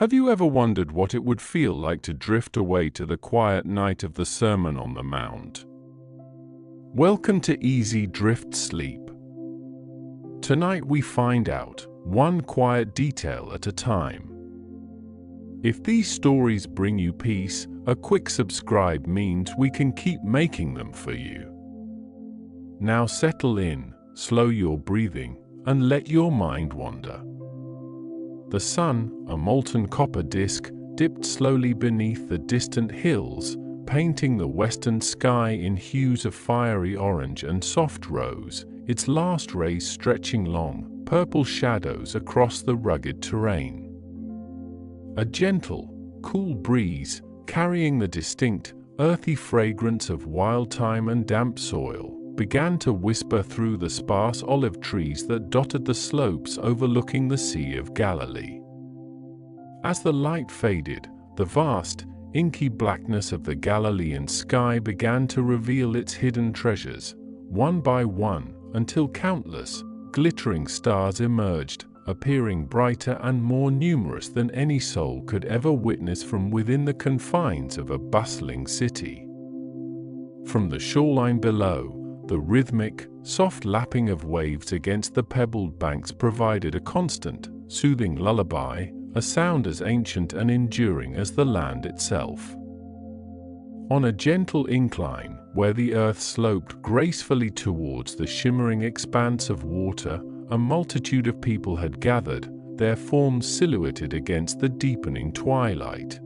Have you ever wondered what it would feel like to drift away to the quiet night of the Sermon on the Mount? Welcome to Easy Drift Sleep. Tonight we find out, one quiet detail at a time. If these stories bring you peace, a quick subscribe means we can keep making them for you. Now settle in, slow your breathing, and let your mind wander. The sun, a molten copper disk, dipped slowly beneath the distant hills, painting the western sky in hues of fiery orange and soft rose, its last rays stretching long, purple shadows across the rugged terrain. A gentle, cool breeze, carrying the distinct, earthy fragrance of wild thyme and damp soil, began to whisper through the sparse olive trees that dotted the slopes overlooking the Sea of Galilee. As the light faded, the vast, inky blackness of the Galilean sky began to reveal its hidden treasures, one by one, until countless, glittering stars emerged, appearing brighter and more numerous than any soul could ever witness from within the confines of a bustling city. From the shoreline below, the rhythmic, soft lapping of waves against the pebbled banks provided a constant, soothing lullaby, a sound as ancient and enduring as the land itself. On a gentle incline, where the earth sloped gracefully towards the shimmering expanse of water, a multitude of people had gathered, their forms silhouetted against the deepening twilight.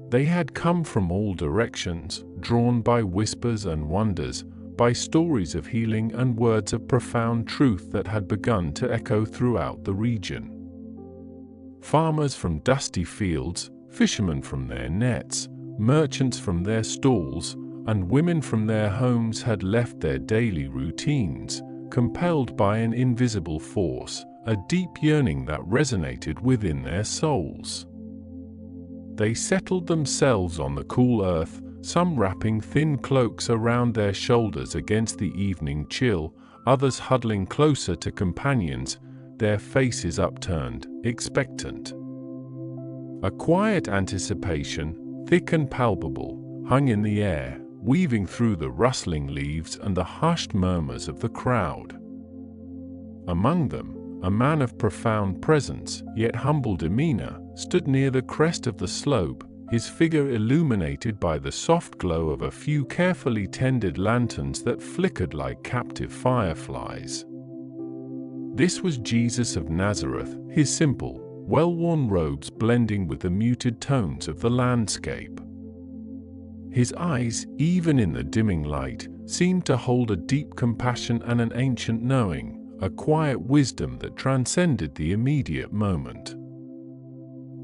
They had come from all directions, drawn by whispers and wonders, by stories of healing and words of profound truth that had begun to echo throughout the region. Farmers from dusty fields, fishermen from their nets, merchants from their stalls, and women from their homes had left their daily routines, compelled by an invisible force, a deep yearning that resonated within their souls. They settled themselves on the cool earth, some wrapping thin cloaks around their shoulders against the evening chill, others huddling closer to companions, their faces upturned, expectant. A quiet anticipation, thick and palpable, hung in the air, weaving through the rustling leaves and the hushed murmurs of the crowd. Among them, a man of profound presence, yet humble demeanor, stood near the crest of the slope, his figure illuminated by the soft glow of a few carefully tended lanterns that flickered like captive fireflies. This was Jesus of Nazareth, his simple, well-worn robes blending with the muted tones of the landscape. His eyes, even in the dimming light, seemed to hold a deep compassion and an ancient knowing, a quiet wisdom that transcended the immediate moment.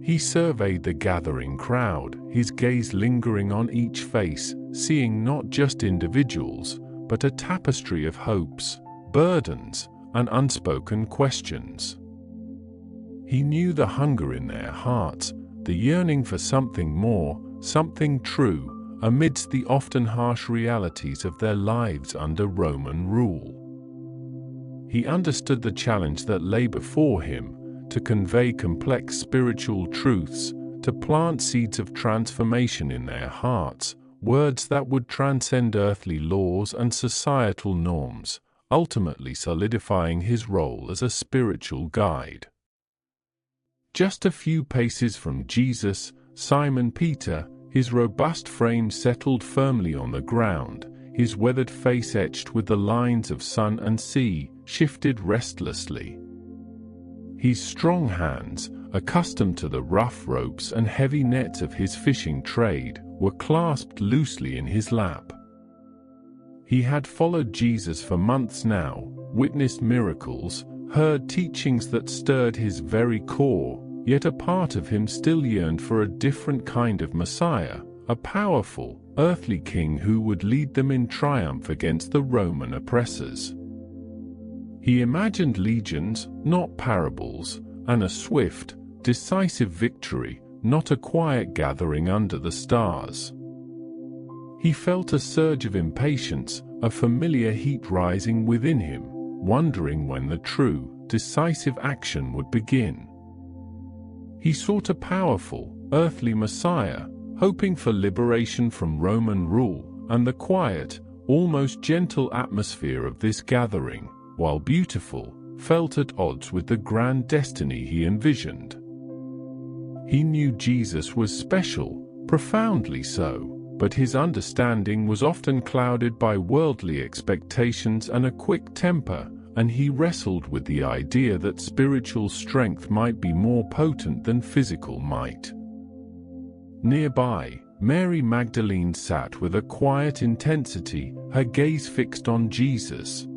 He surveyed the gathering crowd, his gaze lingering on each face, seeing not just individuals, but a tapestry of hopes, burdens, and unspoken questions. He knew the hunger in their hearts, the yearning for something more, something true, amidst the often harsh realities of their lives under Roman rule. He understood the challenge that lay before him, to convey complex spiritual truths, to plant seeds of transformation in their hearts, words that would transcend earthly laws and societal norms, ultimately solidifying his role as a spiritual guide. Just a few paces from Jesus, Simon Peter, his robust frame settled firmly on the ground, his weathered face etched with the lines of sun and sea, shifted restlessly. His strong hands, accustomed to the rough ropes and heavy nets of his fishing trade, were clasped loosely in his lap. He had followed Jesus for months now, witnessed miracles, heard teachings that stirred his very core, yet a part of him still yearned for a different kind of Messiah, a powerful, earthly king who would lead them in triumph against the Roman oppressors. He imagined legions, not parables, and a swift, decisive victory, not a quiet gathering under the stars. He felt a surge of impatience, a familiar heat rising within him, wondering when the true, decisive action would begin. He sought a powerful, earthly Messiah, hoping for liberation from Roman rule, and the quiet, almost gentle atmosphere of this gathering, while beautiful, felt at odds with the grand destiny he envisioned. He knew Jesus was special, profoundly so, but his understanding was often clouded by worldly expectations and a quick temper, and he wrestled with the idea that spiritual strength might be more potent than physical might. Nearby, Mary Magdalene sat with a quiet intensity, her gaze fixed on Jesus.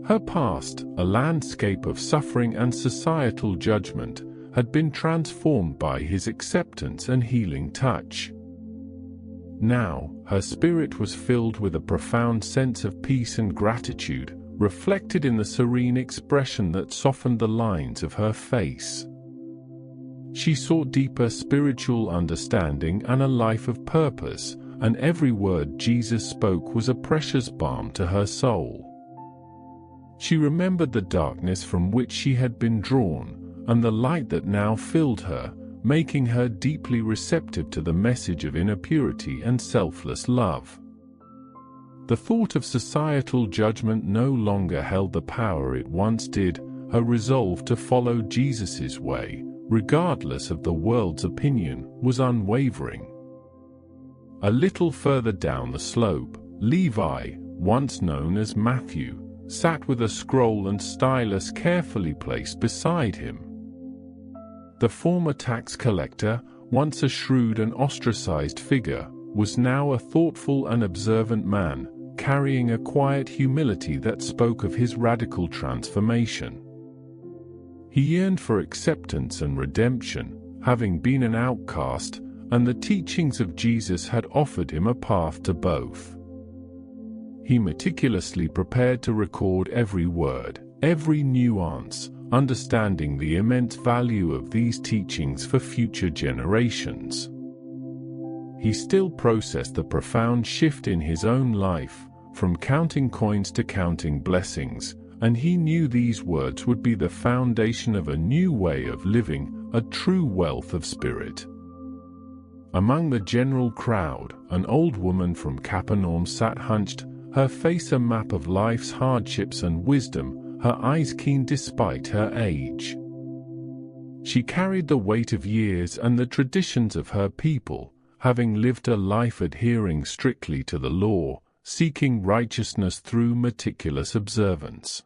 Her past, a landscape of suffering and societal judgment, had been transformed by his acceptance and healing touch. Now, her spirit was filled with a profound sense of peace and gratitude, reflected in the serene expression that softened the lines of her face. She sought deeper spiritual understanding and a life of purpose, and every word Jesus spoke was a precious balm to her soul. She remembered the darkness from which she had been drawn, and the light that now filled her, making her deeply receptive to the message of inner purity and selfless love. The thought of societal judgment no longer held the power it once did. Her resolve to follow Jesus' way, regardless of the world's opinion, was unwavering. A little further down the slope, Levi, once known as Matthew, sat with a scroll and stylus carefully placed beside him. The former tax collector, once a shrewd and ostracized figure, was now a thoughtful and observant man, carrying a quiet humility that spoke of his radical transformation. He yearned for acceptance and redemption, having been an outcast, and the teachings of Jesus had offered him a path to both. He meticulously prepared to record every word, every nuance, understanding the immense value of these teachings for future generations. He still processed the profound shift in his own life, from counting coins to counting blessings, and he knew these words would be the foundation of a new way of living, a true wealth of spirit. Among the general crowd, an old woman from Capernaum sat hunched, her face a map of life's hardships and wisdom, her eyes keen despite her age. She carried the weight of years and the traditions of her people, having lived a life adhering strictly to the law, seeking righteousness through meticulous observance.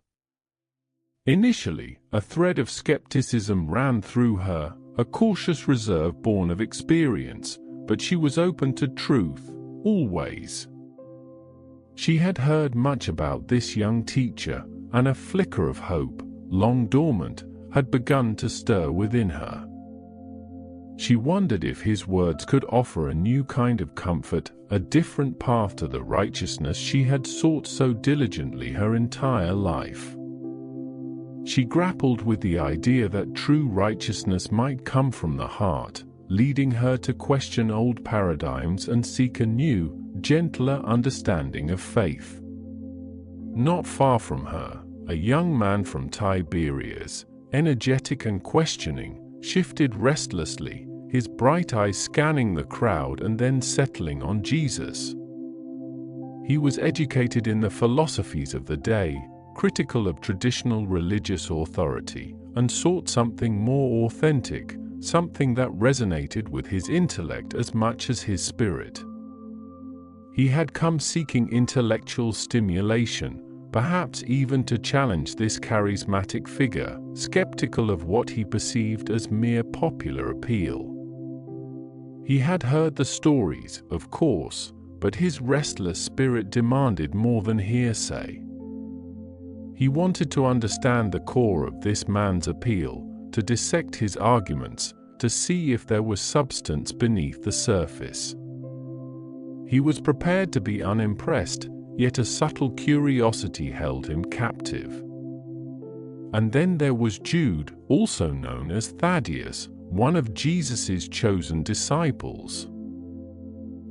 Initially, a thread of skepticism ran through her, a cautious reserve born of experience, but she was open to truth, always. She had heard much about this young teacher, and a flicker of hope, long dormant, had begun to stir within her. She wondered if his words could offer a new kind of comfort, a different path to the righteousness she had sought so diligently her entire life. She grappled with the idea that true righteousness might come from the heart, leading her to question old paradigms and seek a new, gentler understanding of faith. Not far from her, a young man from Tiberias, energetic and questioning, shifted restlessly, his bright eyes scanning the crowd and then settling on Jesus. He was educated in the philosophies of the day, critical of traditional religious authority, and sought something more authentic, something that resonated with his intellect as much as his spirit. He had come seeking intellectual stimulation, perhaps even to challenge this charismatic figure, skeptical of what he perceived as mere popular appeal. He had heard the stories, of course, but his restless spirit demanded more than hearsay. He wanted to understand the core of this man's appeal, to dissect his arguments, to see if there was substance beneath the surface. He was prepared to be unimpressed, yet a subtle curiosity held him captive. And then there was Jude, also known as Thaddeus, one of Jesus' chosen disciples.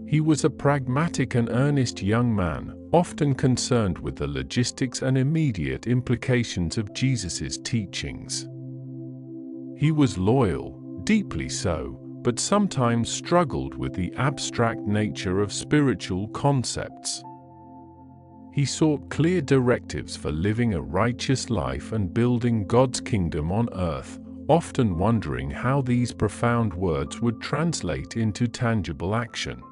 He was a pragmatic and earnest young man, often concerned with the logistics and immediate implications of Jesus' teachings. He was loyal, deeply so, but sometimes struggled with the abstract nature of spiritual concepts. He sought clear directives for living a righteous life and building God's kingdom on earth, often wondering how these profound words would translate into tangible action.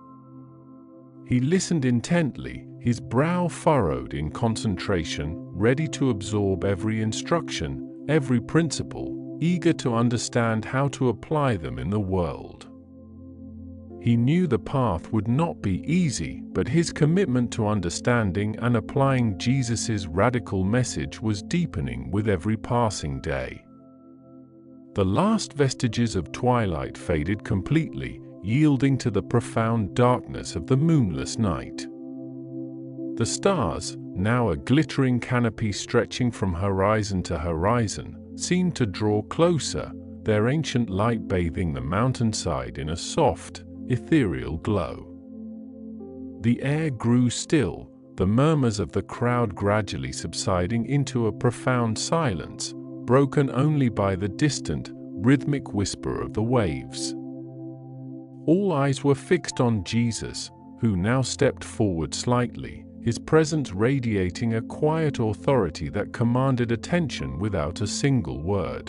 He listened intently, his brow furrowed in concentration, ready to absorb every instruction, every principle, eager to understand how to apply them in the world. He knew the path would not be easy, but his commitment to understanding and applying Jesus' radical message was deepening with every passing day. The last vestiges of twilight faded completely, yielding to the profound darkness of the moonless night. The stars, now a glittering canopy stretching from horizon to horizon, seemed to draw closer, their ancient light bathing the mountainside in a soft, ethereal glow. The air grew still, the murmurs of the crowd gradually subsiding into a profound silence, broken only by the distant, rhythmic whisper of the waves. All eyes were fixed on Jesus, who now stepped forward slightly, his presence radiating a quiet authority that commanded attention without a single word.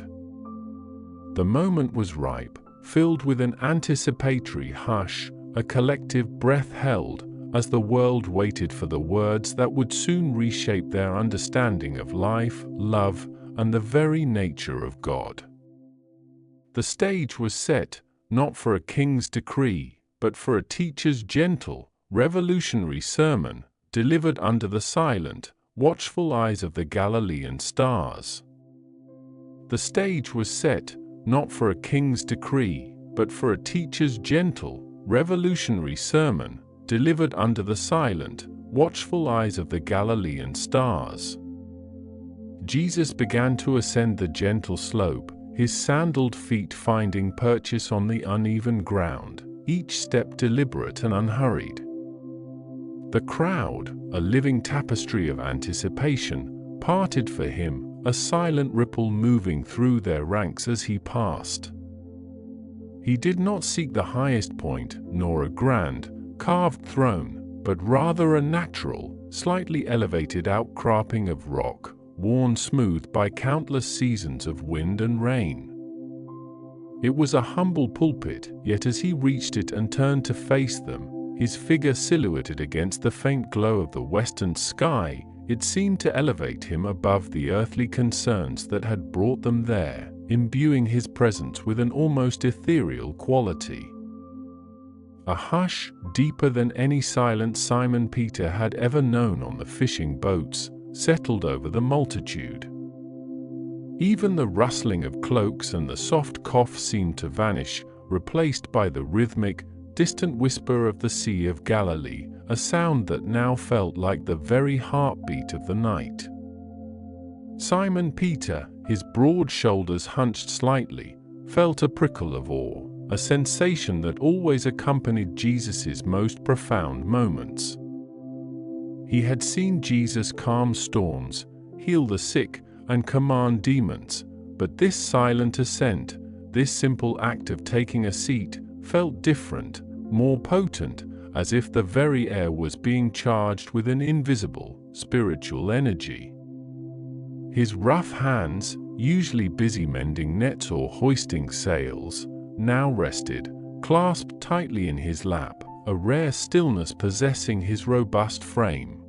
The moment was ripe, filled with an anticipatory hush, a collective breath held, as the world waited for the words that would soon reshape their understanding of life, love, and the very nature of God. The stage was set, not for a king's decree, but for a teacher's gentle, revolutionary sermon, delivered under the silent, watchful eyes of the Galilean stars. The stage was set, not for a king's decree, but for a teacher's gentle, revolutionary sermon, delivered under the silent, watchful eyes of the Galilean stars. Jesus began to ascend the gentle slope, his sandaled feet finding purchase on the uneven ground, each step deliberate and unhurried. The crowd, a living tapestry of anticipation, parted for him, a silent ripple moving through their ranks as he passed. He did not seek the highest point, nor a grand, carved throne, but rather a natural, slightly elevated outcropping of rock, worn smooth by countless seasons of wind and rain. It was a humble pulpit, yet as he reached it and turned to face them, his figure silhouetted against the faint glow of the western sky, it seemed to elevate him above the earthly concerns that had brought them there, imbuing his presence with an almost ethereal quality. A hush, deeper than any silence Simon Peter had ever known on the fishing boats, settled over the multitude. Even the rustling of cloaks and the soft cough seemed to vanish, replaced by the rhythmic, distant whisper of the Sea of Galilee, a sound that now felt like the very heartbeat of the night. Simon Peter, his broad shoulders hunched slightly, felt a prickle of awe, a sensation that always accompanied Jesus' most profound moments. He had seen Jesus calm storms, heal the sick, and command demons, but this silent ascent, this simple act of taking a seat, felt different, more potent, as if the very air was being charged with an invisible, spiritual energy. His rough hands, usually busy mending nets or hoisting sails, now rested, clasped tightly in his lap, a rare stillness possessing his robust frame.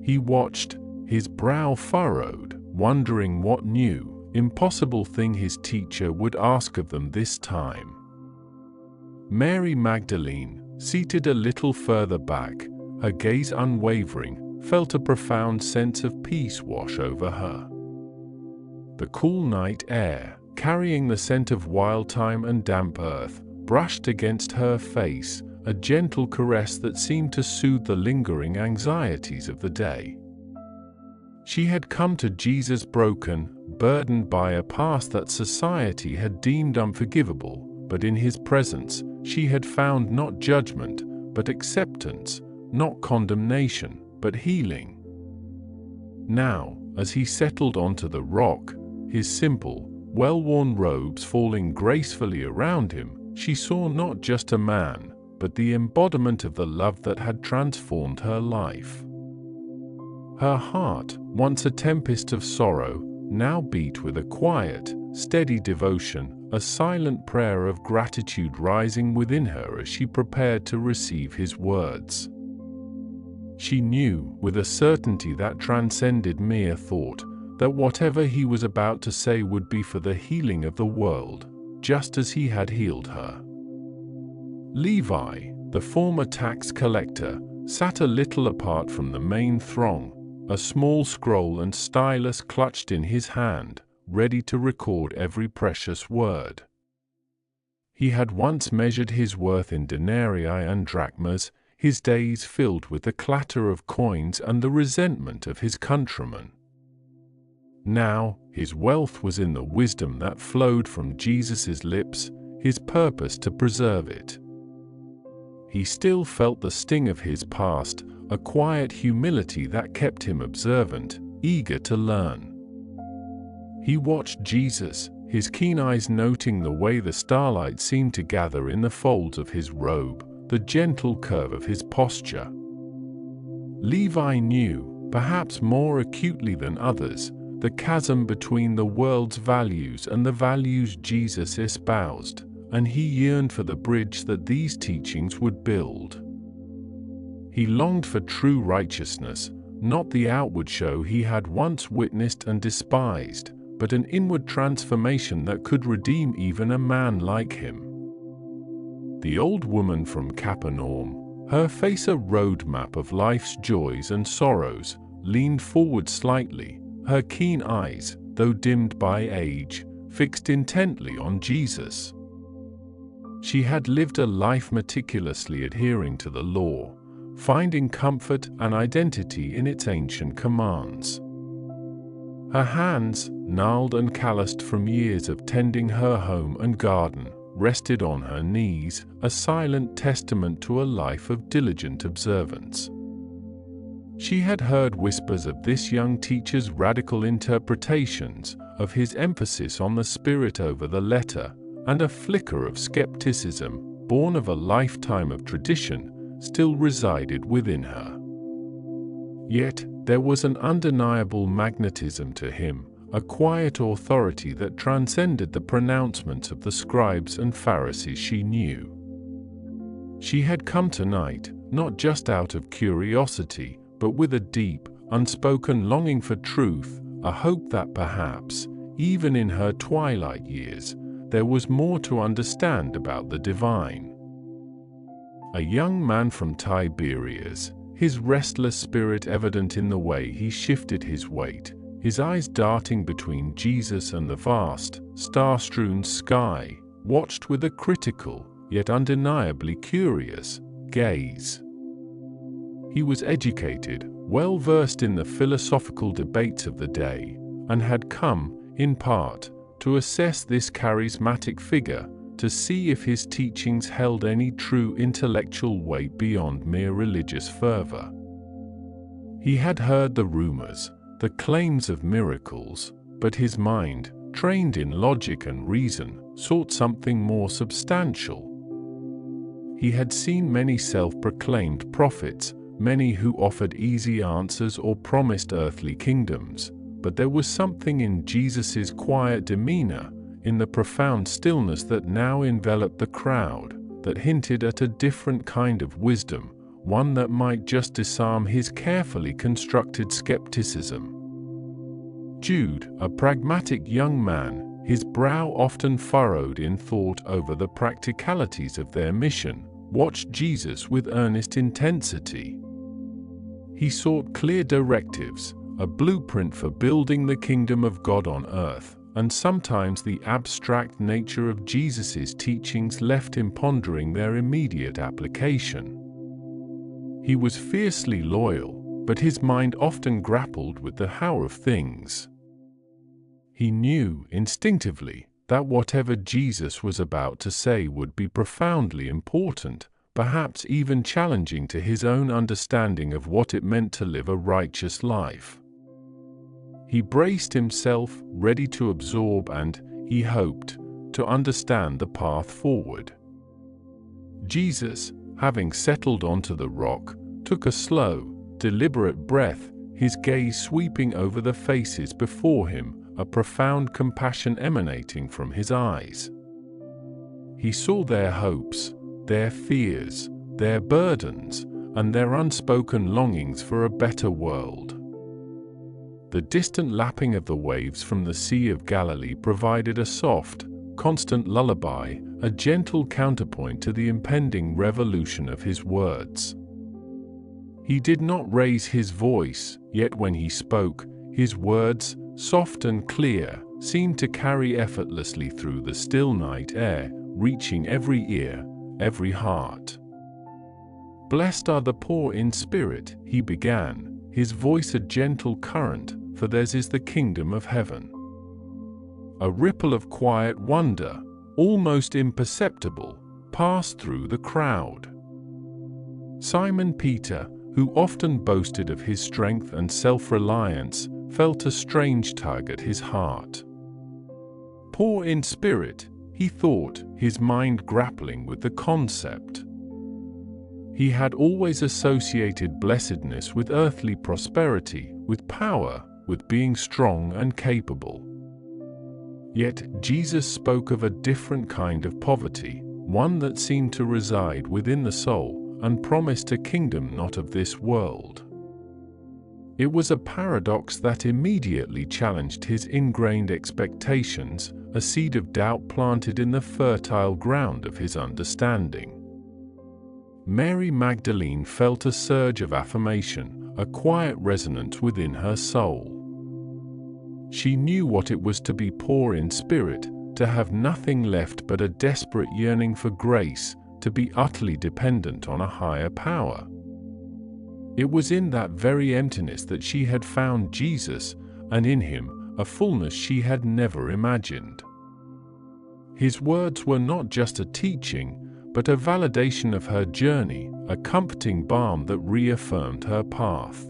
He watched, his brow furrowed, wondering what new, impossible thing his teacher would ask of them this time. Mary Magdalene, seated a little further back, her gaze unwavering, felt a profound sense of peace wash over her. The cool night air, carrying the scent of wild thyme and damp earth, brushed against her face, a gentle caress that seemed to soothe the lingering anxieties of the day. She had come to Jesus broken, burdened by a past that society had deemed unforgivable, but in his presence, she had found not judgment, but acceptance, not condemnation, but healing. Now, as he settled onto the rock, his simple, well-worn robes falling gracefully around him, she saw not just a man, but the embodiment of the love that had transformed her life. Her heart, once a tempest of sorrow, now beat with a quiet, steady devotion, a silent prayer of gratitude rising within her as she prepared to receive his words. She knew, with a certainty that transcended mere thought, that whatever he was about to say would be for the healing of the world, just as he had healed her. Levi, the former tax collector, sat a little apart from the main throng, a small scroll and stylus clutched in his hand, ready to record every precious word. He had once measured his worth in denarii and drachmas, his days filled with the clatter of coins and the resentment of his countrymen. Now, his wealth was in the wisdom that flowed from Jesus' lips, his purpose to preserve it. He still felt the sting of his past, a quiet humility that kept him observant, eager to learn. He watched Jesus, his keen eyes noting the way the starlight seemed to gather in the folds of his robe, the gentle curve of his posture. Levi knew, perhaps more acutely than others, the chasm between the world's values and the values Jesus espoused, and he yearned for the bridge that these teachings would build. He longed for true righteousness, not the outward show he had once witnessed and despised, but an inward transformation that could redeem even a man like him. The old woman from Capernaum, her face a roadmap of life's joys and sorrows, leaned forward slightly, her keen eyes, though dimmed by age, fixed intently on Jesus. She had lived a life meticulously adhering to the law, finding comfort and identity in its ancient commands. Her hands, gnarled and calloused from years of tending her home and garden, rested on her knees, a silent testament to a life of diligent observance. She had heard whispers of this young teacher's radical interpretations, of his emphasis on the spirit over the letter, and a flicker of skepticism, born of a lifetime of tradition, still resided within her. Yet, there was an undeniable magnetism to him, a quiet authority that transcended the pronouncements of the scribes and Pharisees she knew. She had come tonight, not just out of curiosity, but with a deep, unspoken longing for truth, a hope that perhaps, even in her twilight years, there was more to understand about the divine. A young man from Tiberias, his restless spirit evident in the way he shifted his weight, his eyes darting between Jesus and the vast, star-strewn sky, watched with a critical, yet undeniably curious, gaze. He was educated, well-versed in the philosophical debates of the day, and had come, in part, to assess this charismatic figure, to see if his teachings held any true intellectual weight beyond mere religious fervor. He had heard the rumors, the claims of miracles, but his mind, trained in logic and reason, sought something more substantial. He had seen many self-proclaimed prophets, many who offered easy answers or promised earthly kingdoms, but there was something in Jesus's quiet demeanor, in the profound stillness that now enveloped the crowd, that hinted at a different kind of wisdom, one that might just disarm his carefully constructed skepticism. Jude, a pragmatic young man, his brow often furrowed in thought over the practicalities of their mission, watched Jesus with earnest intensity. He sought clear directives, a blueprint for building the kingdom of God on earth, and sometimes the abstract nature of Jesus's teachings left him pondering their immediate application. He was fiercely loyal, but his mind often grappled with the how of things. He knew, instinctively, that whatever Jesus was about to say would be profoundly important, perhaps even challenging to his own understanding of what it meant to live a righteous life. He braced himself, ready to absorb and, he hoped, to understand the path forward. Jesus, having settled onto the rock, took a slow, deliberate breath, his gaze sweeping over the faces before him, a profound compassion emanating from his eyes. He saw their hopes, their fears, their burdens, and their unspoken longings for a better world. The distant lapping of the waves from the Sea of Galilee provided a soft, constant lullaby, a gentle counterpoint to the impending revolution of his words. He did not raise his voice, yet when he spoke, his words, soft and clear, seemed to carry effortlessly through the still night air, reaching every ear, every heart. "Blessed are the poor in spirit," he began, his voice a gentle current, "for theirs is the kingdom of heaven." A ripple of quiet wonder, almost imperceptible, passed through the crowd. Simon Peter, who often boasted of his strength and self-reliance, felt a strange tug at his heart. Poor in spirit, he thought, his mind grappling with the concept. He had always associated blessedness with earthly prosperity, with power, with being strong and capable. Yet Jesus spoke of a different kind of poverty, one that seemed to reside within the soul, and promised a kingdom not of this world. It was a paradox that immediately challenged his ingrained expectations, a seed of doubt planted in the fertile ground of his understanding. Mary Magdalene felt a surge of affirmation, a quiet resonance within her soul. She knew what it was to be poor in spirit, to have nothing left but a desperate yearning for grace, to be utterly dependent on a higher power. It was in that very emptiness that she had found Jesus, and in him, a fullness she had never imagined. His words were not just a teaching, but a validation of her journey, a comforting balm that reaffirmed her path.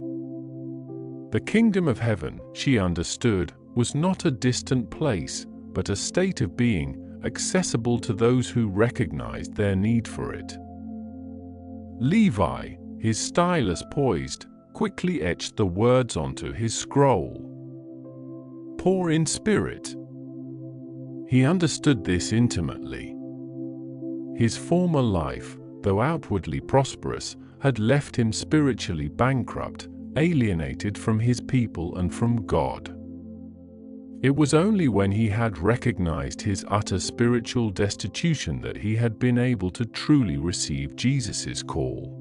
The kingdom of heaven, she understood, was not a distant place, but a state of being, accessible to those who recognized their need for it. Levi, his stylus poised, quickly etched the words onto his scroll. Poor in spirit. He understood this intimately. His former life, though outwardly prosperous, had left him spiritually bankrupt, alienated from his people and from God. It was only when he had recognized his utter spiritual destitution that he had been able to truly receive Jesus' call.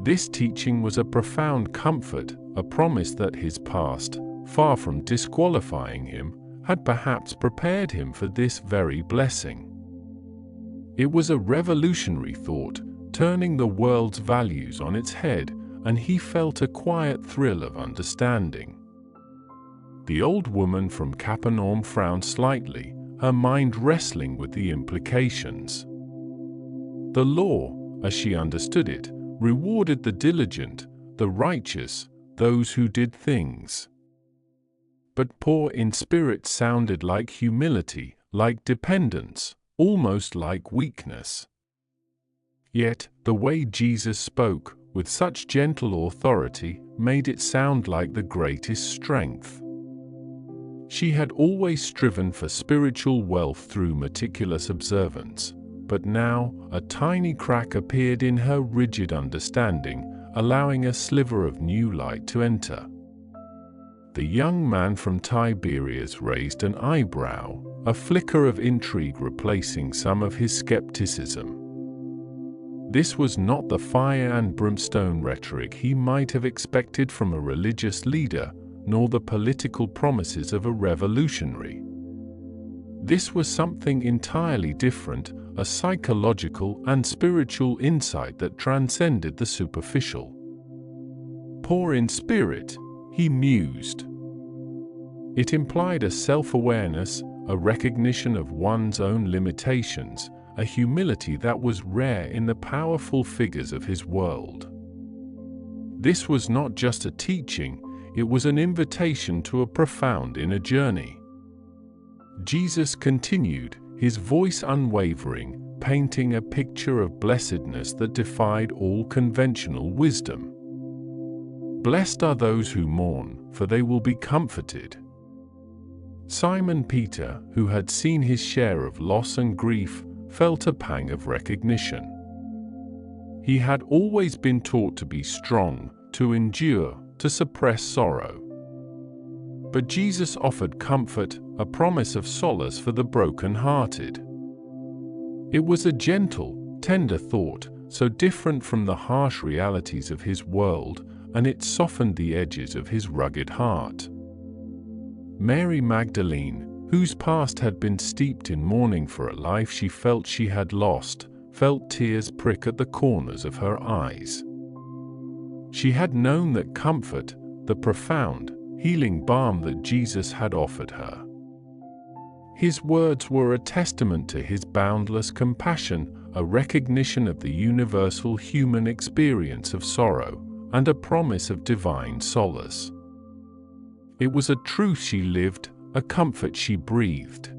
This teaching was a profound comfort, a promise that his past, far from disqualifying him, had perhaps prepared him for this very blessing. It was a revolutionary thought, turning the world's values on its head, and he felt a quiet thrill of understanding. The old woman from Capernaum frowned slightly, her mind wrestling with the implications. The law, as she understood it, rewarded the diligent, the righteous, those who did things. But poor in spirit sounded like humility, like dependence, almost like weakness. Yet, the way Jesus spoke, with such gentle authority, made it sound like the greatest strength. She had always striven for spiritual wealth through meticulous observance, but now a tiny crack appeared in her rigid understanding, allowing a sliver of new light to enter. The young man from Tiberias raised an eyebrow, a flicker of intrigue replacing some of his skepticism. This was not the fire and brimstone rhetoric he might have expected from a religious leader, nor the political promises of a revolutionary. This was something entirely different, a psychological and spiritual insight that transcended the superficial. Poor in spirit, he mused. It implied a self-awareness, a recognition of one's own limitations, a humility that was rare in the powerful figures of his world. This was not just a teaching, it was an invitation to a profound inner journey. Jesus continued, his voice unwavering, painting a picture of blessedness that defied all conventional wisdom. Blessed are those who mourn, for they will be comforted. Simon Peter, who had seen his share of loss and grief, felt a pang of recognition. He had always been taught to be strong, to endure, to suppress sorrow. But Jesus offered comfort, a promise of solace for the broken-hearted. It was a gentle, tender thought, so different from the harsh realities of his world, and it softened the edges of his rugged heart. Mary Magdalene, whose past had been steeped in mourning for a life she felt she had lost, felt tears prick at the corners of her eyes. She had known that comfort, the profound, healing balm that Jesus had offered her. His words were a testament to his boundless compassion, a recognition of the universal human experience of sorrow, and a promise of divine solace. It was a truth she lived, a comfort she breathed.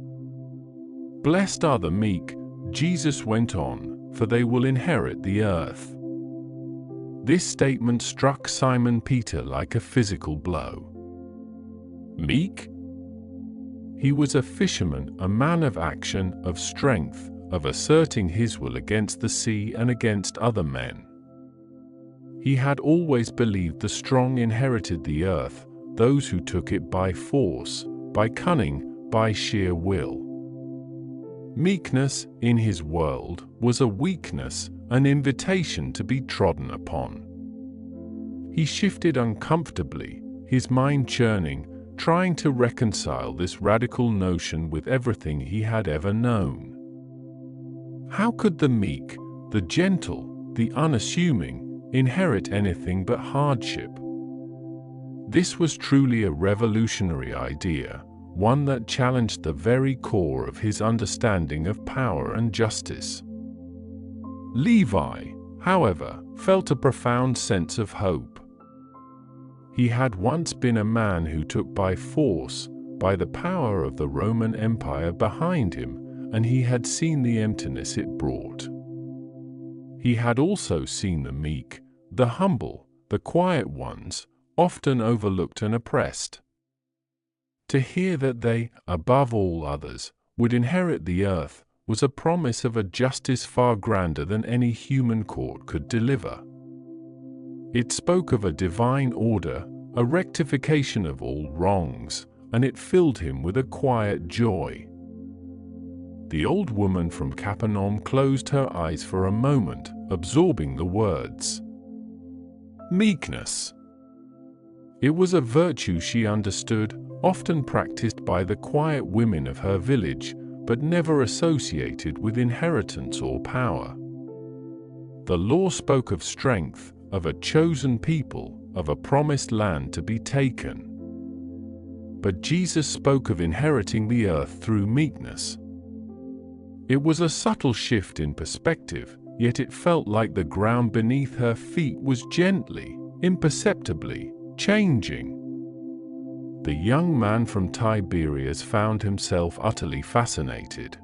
Blessed are the meek, Jesus went on, for they will inherit the earth. This statement struck Simon Peter like a physical blow. Meek? He was a fisherman, a man of action, of strength, of asserting his will against the sea and against other men. He had always believed the strong inherited the earth, those who took it by force, by cunning, by sheer will. Meekness, in his world, was a weakness, an invitation to be trodden upon. He shifted uncomfortably, his mind churning, trying to reconcile this radical notion with everything he had ever known. How could the meek, the gentle, the unassuming, inherit anything but hardship? This was truly a revolutionary idea, one that challenged the very core of his understanding of power and justice. Levi, however, felt a profound sense of hope. He had once been a man who took by force, by the power of the Roman Empire behind him, and he had seen the emptiness it brought. He had also seen the meek, the humble, the quiet ones, often overlooked and oppressed. To hear that they, above all others, would inherit the earth was a promise of a justice far grander than any human court could deliver. It spoke of a divine order, a rectification of all wrongs, and it filled him with a quiet joy. The old woman from Capernaum closed her eyes for a moment, absorbing the words. Meekness. It was a virtue she understood, often practiced by the quiet women of her village, but never associated with inheritance or power. The law spoke of strength, of a chosen people, of a promised land to be taken. But Jesus spoke of inheriting the earth through meekness. It was a subtle shift in perspective, yet it felt like the ground beneath her feet was gently, imperceptibly, changing. The young man from Tiberias found himself utterly fascinated.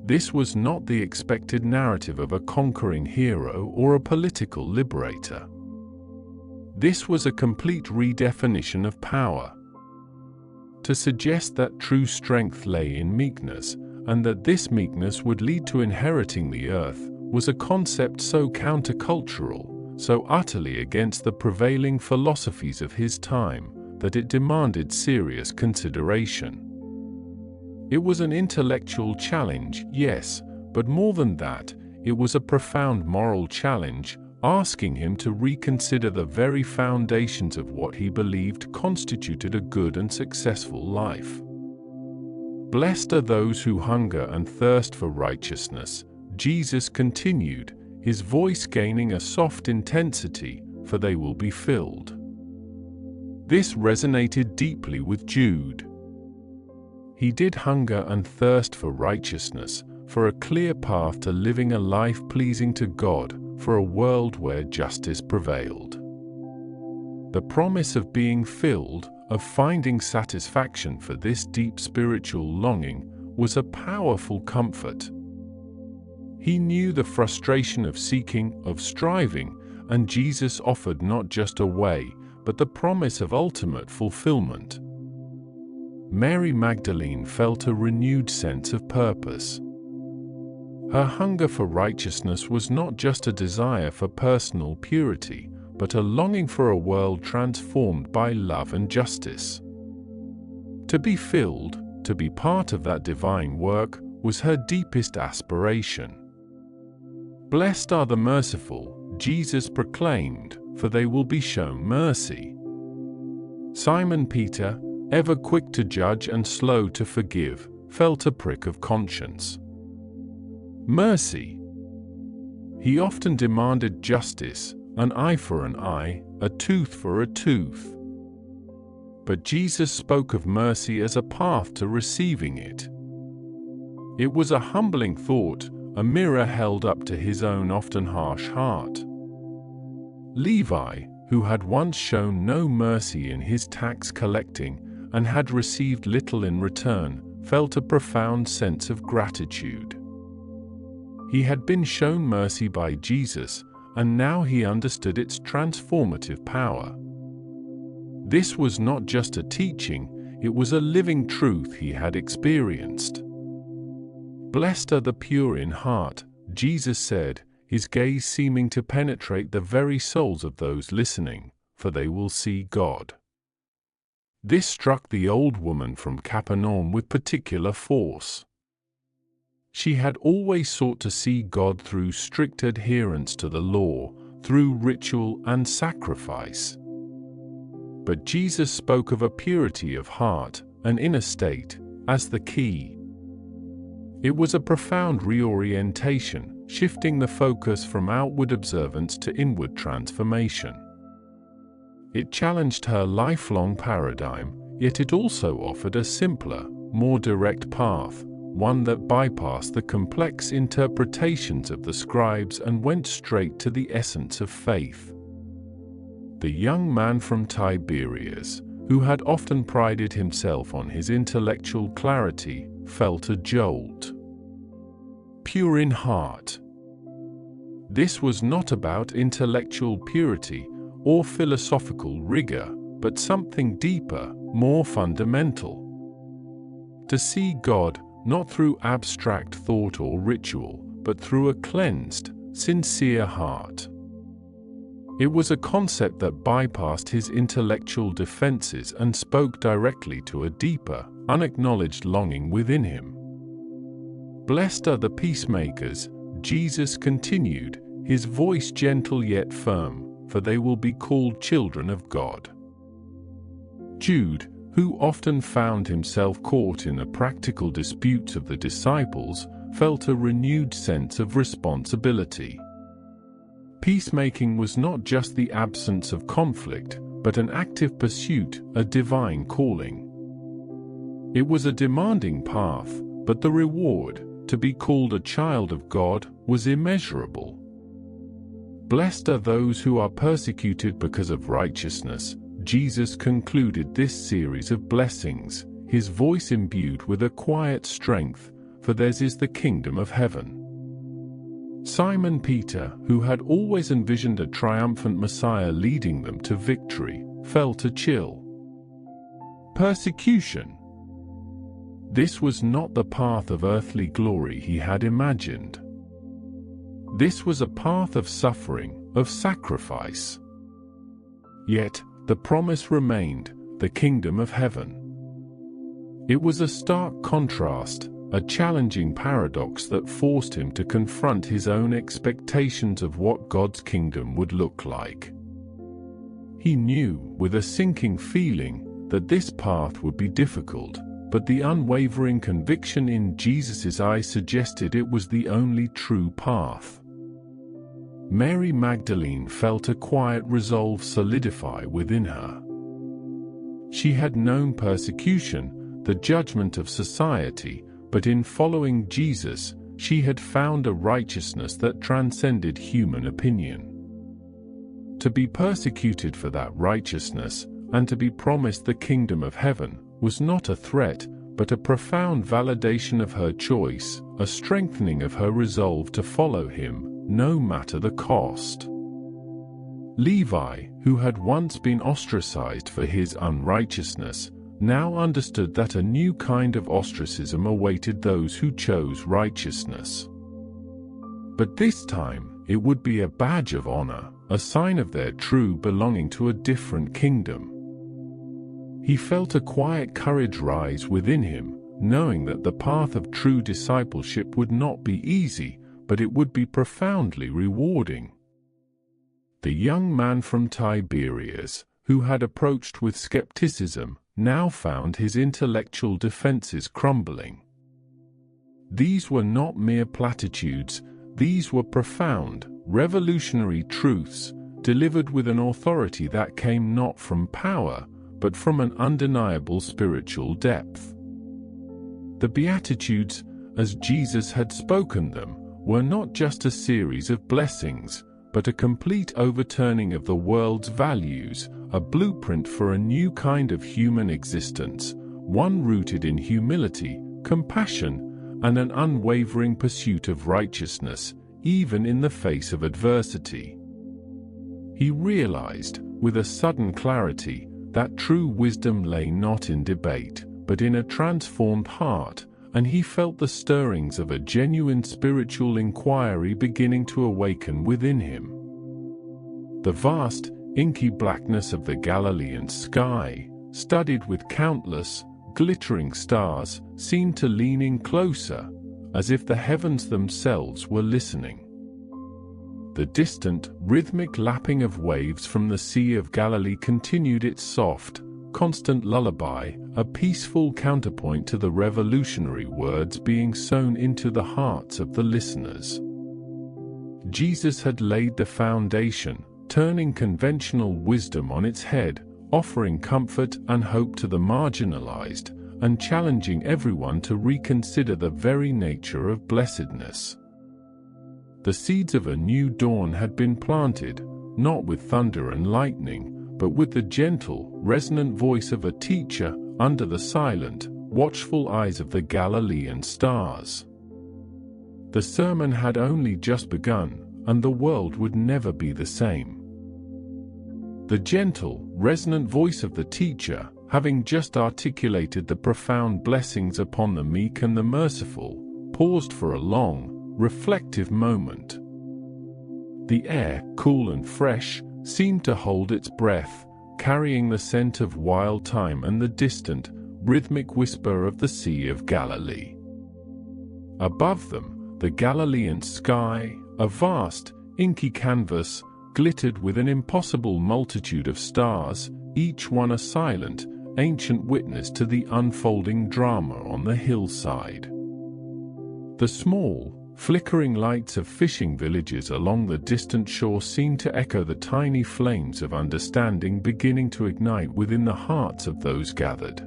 This was not the expected narrative of a conquering hero or a political liberator. This was a complete redefinition of power. To suggest that true strength lay in meekness, and that this meekness would lead to inheriting the earth, was a concept so countercultural, so utterly against the prevailing philosophies of his time, that it demanded serious consideration. It was an intellectual challenge, yes, but more than that, it was a profound moral challenge, asking him to reconsider the very foundations of what he believed constituted a good and successful life. Blessed are those who hunger and thirst for righteousness, Jesus continued, his voice gaining a soft intensity, for they will be filled. This resonated deeply with Jude. He did hunger and thirst for righteousness, for a clear path to living a life pleasing to God, for a world where justice prevailed. The promise of being filled, of finding satisfaction for this deep spiritual longing was a powerful comfort. He knew the frustration of seeking, of striving, and Jesus offered not just a way, but the promise of ultimate fulfillment. Mary Magdalene felt a renewed sense of purpose. Her hunger for righteousness was not just a desire for personal purity, but a longing for a world transformed by love and justice. To be filled, to be part of that divine work, was her deepest aspiration. "Blessed are the merciful," Jesus proclaimed, "for they will be shown mercy." Simon Peter, ever quick to judge and slow to forgive, felt a prick of conscience. Mercy. He often demanded justice, an eye for an eye, a tooth for a tooth. But Jesus spoke of mercy as a path to receiving it. It was a humbling thought, a mirror held up to his own often harsh heart. Levi, who had once shown no mercy in his tax collecting and had received little in return, felt a profound sense of gratitude. He had been shown mercy by Jesus, and now he understood its transformative power. This was not just a teaching, it was a living truth he had experienced. "Blessed are the pure in heart," Jesus said, his gaze seeming to penetrate the very souls of those listening, "for they will see God." This struck the old woman from Capernaum with particular force. She had always sought to see God through strict adherence to the law, through ritual and sacrifice. But Jesus spoke of a purity of heart, an inner state, as the key. It was a profound reorientation, shifting the focus from outward observance to inward transformation. It challenged her lifelong paradigm, yet it also offered a simpler, more direct path, one that bypassed the complex interpretations of the scribes and went straight to the essence of faith. The young man from Tiberias, who had often prided himself on his intellectual clarity, felt a jolt. Pure in heart. This was not about intellectual purity or philosophical rigor, but something deeper, more fundamental. To see God, not through abstract thought or ritual, but through a cleansed, sincere heart. It was a concept that bypassed his intellectual defenses and spoke directly to a deeper, unacknowledged longing within him. "Blessed are the peacemakers," Jesus continued, his voice gentle yet firm, "for they will be called children of God." Jude, who often found himself caught in the practical disputes of the disciples, felt a renewed sense of responsibility. Peacemaking was not just the absence of conflict, but an active pursuit, a divine calling. It was a demanding path, but the reward, to be called a child of God, was immeasurable. "Blessed are those who are persecuted because of righteousness," Jesus concluded this series of blessings, his voice imbued with a quiet strength, "for theirs is the kingdom of heaven." Simon Peter, who had always envisioned a triumphant Messiah leading them to victory, felt a chill. Persecution. This was not the path of earthly glory he had imagined. This was a path of suffering, of sacrifice. Yet, the promise remained, the kingdom of heaven. It was a stark contrast, a challenging paradox that forced him to confront his own expectations of what God's kingdom would look like. He knew, with a sinking feeling, that this path would be difficult, but the unwavering conviction in Jesus' eyes suggested it was the only true path. Mary Magdalene felt a quiet resolve solidify within her. She had known persecution, the judgment of society, but in following Jesus, she had found a righteousness that transcended human opinion. To be persecuted for that righteousness, and to be promised the kingdom of heaven, was not a threat, but a profound validation of her choice, a strengthening of her resolve to follow him, no matter the cost. Levi, who had once been ostracized for his unrighteousness, now understood that a new kind of ostracism awaited those who chose righteousness. But this time, it would be a badge of honor, a sign of their true belonging to a different kingdom. He felt a quiet courage rise within him, knowing that the path of true discipleship would not be easy, but it would be profoundly rewarding. The young man from Tiberias, who had approached with skepticism, now found his intellectual defenses crumbling. These were not mere platitudes, these were profound, revolutionary truths, delivered with an authority that came not from power, but from an undeniable spiritual depth. The Beatitudes, as Jesus had spoken them, were not just a series of blessings, but a complete overturning of the world's values, a blueprint for a new kind of human existence, one rooted in humility, compassion, and an unwavering pursuit of righteousness, even in the face of adversity. He realized, with a sudden clarity, that true wisdom lay not in debate, but in a transformed heart, and he felt the stirrings of a genuine spiritual inquiry beginning to awaken within him. The vast, inky blackness of the Galilean sky, studded with countless, glittering stars, seemed to lean in closer, as if the heavens themselves were listening. The distant, rhythmic lapping of waves from the Sea of Galilee continued its soft, constant lullaby, a peaceful counterpoint to the revolutionary words being sown into the hearts of the listeners. Jesus had laid the foundation, turning conventional wisdom on its head, offering comfort and hope to the marginalized, and challenging everyone to reconsider the very nature of blessedness. The seeds of a new dawn had been planted, not with thunder and lightning, but with the gentle, resonant voice of a teacher under the silent, watchful eyes of the Galilean stars. The sermon had only just begun, and the world would never be the same. The gentle, resonant voice of the teacher, having just articulated the profound blessings upon the meek and the merciful, paused for a long, reflective moment. The air, cool and fresh, seemed to hold its breath, carrying the scent of wild thyme and the distant, rhythmic whisper of the Sea of Galilee. Above them, the Galilean sky, a vast, inky canvas, glittered with an impossible multitude of stars, each one a silent, ancient witness to the unfolding drama on the hillside. The small, flickering lights of fishing villages along the distant shore seemed to echo the tiny flames of understanding beginning to ignite within the hearts of those gathered.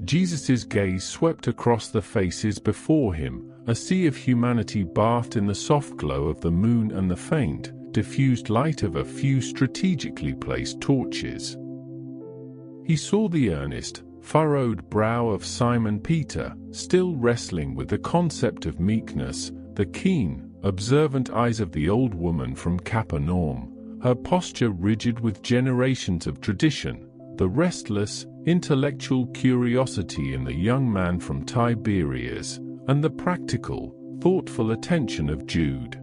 Jesus' gaze swept across the faces before him, a sea of humanity bathed in the soft glow of the moon and the faint, diffused light of a few strategically placed torches. He saw the earnest, furrowed brow of Simon Peter, still wrestling with the concept of meekness, the keen, observant eyes of the old woman from Capernaum, her posture rigid with generations of tradition, the restless, intellectual curiosity in the young man from Tiberias, and the practical, thoughtful attention of Jude.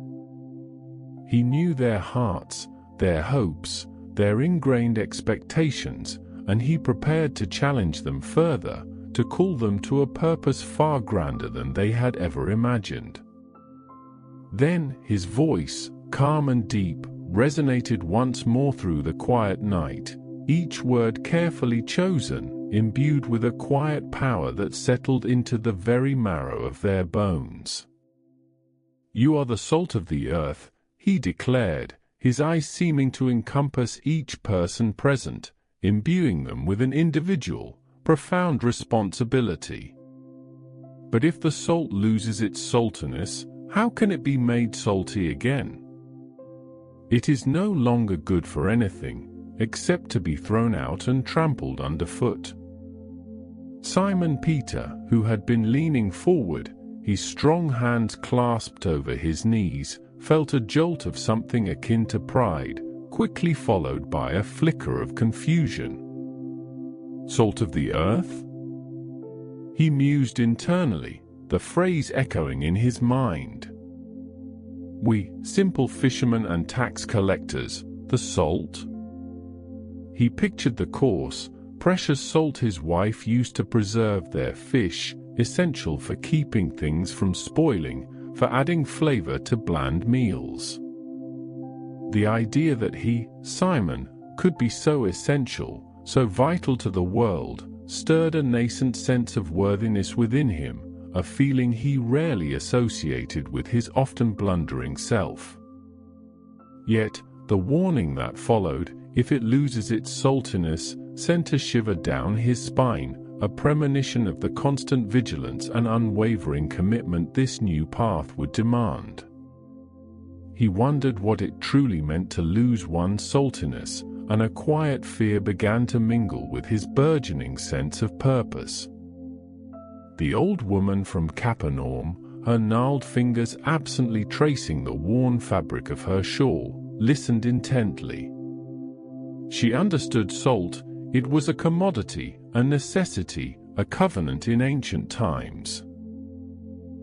He knew their hearts, their hopes, their ingrained expectations, and he prepared to challenge them further, to call them to a purpose far grander than they had ever imagined. Then his voice, calm and deep, resonated once more through the quiet night, each word carefully chosen, imbued with a quiet power that settled into the very marrow of their bones. "You are the salt of the earth," he declared, his eyes seeming to encompass each person present, imbuing them with an individual, profound responsibility. But if the salt loses its saltiness, how can it be made salty again? It is no longer good for anything, except to be thrown out and trampled underfoot. Simon Peter, who had been leaning forward, his strong hands clasped over his knees, felt a jolt of something akin to pride, quickly followed by a flicker of confusion. Salt of the earth? He mused internally, the phrase echoing in his mind. We, simple fishermen and tax collectors, the salt? He pictured the coarse, precious salt his wife used to preserve their fish, essential for keeping things from spoiling, for adding flavor to bland meals. The idea that he, Simon, could be so essential, so vital to the world, stirred a nascent sense of worthiness within him, a feeling he rarely associated with his often blundering self. Yet, the warning that followed, if it loses its saltiness, sent a shiver down his spine, a premonition of the constant vigilance and unwavering commitment this new path would demand. He wondered what it truly meant to lose one's saltiness, and a quiet fear began to mingle with his burgeoning sense of purpose. The old woman from Capernaum, her gnarled fingers absently tracing the worn fabric of her shawl, listened intently. She understood salt. It was a commodity, a necessity, a covenant in ancient times.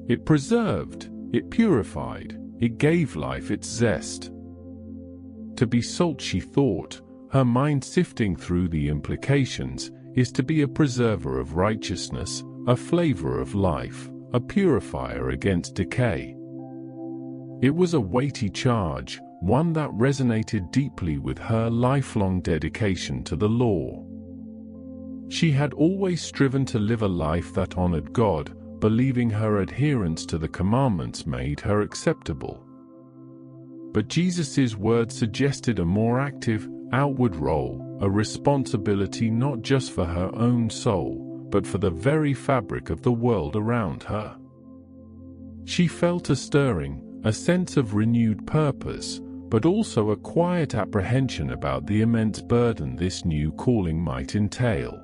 It preserved, it purified, it gave life its zest. To be salt, she thought, her mind sifting through the implications, is to be a preserver of righteousness, a flavor of life, a purifier against decay. It was a weighty charge, one that resonated deeply with her lifelong dedication to the law. She had always striven to live a life that honored God, believing her adherence to the commandments made her acceptable. But Jesus' words suggested a more active, outward role, a responsibility not just for her own soul, but for the very fabric of the world around her. She felt a stirring, a sense of renewed purpose, but also a quiet apprehension about the immense burden this new calling might entail.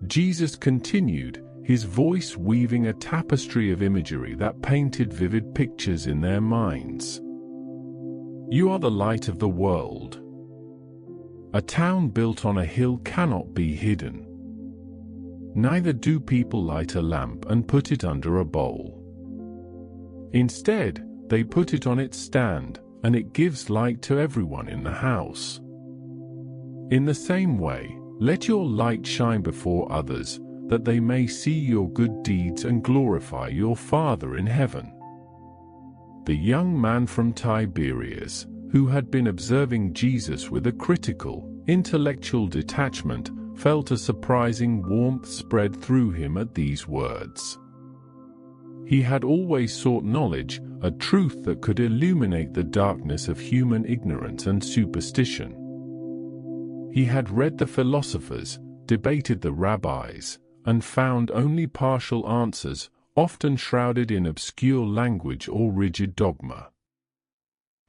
Jesus continued, his voice weaving a tapestry of imagery that painted vivid pictures in their minds. You are the light of the world. A town built on a hill cannot be hidden. Neither do people light a lamp and put it under a bowl. Instead, they put it on its stand, and it gives light to everyone in the house. In the same way, let your light shine before others, that they may see your good deeds and glorify your Father in heaven. The young man from Tiberias, who had been observing Jesus with a critical, intellectual detachment, felt a surprising warmth spread through him at these words. He had always sought knowledge, a truth that could illuminate the darkness of human ignorance and superstition. He had read the philosophers, debated the rabbis, and found only partial answers, often shrouded in obscure language or rigid dogma.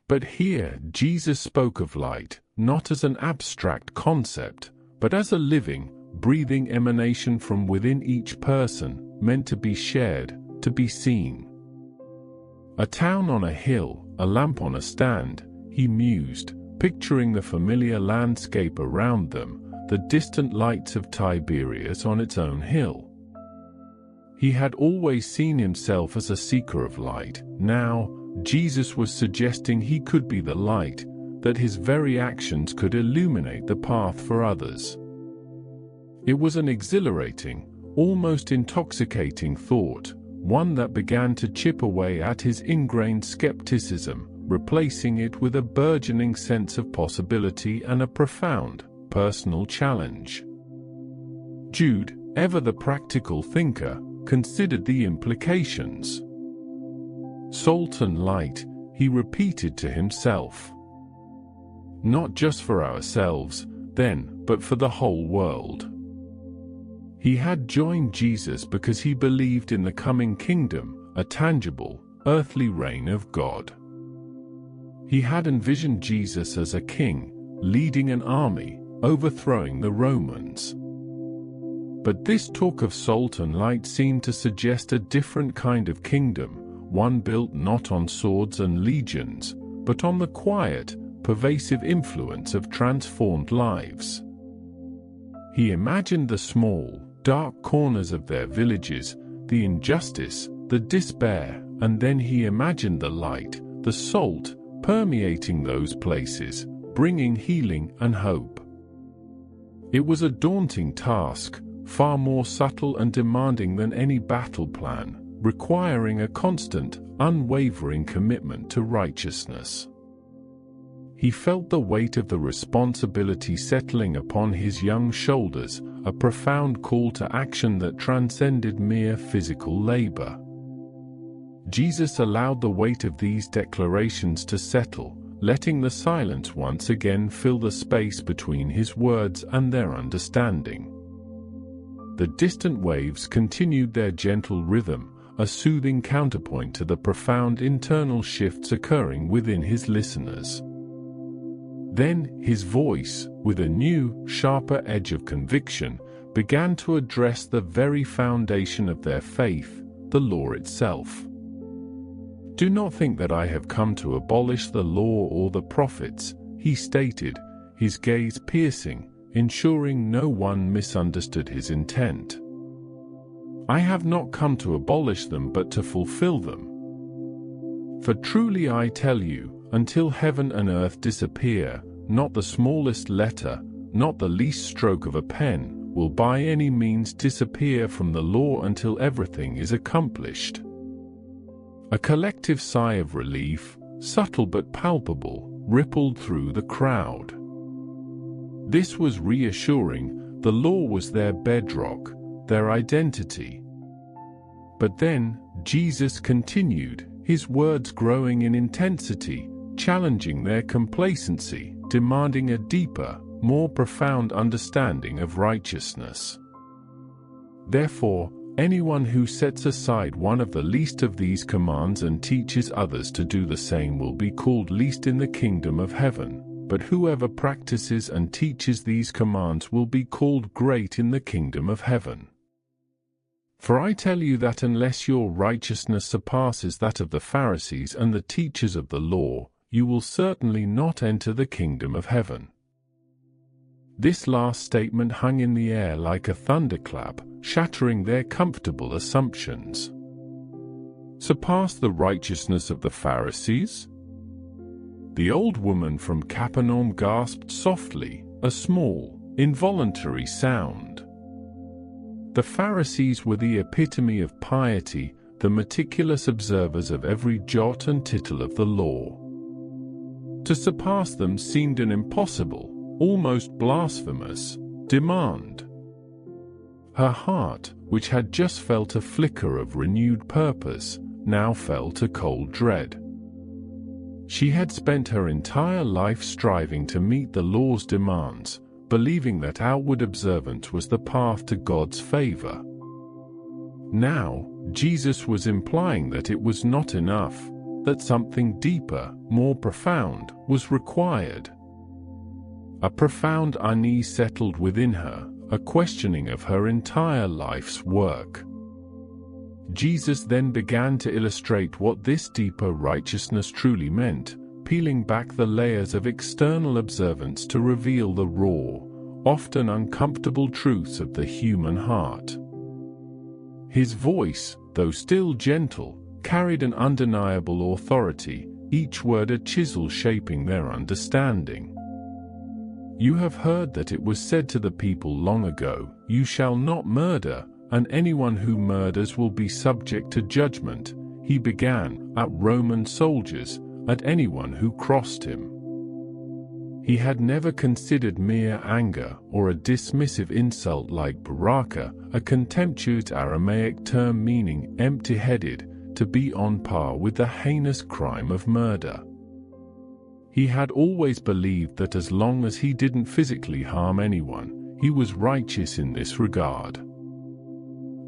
But here Jesus spoke of light, not as an abstract concept, but as a living, breathing emanation from within each person, meant to be shared, to be seen. A town on a hill, a lamp on a stand, he mused, picturing the familiar landscape around them, the distant lights of Tiberias on its own hill. He had always seen himself as a seeker of light. Now, Jesus was suggesting he could be the light, that his very actions could illuminate the path for others. It was an exhilarating, almost intoxicating thought, one that began to chip away at his ingrained skepticism, replacing it with a burgeoning sense of possibility and a profound, personal challenge. Jude, ever the practical thinker, considered the implications. Salt and light, he repeated to himself. Not just for ourselves, then, but for the whole world. He had joined Jesus because he believed in the coming kingdom, a tangible, earthly reign of God. He had envisioned Jesus as a king, leading an army, overthrowing the Romans. But this talk of salt and light seemed to suggest a different kind of kingdom, one built not on swords and legions, but on the quiet, pervasive influence of transformed lives. He imagined the small, dark corners of their villages, the injustice, the despair, and then he imagined the light, the salt, permeating those places, bringing healing and hope. It was a daunting task, far more subtle and demanding than any battle plan, requiring a constant, unwavering commitment to righteousness. He felt the weight of the responsibility settling upon his young shoulders, a profound call to action that transcended mere physical labor. Jesus allowed the weight of these declarations to settle, letting the silence once again fill the space between his words and their understanding. The distant waves continued their gentle rhythm, a soothing counterpoint to the profound internal shifts occurring within his listeners. Then his voice, with a new, sharper edge of conviction, began to address the very foundation of their faith, the law itself. "Do not think that I have come to abolish the law or the prophets," he stated, his gaze piercing, ensuring no one misunderstood his intent. "I have not come to abolish them but to fulfill them. For truly I tell you, until heaven and earth disappear, not the smallest letter, not the least stroke of a pen, will by any means disappear from the law until everything is accomplished." A collective sigh of relief, subtle but palpable, rippled through the crowd. This was reassuring. The law was their bedrock, their identity. But then, Jesus continued, his words growing in intensity, challenging their complacency, demanding a deeper, more profound understanding of righteousness. "Therefore, anyone who sets aside one of the least of these commands and teaches others to do the same will be called least in the kingdom of heaven, but whoever practices and teaches these commands will be called great in the kingdom of heaven. For I tell you that unless your righteousness surpasses that of the Pharisees and the teachers of the law, you will certainly not enter the kingdom of heaven." This last statement hung in the air like a thunderclap, shattering their comfortable assumptions. Surpass the righteousness of the Pharisees? The old woman from Capernaum gasped softly, a small, involuntary sound. The Pharisees were the epitome of piety, the meticulous observers of every jot and tittle of the law. To surpass them seemed an impossible, almost blasphemous, demand. Her heart, which had just felt a flicker of renewed purpose, now fell to cold dread. She had spent her entire life striving to meet the law's demands, believing that outward observance was the path to God's favor. Now, Jesus was implying that it was not enough, that something deeper, more profound, was required. A profound unease settled within her, a questioning of her entire life's work. Jesus then began to illustrate what this deeper righteousness truly meant, peeling back the layers of external observance to reveal the raw, often uncomfortable truths of the human heart. His voice, though still gentle, carried an undeniable authority, each word a chisel shaping their understanding. "You have heard that it was said to the people long ago, 'You shall not murder, and anyone who murders will be subject to judgment,'" he began, "at Roman soldiers, at anyone who crossed him." He had never considered mere anger or a dismissive insult like baraka, a contemptuous Aramaic term meaning empty-headed, to be on par with the heinous crime of murder. He had always believed that as long as he didn't physically harm anyone, he was righteous in this regard.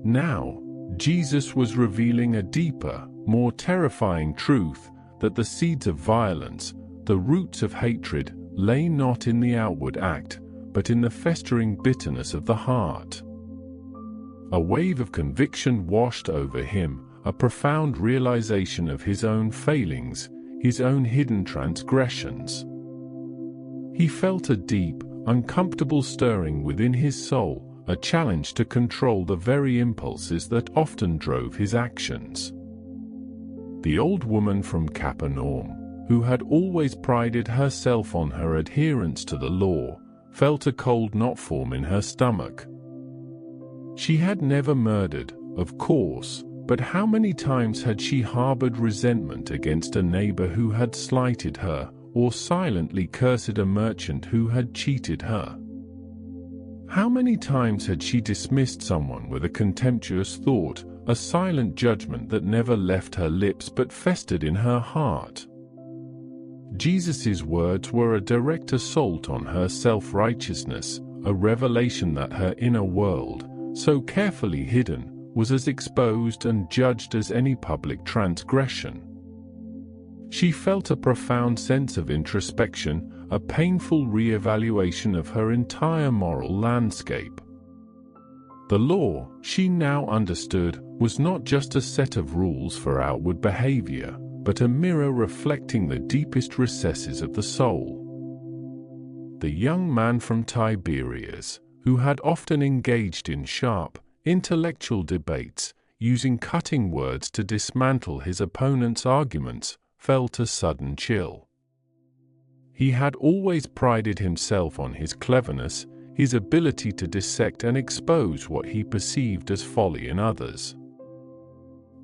Now, Jesus was revealing a deeper, more terrifying truth, that the seeds of violence, the roots of hatred, lay not in the outward act, but in the festering bitterness of the heart. A wave of conviction washed over him, a profound realization of his own failings, his own hidden transgressions. He felt a deep, uncomfortable stirring within his soul, a challenge to control the very impulses that often drove his actions. The old woman from Capernaum, who had always prided herself on her adherence to the law, felt a cold knot form in her stomach. She had never murdered, of course, but how many times had she harbored resentment against a neighbor who had slighted her, or silently cursed a merchant who had cheated her? How many times had she dismissed someone with a contemptuous thought, a silent judgment that never left her lips but festered in her heart? Jesus' words were a direct assault on her self-righteousness, a revelation that her inner world, so carefully hidden, was as exposed and judged as any public transgression. She felt a profound sense of introspection, a painful re-evaluation of her entire moral landscape. The law, she now understood, was not just a set of rules for outward behavior, but a mirror reflecting the deepest recesses of the soul. The young man from Tiberias, who had often engaged in sharp, intellectual debates, using cutting words to dismantle his opponent's arguments, felt a sudden chill. He had always prided himself on his cleverness, his ability to dissect and expose what he perceived as folly in others.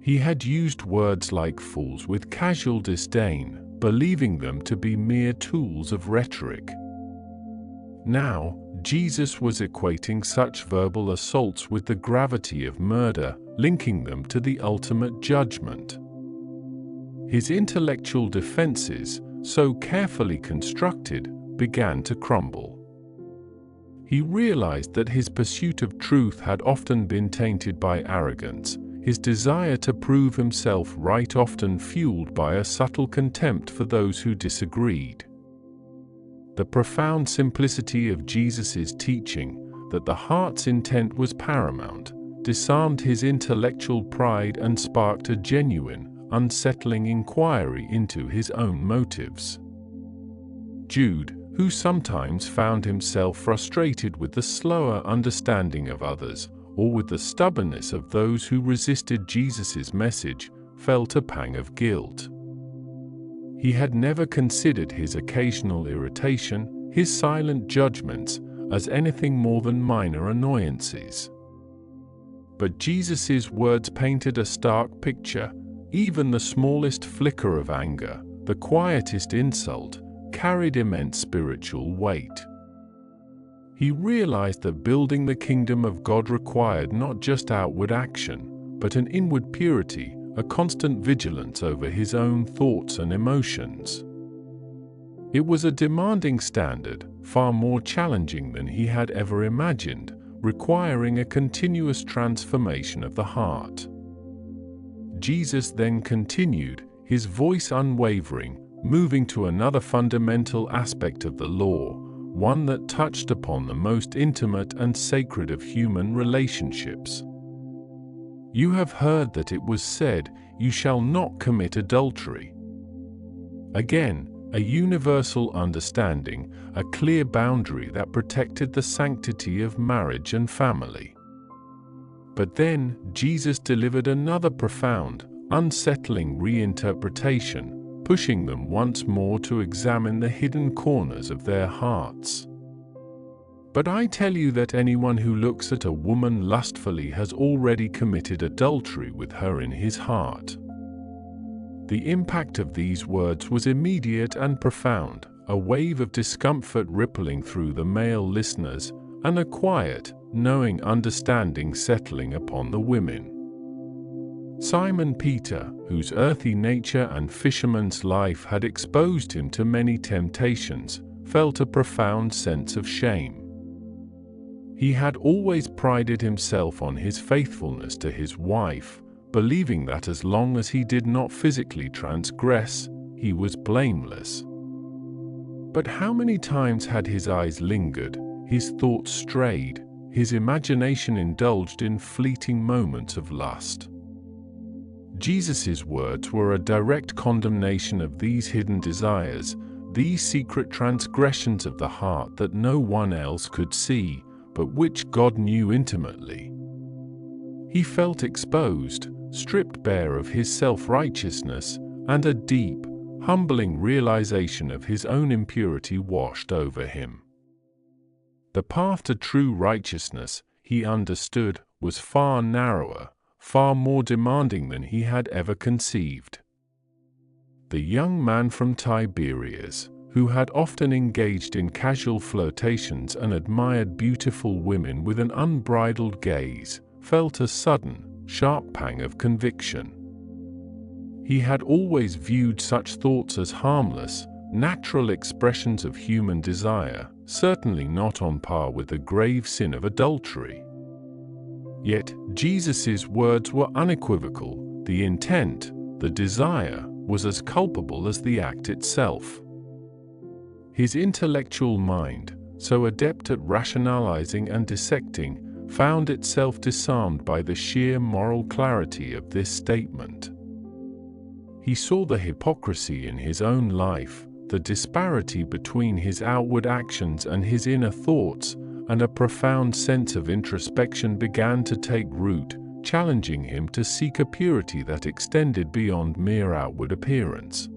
He had used words like fools with casual disdain, believing them to be mere tools of rhetoric. Now, Jesus was equating such verbal assaults with the gravity of murder, linking them to the ultimate judgment. His intellectual defenses, so carefully constructed, began to crumble. He realized that his pursuit of truth had often been tainted by arrogance, his desire to prove himself right often fueled by a subtle contempt for those who disagreed. The profound simplicity of Jesus' teaching, that the heart's intent was paramount, disarmed his intellectual pride and sparked a genuine, unsettling inquiry into his own motives. Jude, who sometimes found himself frustrated with the slower understanding of others, or with the stubbornness of those who resisted Jesus' message, felt a pang of guilt. He had never considered his occasional irritation, his silent judgments, as anything more than minor annoyances. But Jesus' words painted a stark picture. Even the smallest flicker of anger, the quietest insult, carried immense spiritual weight. He realized that building the kingdom of God required not just outward action, but an inward purity, a constant vigilance over his own thoughts and emotions. It was a demanding standard, far more challenging than he had ever imagined, requiring a continuous transformation of the heart. Jesus then continued, his voice unwavering, moving to another fundamental aspect of the law, one that touched upon the most intimate and sacred of human relationships. You have heard that it was said, "You shall not commit adultery." Again, a universal understanding, a clear boundary that protected the sanctity of marriage and family. But then, Jesus delivered another profound, unsettling reinterpretation, pushing them once more to examine the hidden corners of their hearts. But I tell you that anyone who looks at a woman lustfully has already committed adultery with her in his heart. The impact of these words was immediate and profound, a wave of discomfort rippling through the male listeners, and a quiet, knowing understanding settling upon the women. Simon Peter, whose earthy nature and fisherman's life had exposed him to many temptations, felt a profound sense of shame. He had always prided himself on his faithfulness to his wife, believing that as long as he did not physically transgress, he was blameless. But how many times had his eyes lingered, his thoughts strayed, his imagination indulged in fleeting moments of lust? Jesus' words were a direct condemnation of these hidden desires, these secret transgressions of the heart that no one else could see, but which God knew intimately. He felt exposed, stripped bare of his self-righteousness, and a deep, humbling realization of his own impurity washed over him. The path to true righteousness, he understood, was far narrower, far more demanding than he had ever conceived. The young man from Tiberias, who had often engaged in casual flirtations and admired beautiful women with an unbridled gaze, felt a sudden, sharp pang of conviction. He had always viewed such thoughts as harmless, natural expressions of human desire, certainly not on par with the grave sin of adultery. Yet Jesus' words were unequivocal. The intent, the desire, was as culpable as the act itself. His intellectual mind, so adept at rationalizing and dissecting, found itself disarmed by the sheer moral clarity of this statement. He saw the hypocrisy in his own life, the disparity between his outward actions and his inner thoughts, and a profound sense of introspection began to take root, challenging him to seek a purity that extended beyond mere outward appearance.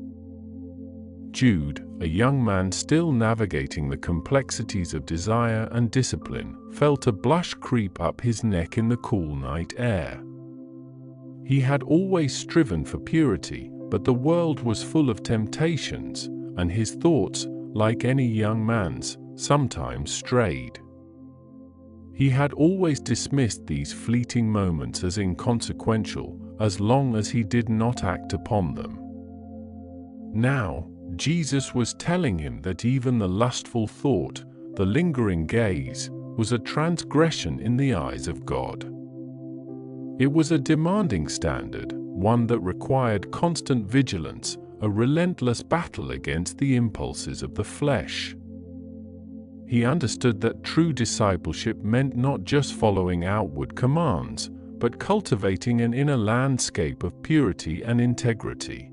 Jude, a young man still navigating the complexities of desire and discipline, felt a blush creep up his neck in the cool night air. He had always striven for purity, but the world was full of temptations, and his thoughts, like any young man's, sometimes strayed. He had always dismissed these fleeting moments as inconsequential, as long as he did not act upon them. Now, Jesus was telling him that even the lustful thought, the lingering gaze, was a transgression in the eyes of God. It was a demanding standard, one that required constant vigilance, a relentless battle against the impulses of the flesh. He understood that true discipleship meant not just following outward commands, but cultivating an inner landscape of purity and integrity.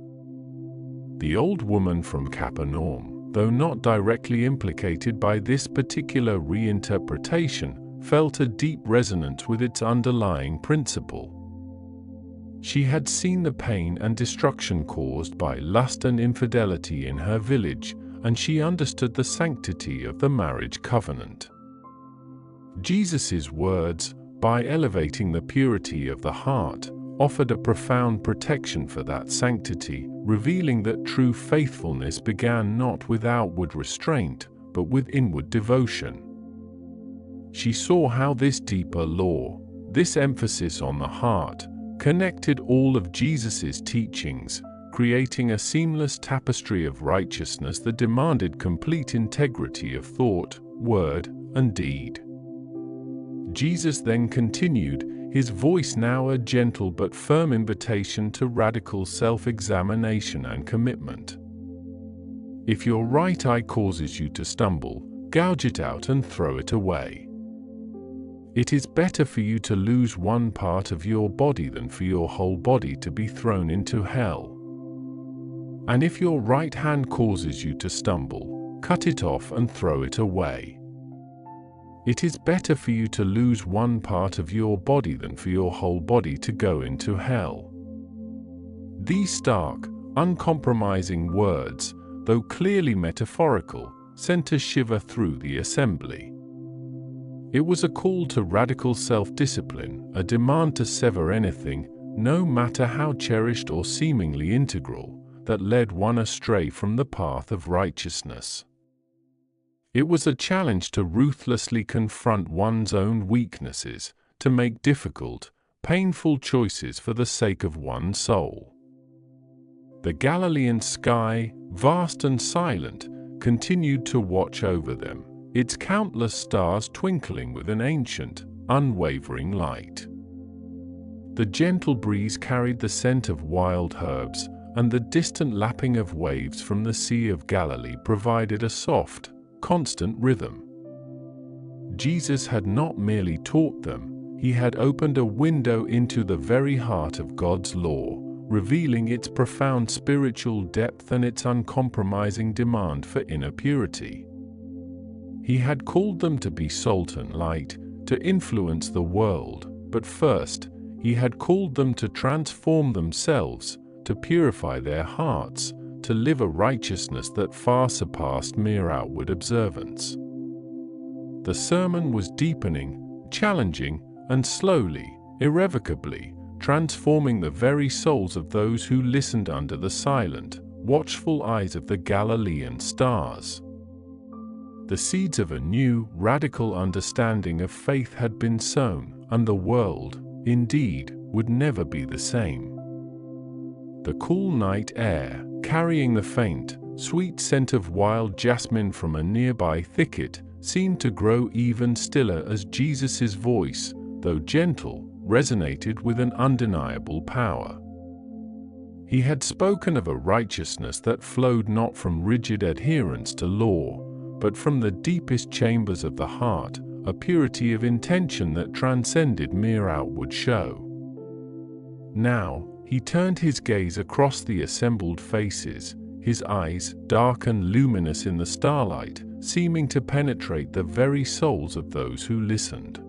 The old woman from Capernaum, though not directly implicated by this particular reinterpretation, felt a deep resonance with its underlying principle. She had seen the pain and destruction caused by lust and infidelity in her village, and she understood the sanctity of the marriage covenant. Jesus' words, by elevating the purity of the heart, offered a profound protection for that sanctity, revealing that true faithfulness began not with outward restraint, but with inward devotion. She saw how this deeper law, this emphasis on the heart, connected all of Jesus' teachings, creating a seamless tapestry of righteousness that demanded complete integrity of thought, word, and deed. Jesus then continued, his voice now a gentle but firm invitation to radical self-examination and commitment. If your right eye causes you to stumble, gouge it out and throw it away. It is better for you to lose one part of your body than for your whole body to be thrown into hell. And if your right hand causes you to stumble, cut it off and throw it away. It is better for you to lose one part of your body than for your whole body to go into hell. These stark, uncompromising words, though clearly metaphorical, sent a shiver through the assembly. It was a call to radical self-discipline, a demand to sever anything, no matter how cherished or seemingly integral, that led one astray from the path of righteousness. It was a challenge to ruthlessly confront one's own weaknesses, to make difficult, painful choices for the sake of one's soul. The Galilean sky, vast and silent, continued to watch over them, its countless stars twinkling with an ancient, unwavering light. The gentle breeze carried the scent of wild herbs, and the distant lapping of waves from the Sea of Galilee provided a soft, constant rhythm. Jesus had not merely taught them, he had opened a window into the very heart of God's law, revealing its profound spiritual depth and its uncompromising demand for inner purity. He had called them to be salt and light, to influence the world, but first, he had called them to transform themselves, to purify their hearts, to live a righteousness that far surpassed mere outward observance. The sermon was deepening, challenging, and slowly, irrevocably, transforming the very souls of those who listened under the silent, watchful eyes of the Galilean stars. The seeds of a new, radical understanding of faith had been sown, and the world, indeed, would never be the same. The cool night air, carrying the faint, sweet scent of wild jasmine from a nearby thicket, seemed to grow even stiller as Jesus' voice, though gentle, resonated with an undeniable power. He had spoken of a righteousness that flowed not from rigid adherence to law, but from the deepest chambers of the heart, a purity of intention that transcended mere outward show. Now, he turned his gaze across the assembled faces, his eyes, dark and luminous in the starlight, seeming to penetrate the very souls of those who listened.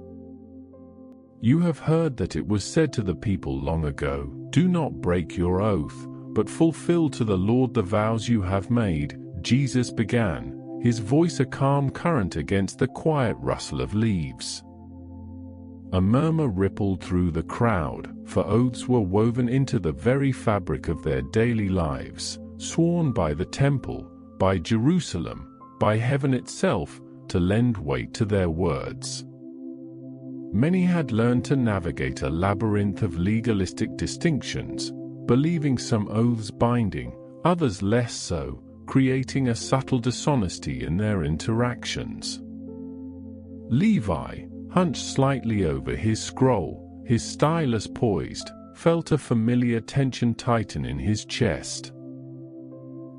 "You have heard that it was said to the people long ago, 'Do not break your oath, but fulfill to the Lord the vows you have made,'" Jesus began, his voice a calm current against the quiet rustle of leaves. A murmur rippled through the crowd, for oaths were woven into the very fabric of their daily lives, sworn by the temple, by Jerusalem, by heaven itself, to lend weight to their words. Many had learned to navigate a labyrinth of legalistic distinctions, believing some oaths binding, others less so, creating a subtle dishonesty in their interactions. Levi, hunched slightly over his scroll, his stylus poised, felt a familiar tension tighten in his chest.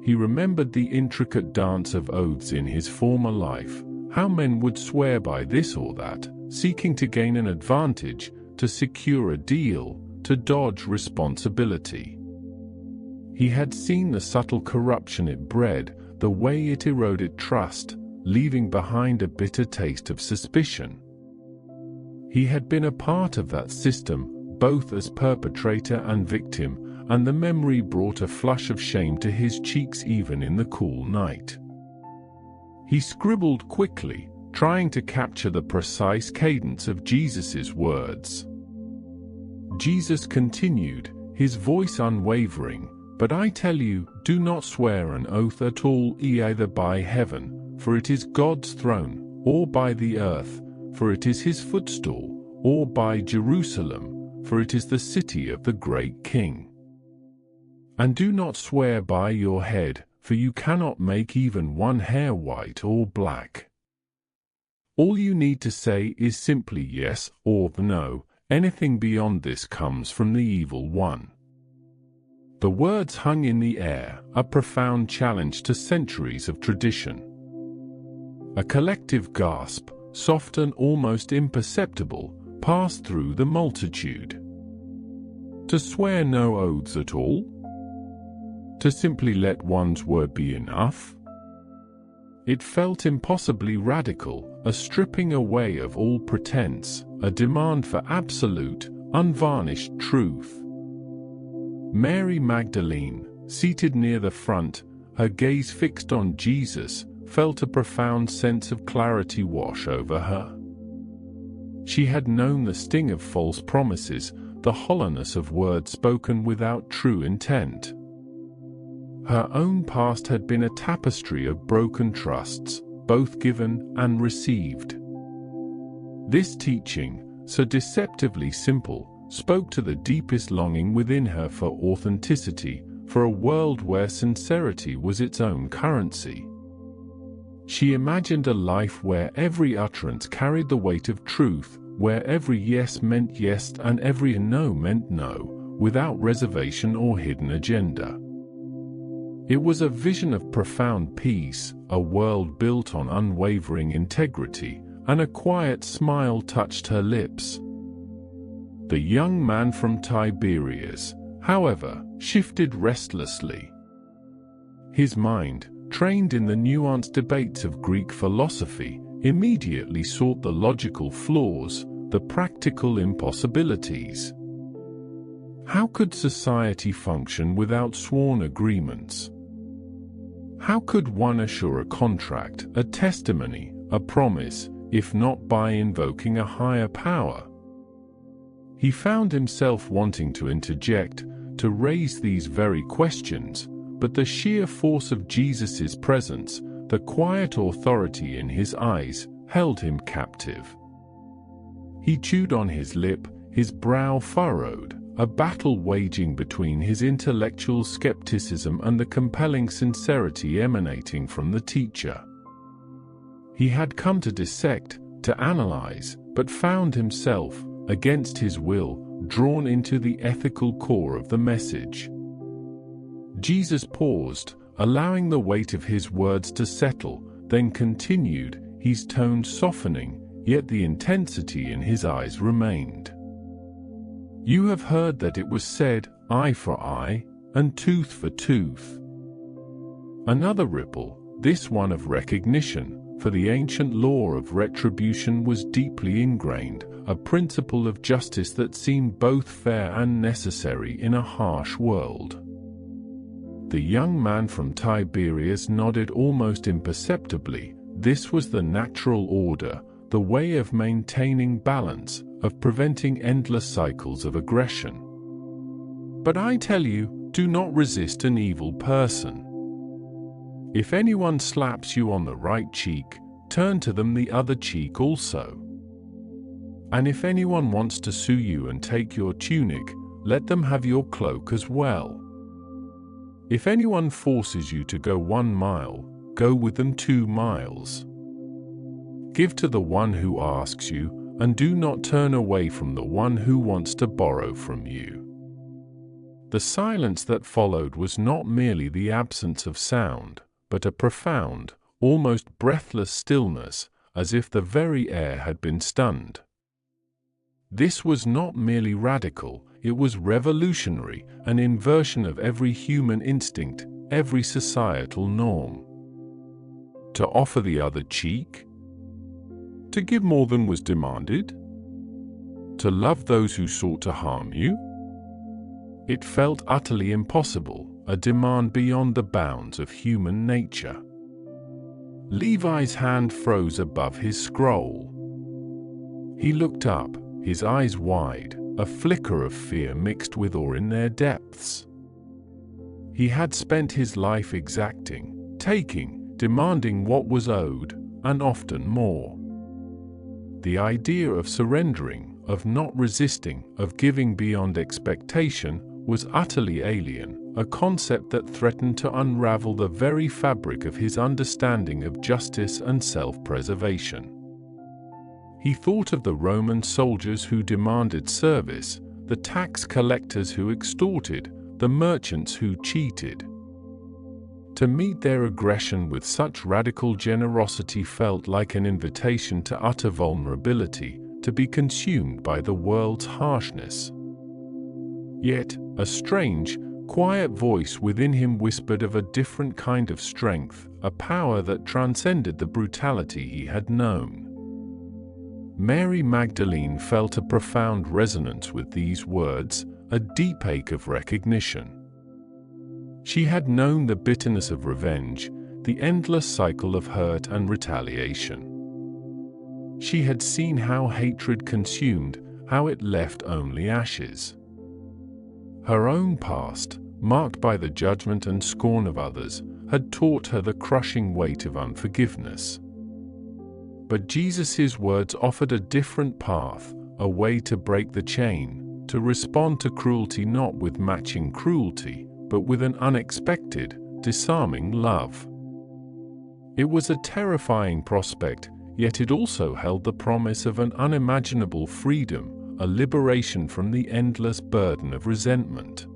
He remembered the intricate dance of oaths in his former life, how men would swear by this or that, seeking to gain an advantage, to secure a deal, to dodge responsibility. He had seen the subtle corruption it bred, the way it eroded trust, leaving behind a bitter taste of suspicion. He had been a part of that system, both as perpetrator and victim, and the memory brought a flush of shame to his cheeks even in the cool night. He scribbled quickly, trying to capture the precise cadence of Jesus' words. Jesus continued, his voice unwavering, "But I tell you, do not swear an oath at all, either by heaven, for it is God's throne, or by the earth, for it is his footstool, or by Jerusalem, for it is the city of the great King. And do not swear by your head, for you cannot make even one hair white or black. All you need to say is simply yes or no. Anything beyond this comes from the evil one." The words hung in the air, a profound challenge to centuries of tradition. A collective gasp, soft and almost imperceptible, passed through the multitude. To swear no oaths at all? To simply let one's word be enough? It felt impossibly radical, a stripping away of all pretense, a demand for absolute, unvarnished truth. Mary Magdalene, seated near the front, her gaze fixed on Jesus, felt a profound sense of clarity wash over her. She had known the sting of false promises, the hollowness of words spoken without true intent. Her own past had been a tapestry of broken trusts, both given and received. This teaching, so deceptively simple, spoke to the deepest longing within her for authenticity, for a world where sincerity was its own currency. She imagined a life where every utterance carried the weight of truth, where every yes meant yes and every no meant no, without reservation or hidden agenda. It was a vision of profound peace, a world built on unwavering integrity, and a quiet smile touched her lips. The young man from Tiberias, however, shifted restlessly. His mind, trained in the nuanced debates of Greek philosophy, immediately sought the logical flaws, the practical impossibilities. How could society function without sworn agreements? How could one assure a contract, a testimony, a promise, if not by invoking a higher power? He found himself wanting to interject, to raise these very questions, but the sheer force of Jesus' presence, the quiet authority in his eyes, held him captive. He chewed on his lip, his brow furrowed, a battle waging between his intellectual skepticism and the compelling sincerity emanating from the teacher. He had come to dissect, to analyze, but found himself, against his will, drawn into the ethical core of the message. Jesus paused, allowing the weight of his words to settle, then continued, his tone softening, yet the intensity in his eyes remained. You have heard that it was said, eye for eye, and tooth for tooth. Another ripple, this one of recognition, for the ancient law of retribution was deeply ingrained, a principle of justice that seemed both fair and necessary in a harsh world. The young man from Tiberias nodded almost imperceptibly. This was the natural order, the way of maintaining balance, of preventing endless cycles of aggression. But I tell you, do not resist an evil person. If anyone slaps you on the right cheek, turn to them the other cheek also. And if anyone wants to sue you and take your tunic, let them have your cloak as well. If anyone forces you to go 1 mile, go with them 2 miles. Give to the one who asks you, and do not turn away from the one who wants to borrow from you. The silence that followed was not merely the absence of sound, but a profound, almost breathless stillness, as if the very air had been stunned. This was not merely radical, it was revolutionary, an inversion of every human instinct, every societal norm. To offer the other cheek? To give more than was demanded? To love those who sought to harm you? It felt utterly impossible, a demand beyond the bounds of human nature. Levi's hand froze above his scroll. He looked up, his eyes wide, a flicker of fear mixed with awe in their depths. He had spent his life exacting, taking, demanding what was owed, and often more. The idea of surrendering, of not resisting, of giving beyond expectation, was utterly alien, a concept that threatened to unravel the very fabric of his understanding of justice and self-preservation. He thought of the Roman soldiers who demanded service, the tax collectors who extorted, the merchants who cheated. To meet their aggression with such radical generosity felt like an invitation to utter vulnerability, to be consumed by the world's harshness. Yet, a strange, quiet voice within him whispered of a different kind of strength, a power that transcended the brutality he had known. Mary Magdalene felt a profound resonance with these words, a deep ache of recognition. She had known the bitterness of revenge, the endless cycle of hurt and retaliation. She had seen how hatred consumed, how it left only ashes. Her own past, marked by the judgment and scorn of others, had taught her the crushing weight of unforgiveness. But Jesus' words offered a different path, a way to break the chain, to respond to cruelty not with matching cruelty, but with an unexpected, disarming love. It was a terrifying prospect, yet it also held the promise of an unimaginable freedom, a liberation from the endless burden of resentment.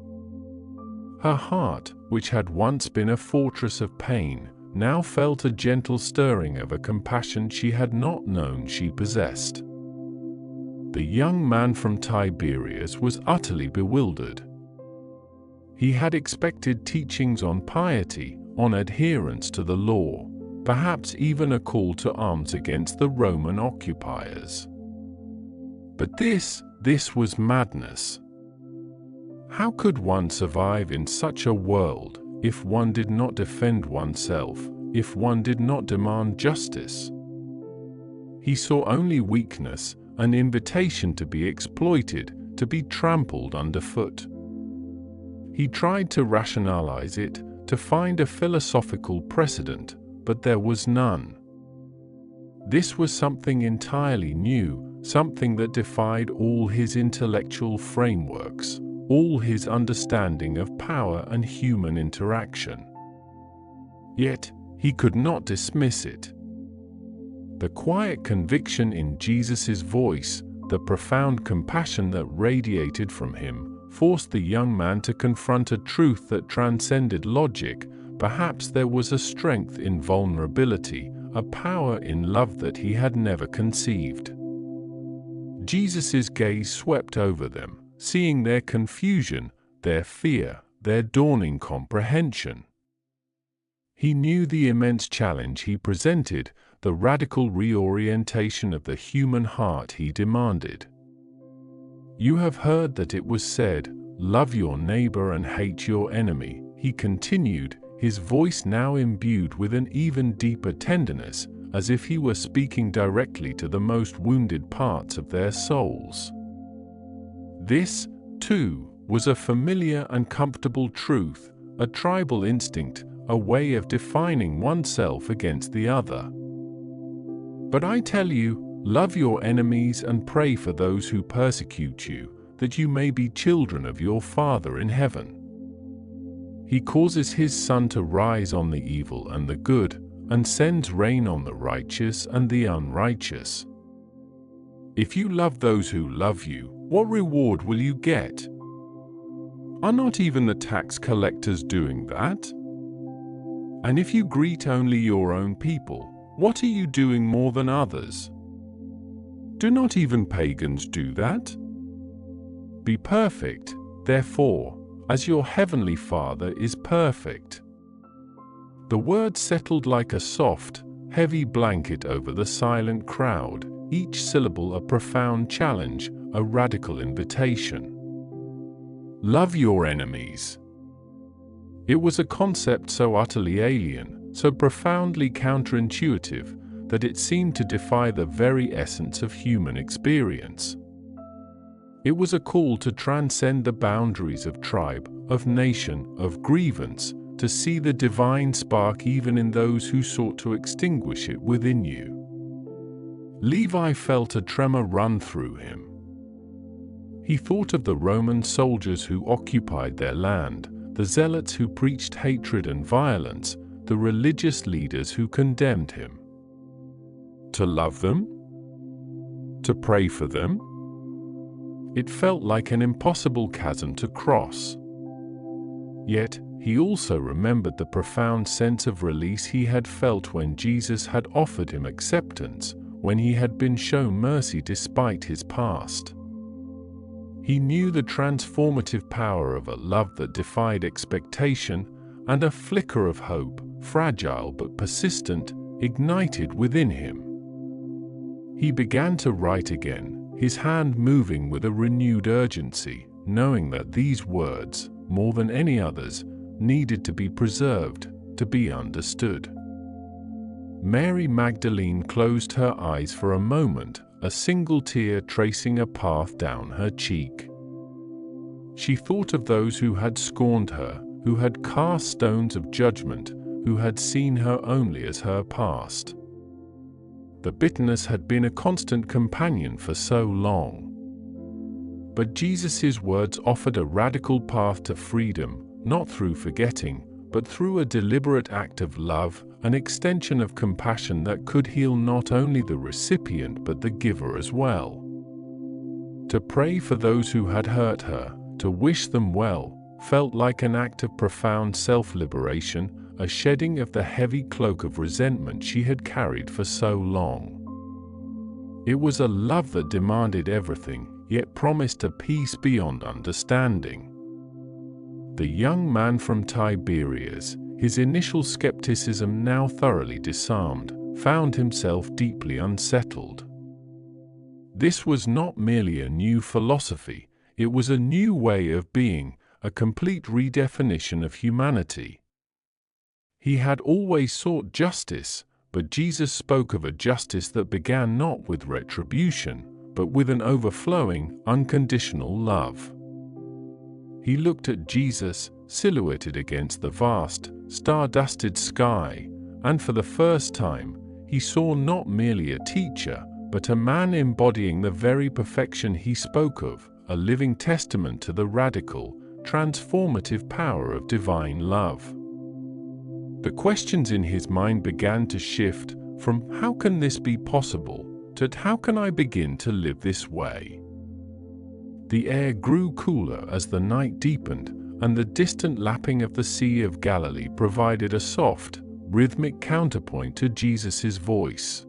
Her heart, which had once been a fortress of pain, now felt a gentle stirring of a compassion she had not known she possessed. The young man from Tiberias was utterly bewildered. He had expected teachings on piety, on adherence to the law, perhaps even a call to arms against the Roman occupiers. But this was madness. How could one survive in such a world if one did not defend oneself, if one did not demand justice? He saw only weakness, an invitation to be exploited, to be trampled underfoot. He tried to rationalize it, to find a philosophical precedent, but there was none. This was something entirely new, something that defied all his intellectual frameworks, all his understanding of power and human interaction. Yet, he could not dismiss it. The quiet conviction in Jesus' voice, the profound compassion that radiated from him, forced the young man to confront a truth that transcended logic. Perhaps there was a strength in vulnerability, a power in love that he had never conceived. Jesus' gaze swept over them, seeing their confusion, their fear, their dawning comprehension. He knew the immense challenge he presented, the radical reorientation of the human heart he demanded. "You have heard that it was said, 'Love your neighbor and hate your enemy,'" he continued, his voice now imbued with an even deeper tenderness, as if he were speaking directly to the most wounded parts of their souls. This, too, was a familiar and comfortable truth, a tribal instinct, a way of defining oneself against the other. "But I tell you, love your enemies and pray for those who persecute you, that you may be children of your Father in heaven. He causes his sun to rise on the evil and the good, and sends rain on the righteous and the unrighteous. If you love those who love you, what reward will you get? Are not even the tax collectors doing that? And if you greet only your own people, what are you doing more than others? Do not even pagans do that? Be perfect, therefore, as your heavenly Father is perfect." The words settled like a soft, heavy blanket over the silent crowd, each syllable a profound challenge, a radical invitation. Love your enemies. It was a concept so utterly alien, so profoundly counterintuitive, that it seemed to defy the very essence of human experience. It was a call to transcend the boundaries of tribe, of nation, of grievance, to see the divine spark even in those who sought to extinguish it within you. Levi felt a tremor run through him. He thought of the Roman soldiers who occupied their land, the zealots who preached hatred and violence, the religious leaders who condemned him. To love them? To pray for them? It felt like an impossible chasm to cross. Yet, he also remembered the profound sense of release he had felt when Jesus had offered him acceptance, when he had been shown mercy despite his past. He knew the transformative power of a love that defied expectation, and a flicker of hope, fragile but persistent, ignited within him. He began to write again, his hand moving with a renewed urgency, knowing that these words, more than any others, needed to be preserved, to be understood. Mary Magdalene closed her eyes for a moment, a single tear tracing a path down her cheek. She thought of those who had scorned her, who had cast stones of judgment, who had seen her only as her past. The bitterness had been a constant companion for so long. But Jesus' words offered a radical path to freedom, not through forgetting, but through a deliberate act of love, an extension of compassion that could heal not only the recipient but the giver as well. To pray for those who had hurt her, to wish them well, felt like an act of profound self-liberation, a shedding of the heavy cloak of resentment she had carried for so long. It was a love that demanded everything, yet promised a peace beyond understanding. The young man from Tiberias, his initial skepticism now thoroughly disarmed, found himself deeply unsettled. This was not merely a new philosophy, it was a new way of being, a complete redefinition of humanity. He had always sought justice, but Jesus spoke of a justice that began not with retribution, but with an overflowing, unconditional love. He looked at Jesus, silhouetted against the vast, star-dusted sky, and for the first time, he saw not merely a teacher, but a man embodying the very perfection he spoke of, a living testament to the radical, transformative power of divine love. The questions in his mind began to shift from "how can this be possible?" to "how can I begin to live this way?" The air grew cooler as the night deepened, and the distant lapping of the Sea of Galilee provided a soft, rhythmic counterpoint to Jesus' voice.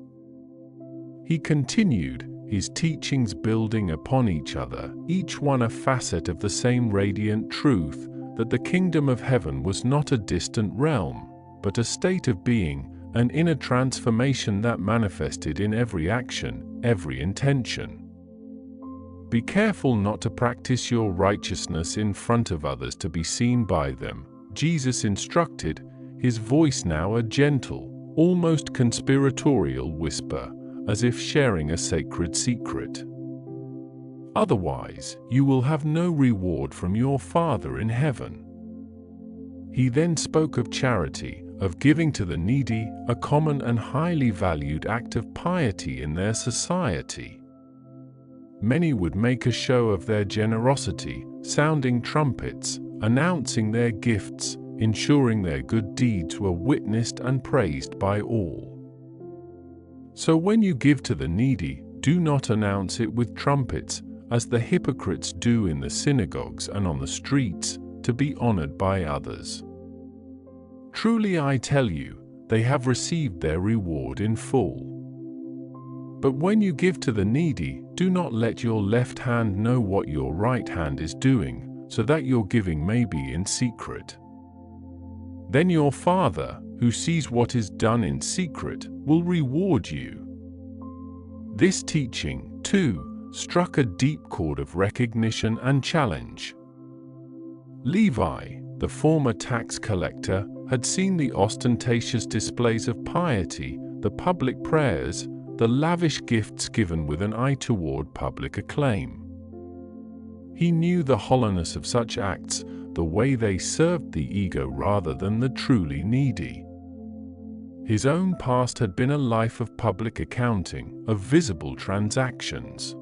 He continued, his teachings building upon each other, each one a facet of the same radiant truth, that the kingdom of heaven was not a distant realm, but a state of being, an inner transformation that manifested in every action, every intention. Be careful not to practice your righteousness in front of others to be seen by them, Jesus instructed, his voice now a gentle, almost conspiratorial whisper, as if sharing a sacred secret. Otherwise, you will have no reward from your Father in heaven. He then spoke of charity, of giving to the needy, a common and highly valued act of piety in their society. Many would make a show of their generosity, sounding trumpets, announcing their gifts, ensuring their good deeds were witnessed and praised by all. So when you give to the needy, do not announce it with trumpets, as the hypocrites do in the synagogues and on the streets, to be honored by others. Truly I tell you, they have received their reward in full. But when you give to the needy, do not let your left hand know what your right hand is doing, so that your giving may be in secret. Then your Father, who sees what is done in secret, will reward you. This teaching, too, struck a deep chord of recognition and challenge. Levi, the former tax collector, had seen the ostentatious displays of piety, the public prayers, the lavish gifts given with an eye toward public acclaim. He knew the hollowness of such acts, the way they served the ego rather than the truly needy. His own past had been a life of public accounting, of visible transactions.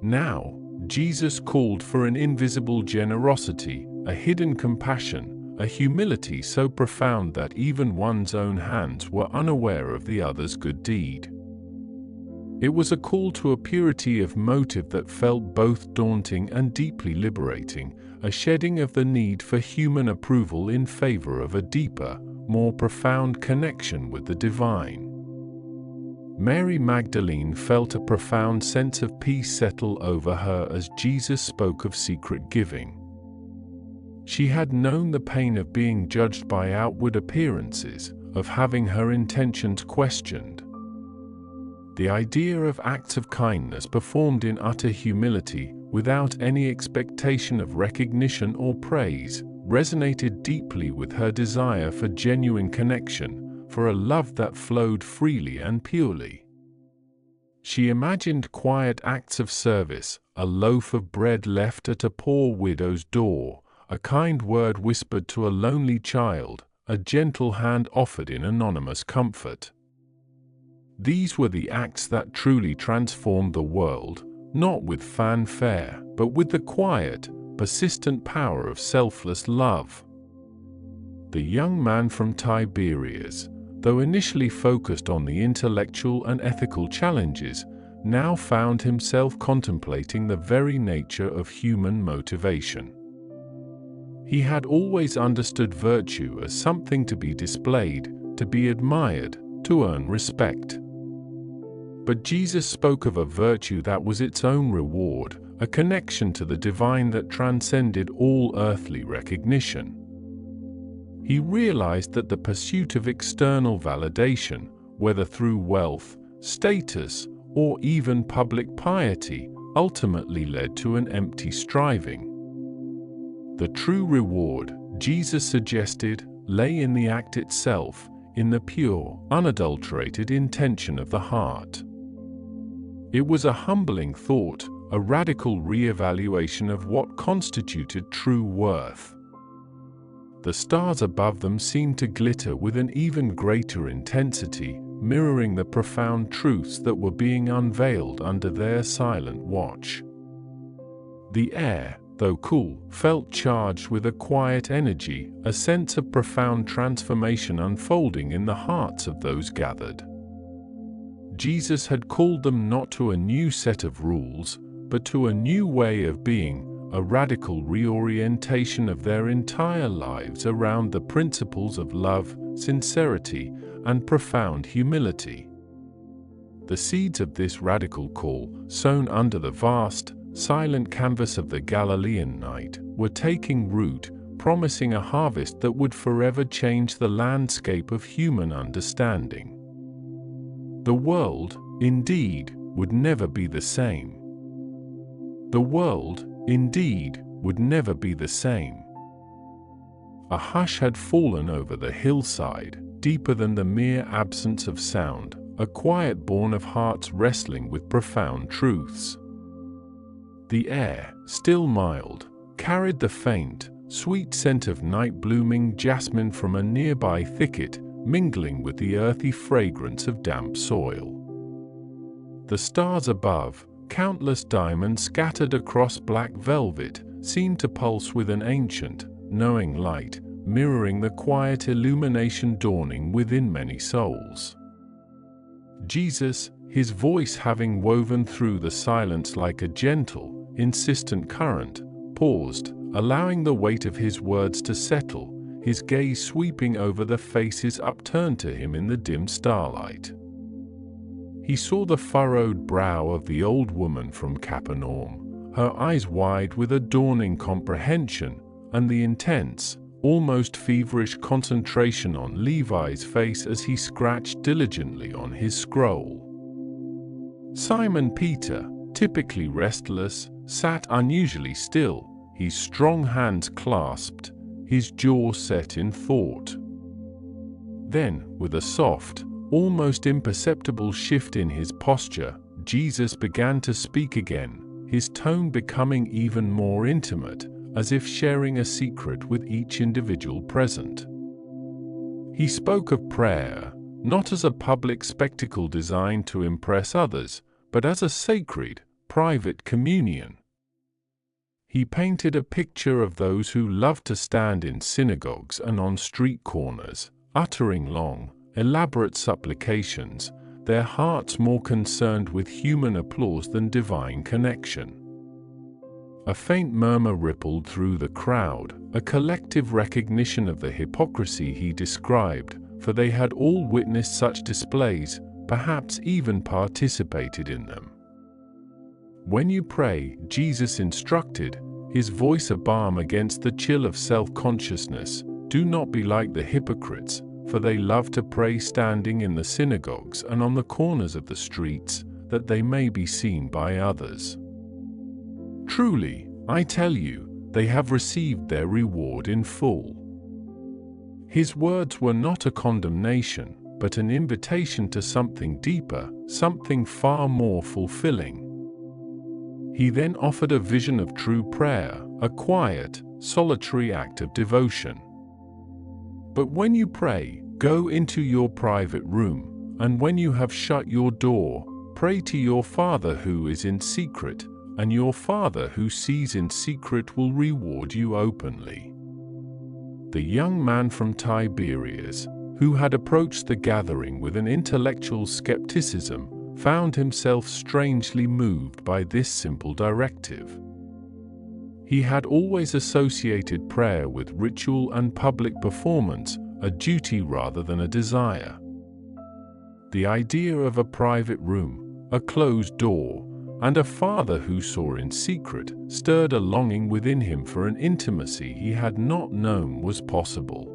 Now, Jesus called for an invisible generosity, a hidden compassion, a humility so profound that even one's own hands were unaware of the other's good deed. It was a call to a purity of motive that felt both daunting and deeply liberating, a shedding of the need for human approval in favor of a deeper, more profound connection with the divine. Mary Magdalene felt a profound sense of peace settle over her as Jesus spoke of secret giving. She had known the pain of being judged by outward appearances, of having her intentions questioned. The idea of acts of kindness performed in utter humility, without any expectation of recognition or praise, resonated deeply with her desire for genuine connection, for a love that flowed freely and purely. She imagined quiet acts of service, a loaf of bread left at a poor widow's door, a kind word whispered to a lonely child, a gentle hand offered in anonymous comfort. These were the acts that truly transformed the world, not with fanfare, but with the quiet, persistent power of selfless love. The young man from Tiberias, though initially focused on the intellectual and ethical challenges, now found himself contemplating the very nature of human motivation. He had always understood virtue as something to be displayed, to be admired, to earn respect. But Jesus spoke of a virtue that was its own reward, a connection to the divine that transcended all earthly recognition. He realized that the pursuit of external validation, whether through wealth, status, or even public piety, ultimately led to an empty striving. The true reward, Jesus suggested, lay in the act itself, in the pure, unadulterated intention of the heart. It was a humbling thought, a radical re-evaluation of what constituted true worth. The stars above them seemed to glitter with an even greater intensity, mirroring the profound truths that were being unveiled under their silent watch. The air, though cool, felt charged with a quiet energy, a sense of profound transformation unfolding in the hearts of those gathered. Jesus had called them not to a new set of rules, but to a new way of being, a radical reorientation of their entire lives around the principles of love, sincerity, and profound humility. The seeds of this radical call, sown under the vast, silent canvas of the Galilean night, were taking root, promising a harvest that would forever change the landscape of human understanding. The world, indeed, would never be the same. The world, indeed, would never be the same. A hush had fallen over the hillside, deeper than the mere absence of sound, a quiet born of hearts wrestling with profound truths. The air, still mild, carried the faint, sweet scent of night-blooming jasmine from a nearby thicket, mingling with the earthy fragrance of damp soil. The stars above, countless diamonds scattered across black velvet, seemed to pulse with an ancient, knowing light, mirroring the quiet illumination dawning within many souls. Jesus, his voice having woven through the silence like a gentle, insistent current, paused, allowing the weight of his words to settle, his gaze sweeping over the faces upturned to him in the dim starlight. He saw the furrowed brow of the old woman from Capernaum, her eyes wide with a dawning comprehension, and the intense, almost feverish concentration on Levi's face as he scratched diligently on his scroll. Simon Peter, typically restless, sat unusually still, his strong hands clasped, his jaw set in thought. Then, with a soft, almost imperceptible shift in his posture, Jesus began to speak again, his tone becoming even more intimate, as if sharing a secret with each individual present. He spoke of prayer, not as a public spectacle designed to impress others, but as a sacred, private communion. He painted a picture of those who loved to stand in synagogues and on street corners, uttering long, elaborate supplications, their hearts more concerned with human applause than divine connection. A faint murmur rippled through the crowd, a collective recognition of the hypocrisy he described, for they had all witnessed such displays, perhaps even participated in them. When you pray, Jesus instructed, his voice a balm against the chill of self-consciousness, do not be like the hypocrites, for they love to pray standing in the synagogues and on the corners of the streets, that they may be seen by others. Truly, I tell you, they have received their reward in full. His words were not a condemnation, but an invitation to something deeper, something far more fulfilling. He then offered a vision of true prayer, a quiet, solitary act of devotion. But when you pray, go into your private room, and when you have shut your door, pray to your Father who is in secret, and your Father who sees in secret will reward you openly. The young man from Tiberias, who had approached the gathering with an intellectual skepticism, found himself strangely moved by this simple directive. He had always associated prayer with ritual and public performance, a duty rather than a desire. The idea of a private room, a closed door, and a Father who saw in secret stirred a longing within him for an intimacy he had not known was possible.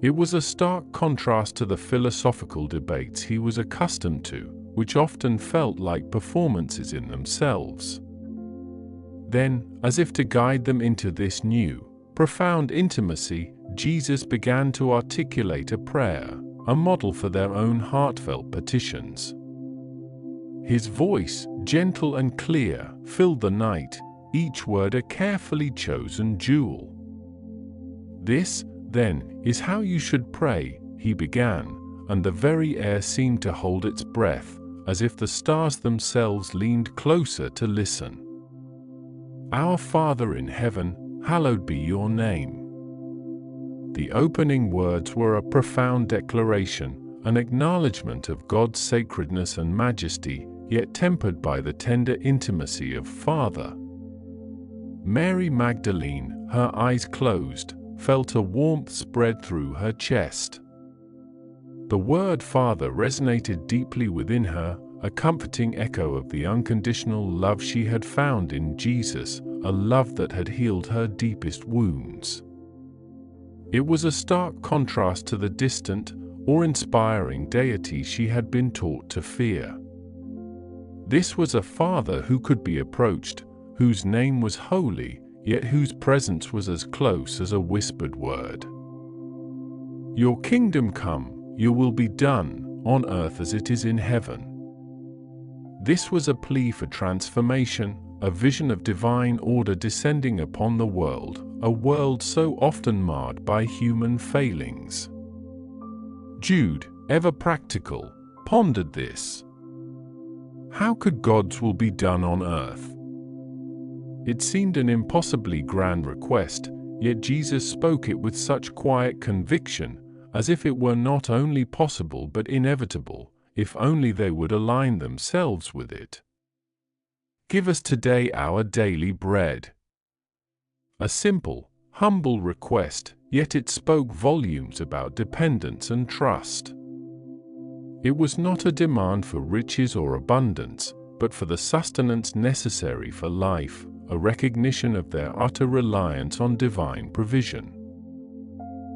It was a stark contrast to the philosophical debates he was accustomed to, which often felt like performances in themselves. Then, as if to guide them into this new, profound intimacy, Jesus began to articulate a prayer, a model for their own heartfelt petitions. His voice, gentle and clear, filled the night, each word a carefully chosen jewel. "This, then, is how you should pray," he began, and the very air seemed to hold its breath, as if the stars themselves leaned closer to listen. "Our Father in heaven, hallowed be your name." The opening words were a profound declaration, an acknowledgement of God's sacredness and majesty, yet tempered by the tender intimacy of Father. Mary Magdalene, her eyes closed, felt a warmth spread through her chest. The word Father resonated deeply within her, a comforting echo of the unconditional love she had found in Jesus, a love that had healed her deepest wounds. It was a stark contrast to the distant, awe-inspiring deity she had been taught to fear. This was a Father who could be approached, whose name was holy, yet whose presence was as close as a whispered word. "Your kingdom come, your will be done, on earth as it is in heaven." This was a plea for transformation, a vision of divine order descending upon the world, a world so often marred by human failings. Jude, ever practical, pondered this. How could God's will be done on earth? It seemed an impossibly grand request, yet Jesus spoke it with such quiet conviction, as if it were not only possible but inevitable, if only they would align themselves with it. "Give us today our daily bread." A simple, humble request, yet it spoke volumes about dependence and trust. It was not a demand for riches or abundance, but for the sustenance necessary for life, a recognition of their utter reliance on divine provision.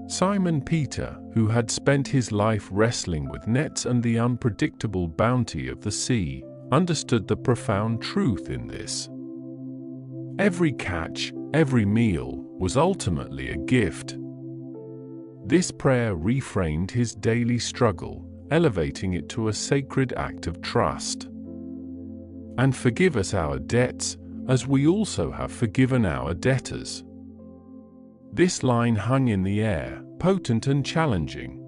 Simon Peter, who had spent his life wrestling with nets and the unpredictable bounty of the sea, understood the profound truth in this. Every catch, every meal, was ultimately a gift. This prayer reframed his daily struggle, elevating it to a sacred act of trust. "And forgive us our debts, as we also have forgiven our debtors." This line hung in the air, potent and challenging.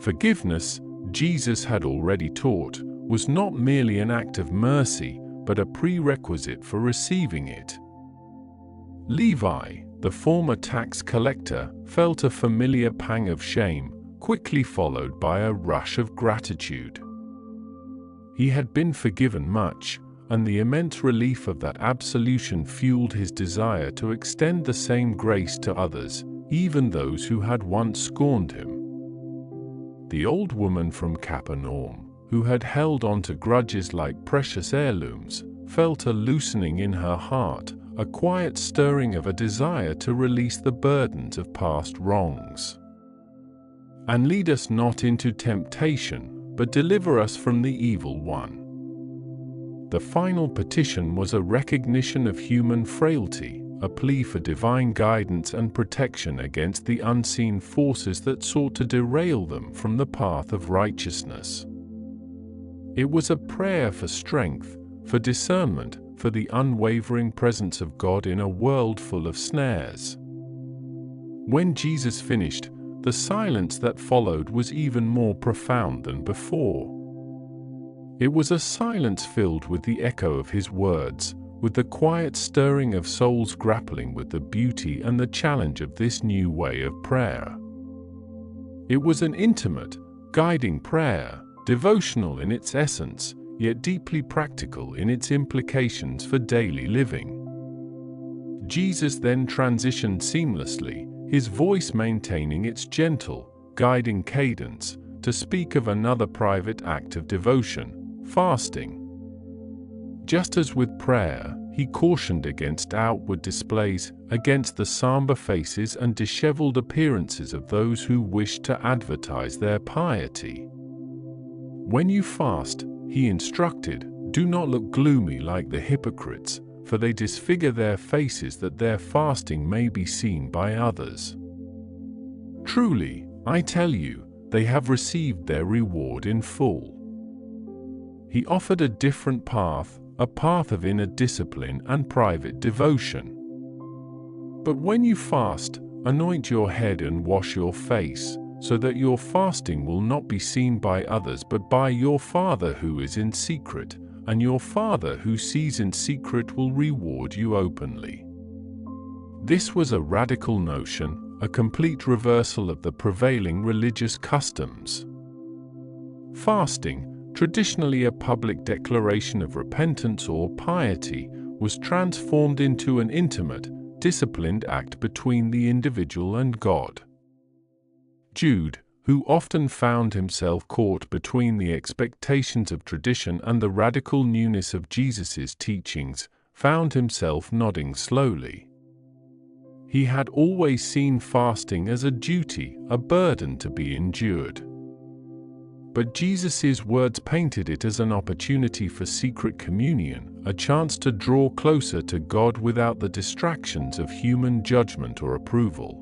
Forgiveness, Jesus had already taught, was not merely an act of mercy, but a prerequisite for receiving it. Levi, the former tax collector, felt a familiar pang of shame, quickly followed by a rush of gratitude. He had been forgiven much, and the immense relief of that absolution fueled his desire to extend the same grace to others, even those who had once scorned him. The old woman from Capernaum, who had held on to grudges like precious heirlooms, felt a loosening in her heart, a quiet stirring of a desire to release the burdens of past wrongs. "And lead us not into temptation, but deliver us from the evil one." The final petition was a recognition of human frailty, a plea for divine guidance and protection against the unseen forces that sought to derail them from the path of righteousness. It was a prayer for strength, for discernment, for the unwavering presence of God in a world full of snares. When Jesus finished, the silence that followed was even more profound than before. It was a silence filled with the echo of his words, with the quiet stirring of souls grappling with the beauty and the challenge of this new way of prayer. It was an intimate, guiding prayer, devotional in its essence, yet deeply practical in its implications for daily living. Jesus then transitioned seamlessly, his voice maintaining its gentle, guiding cadence, to speak of another private act of devotion, fasting. Just as with prayer, he cautioned against outward displays, against the somber faces and disheveled appearances of those who wish to advertise their piety. When you fast, he instructed, do not look gloomy like the hypocrites, for they disfigure their faces that their fasting may be seen by others. Truly, I tell you, they have received their reward in full. He offered a different path, a path of inner discipline and private devotion. But when you fast, anoint your head and wash your face, so that your fasting will not be seen by others but by your Father who is in secret, and your Father who sees in secret will reward you openly. This was a radical notion, a complete reversal of the prevailing religious customs. Fasting, traditionally a public declaration of repentance or piety, was transformed into an intimate, disciplined act between the individual and God. Jude, who often found himself caught between the expectations of tradition and the radical newness of Jesus' teachings, found himself nodding slowly. He had always seen fasting as a duty, a burden to be endured. But Jesus' words painted it as an opportunity for secret communion, a chance to draw closer to God without the distractions of human judgment or approval.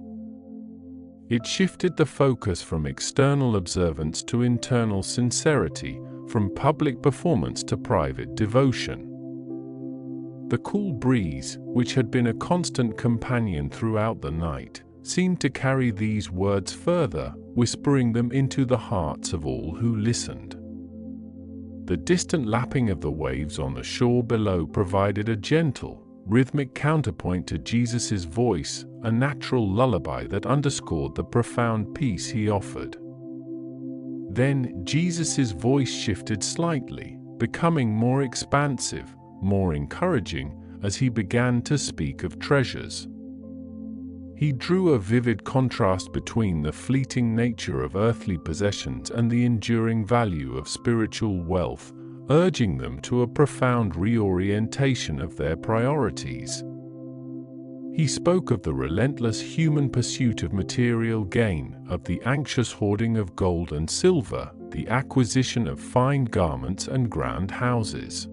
It shifted the focus from external observance to internal sincerity, from public performance to private devotion. The cool breeze, which had been a constant companion throughout the night, seemed to carry these words further, whispering them into the hearts of all who listened. The distant lapping of the waves on the shore below provided a gentle, rhythmic counterpoint to Jesus' voice, a natural lullaby that underscored the profound peace he offered. Then Jesus' voice shifted slightly, becoming more expansive, more encouraging, as he began to speak of treasures. He drew a vivid contrast between the fleeting nature of earthly possessions and the enduring value of spiritual wealth, urging them to a profound reorientation of their priorities. He spoke of the relentless human pursuit of material gain, of the anxious hoarding of gold and silver, the acquisition of fine garments and grand houses.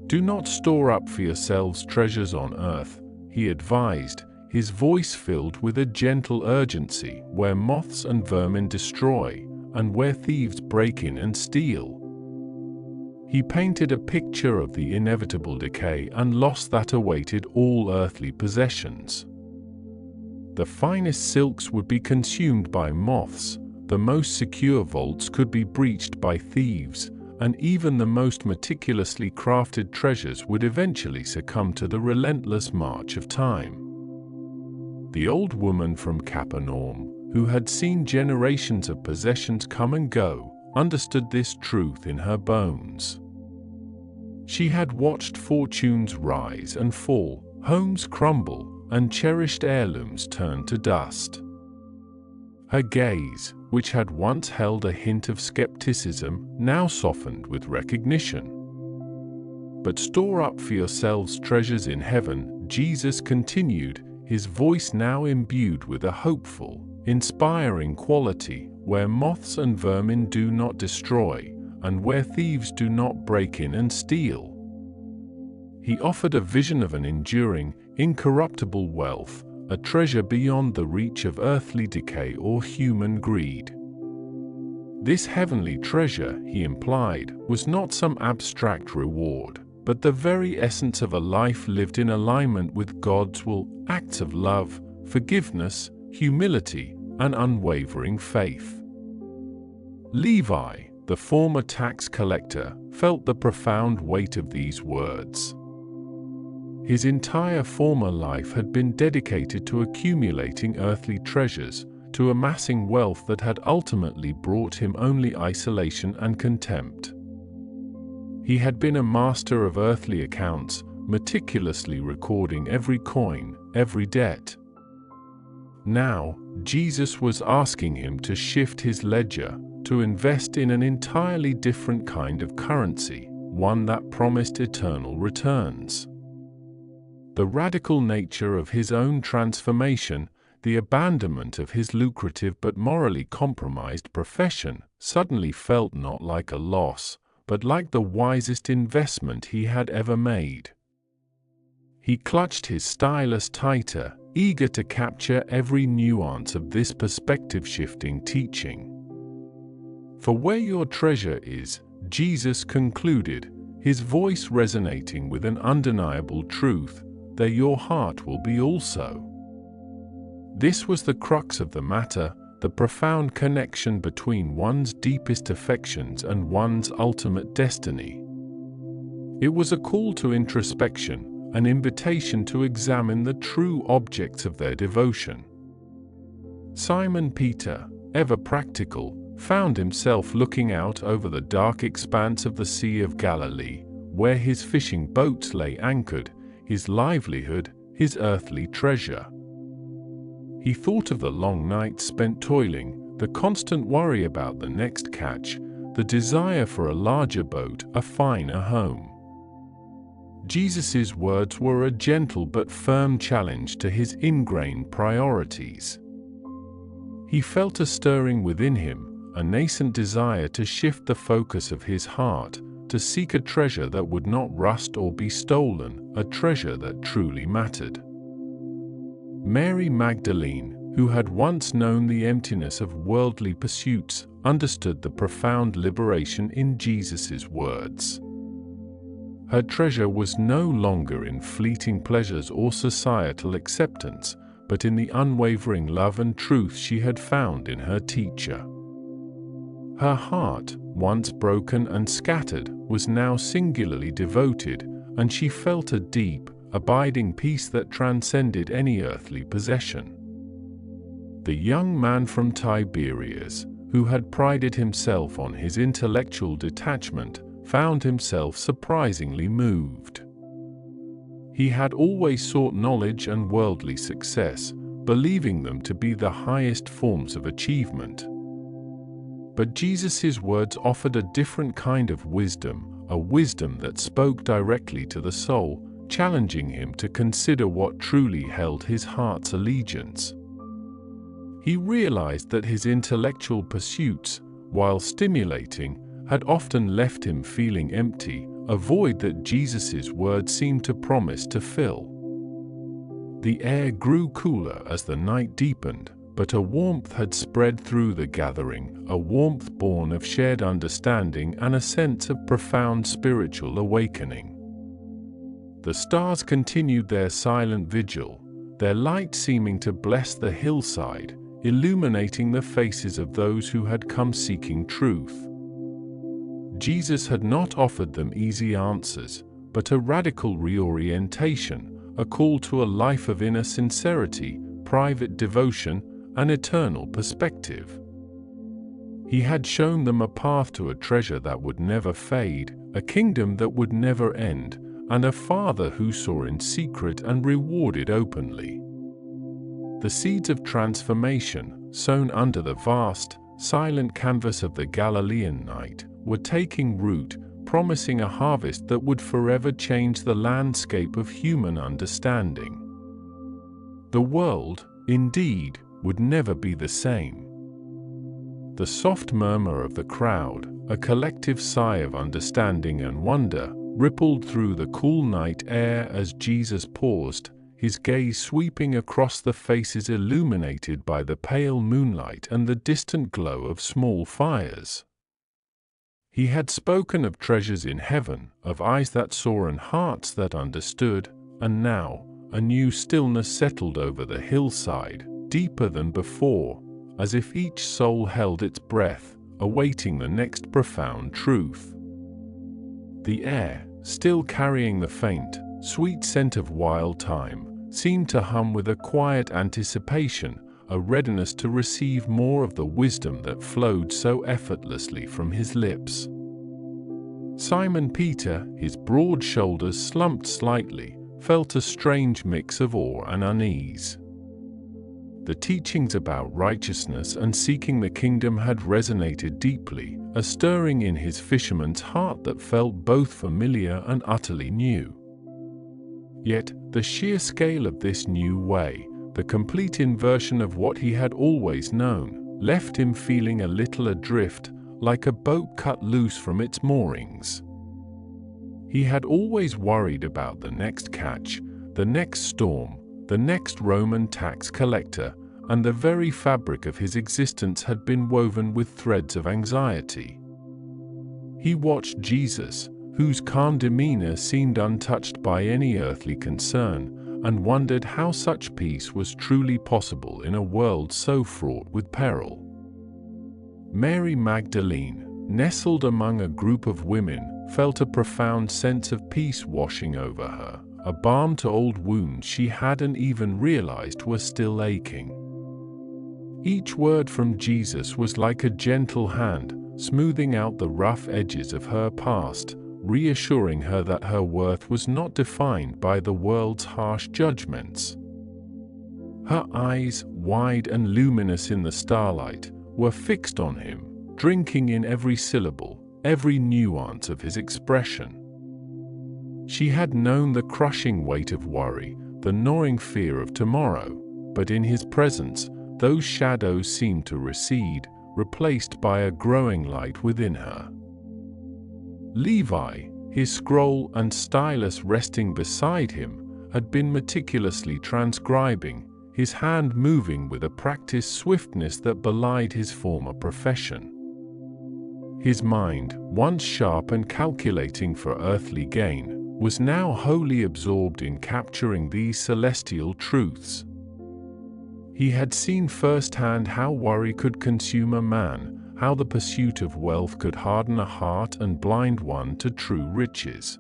Do not store up for yourselves treasures on earth, he advised, his voice filled with a gentle urgency, where moths and vermin destroy, and where thieves break in and steal. He painted a picture of the inevitable decay and loss that awaited all earthly possessions. The finest silks would be consumed by moths, the most secure vaults could be breached by thieves, and even the most meticulously crafted treasures would eventually succumb to the relentless march of time. The old woman from Capernaum, who had seen generations of possessions come and go, understood this truth in her bones. She had watched fortunes rise and fall, homes crumble, and cherished heirlooms turn to dust. Her gaze, which had once held a hint of skepticism, now softened with recognition. But store up for yourselves treasures in heaven, Jesus continued, his voice now imbued with a hopeful, inspiring quality, where moths and vermin do not destroy, and where thieves do not break in and steal. He offered a vision of an enduring, incorruptible wealth, a treasure beyond the reach of earthly decay or human greed. This heavenly treasure, he implied, was not some abstract reward, but the very essence of a life lived in alignment with God's will, acts of love, forgiveness, humility, and unwavering faith. Levi, the former tax collector, felt the profound weight of these words. His entire former life had been dedicated to accumulating earthly treasures, to amassing wealth that had ultimately brought him only isolation and contempt. He had been a master of earthly accounts, meticulously recording every coin, every debt. Now, Jesus was asking him to shift his ledger, to invest in an entirely different kind of currency, one that promised eternal returns. The radical nature of his own transformation, the abandonment of his lucrative but morally compromised profession, suddenly felt not like a loss, but like the wisest investment he had ever made. He clutched his stylus tighter, eager to capture every nuance of this perspective-shifting teaching. "For where your treasure is," Jesus concluded, his voice resonating with an undeniable truth, "there your heart will be also." This was the crux of the matter, the profound connection between one's deepest affections and one's ultimate destiny. It was a call to introspection, an invitation to examine the true objects of their devotion. Simon Peter, ever practical, found himself looking out over the dark expanse of the Sea of Galilee, where his fishing boats lay anchored, his livelihood, his earthly treasure. He thought of the long nights spent toiling, the constant worry about the next catch, the desire for a larger boat, a finer home. Jesus' words were a gentle but firm challenge to his ingrained priorities. He felt a stirring within him, a nascent desire to shift the focus of his heart, to seek a treasure that would not rust or be stolen, a treasure that truly mattered. Mary Magdalene, who had once known the emptiness of worldly pursuits, understood the profound liberation in Jesus' words. Her treasure was no longer in fleeting pleasures or societal acceptance, but in the unwavering love and truth she had found in her teacher. Her heart, once broken and scattered, was now singularly devoted, and she felt a deep, abiding peace that transcended any earthly possession. The young man from Tiberias, who had prided himself on his intellectual detachment, found himself surprisingly moved. He had always sought knowledge and worldly success, believing them to be the highest forms of achievement. But Jesus' words offered a different kind of wisdom, a wisdom that spoke directly to the soul, challenging him to consider what truly held his heart's allegiance. He realized that his intellectual pursuits, while stimulating, had often left him feeling empty, a void that Jesus' words seemed to promise to fill. The air grew cooler as the night deepened, but a warmth had spread through the gathering, a warmth born of shared understanding and a sense of profound spiritual awakening. The stars continued their silent vigil, their light seeming to bless the hillside, illuminating the faces of those who had come seeking truth. Jesus had not offered them easy answers, but a radical reorientation, a call to a life of inner sincerity, private devotion, and eternal perspective. He had shown them a path to a treasure that would never fade, a kingdom that would never end, and a Father who saw in secret and rewarded openly. The seeds of transformation, sown under the vast, silent canvas of the Galilean night, were taking root, promising a harvest that would forever change the landscape of human understanding. The world, indeed, would never be the same. The soft murmur of the crowd, a collective sigh of understanding and wonder, rippled through the cool night air as Jesus paused, his gaze sweeping across the faces illuminated by the pale moonlight and the distant glow of small fires. He had spoken of treasures in heaven, of eyes that saw and hearts that understood, and now, a new stillness settled over the hillside, deeper than before, as if each soul held its breath, awaiting the next profound truth. The air, still carrying the faint, sweet scent of wild thyme, seemed to hum with a quiet anticipation, a readiness to receive more of the wisdom that flowed so effortlessly from his lips. Simon Peter, his broad shoulders slumped slightly, felt a strange mix of awe and unease. The teachings about righteousness and seeking the kingdom had resonated deeply, a stirring in his fisherman's heart that felt both familiar and utterly new. Yet, the sheer scale of this new way, the complete inversion of what he had always known, left him feeling a little adrift, like a boat cut loose from its moorings. He had always worried about the next catch, the next storm, the next Roman tax collector, and the very fabric of his existence had been woven with threads of anxiety. He watched Jesus, whose calm demeanor seemed untouched by any earthly concern, and wondered how such peace was truly possible in a world so fraught with peril. Mary Magdalene, nestled among a group of women, felt a profound sense of peace washing over her, a balm to old wounds she hadn't even realized were still aching. Each word from Jesus was like a gentle hand, smoothing out the rough edges of her past, reassuring her that her worth was not defined by the world's harsh judgments. Her eyes, wide and luminous in the starlight, were fixed on him, drinking in every syllable, every nuance of his expression. She had known the crushing weight of worry, the gnawing fear of tomorrow, but in his presence, those shadows seemed to recede, replaced by a growing light within her. Levi, his scroll and stylus resting beside him, had been meticulously transcribing, his hand moving with a practiced swiftness that belied his former profession. His mind, once sharp and calculating for earthly gain, was now wholly absorbed in capturing these celestial truths. He had seen firsthand how worry could consume a man, how the pursuit of wealth could harden a heart and blind one to true riches.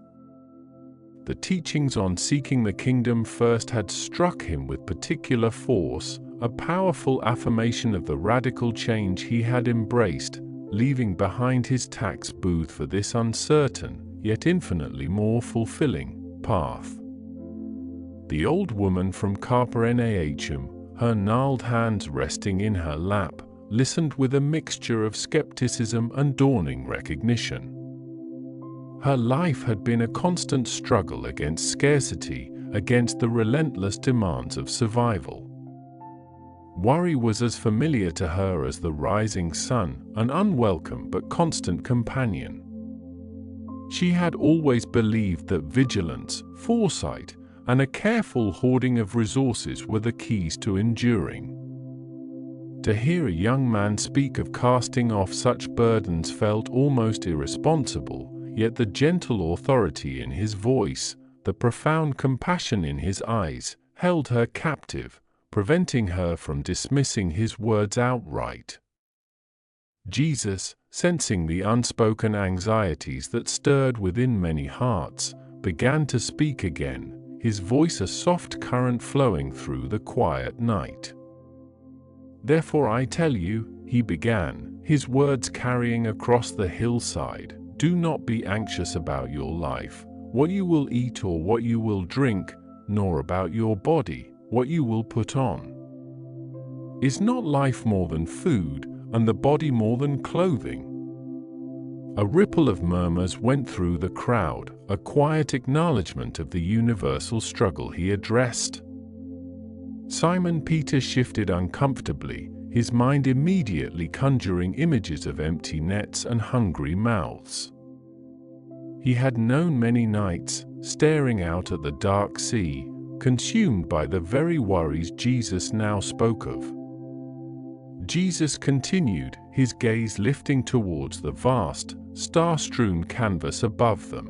The teachings on seeking the kingdom first had struck him with particular force, a powerful affirmation of the radical change he had embraced, leaving behind his tax booth for this uncertain, yet infinitely more fulfilling, path. The old woman from Capernaum, her gnarled hands resting in her lap, listened with a mixture of skepticism and dawning recognition. Her life had been a constant struggle against scarcity, against the relentless demands of survival. Worry was as familiar to her as the rising sun, an unwelcome but constant companion. She had always believed that vigilance, foresight, and a careful hoarding of resources were the keys to enduring. To hear a young man speak of casting off such burdens felt almost irresponsible, yet the gentle authority in his voice, the profound compassion in his eyes, held her captive, preventing her from dismissing his words outright. Jesus, sensing the unspoken anxieties that stirred within many hearts, began to speak again, his voice a soft current flowing through the quiet night. "Therefore I tell you," he began, his words carrying across the hillside, "do not be anxious about your life, what you will eat or what you will drink, nor about your body, what you will put on. Is not life more than food, and the body more than clothing?" A ripple of murmurs went through the crowd, a quiet acknowledgement of the universal struggle he addressed. Simon Peter shifted uncomfortably, his mind immediately conjuring images of empty nets and hungry mouths. He had known many nights, staring out at the dark sea, consumed by the very worries Jesus now spoke of. Jesus continued, his gaze lifting towards the vast, star-strewn canvas above them.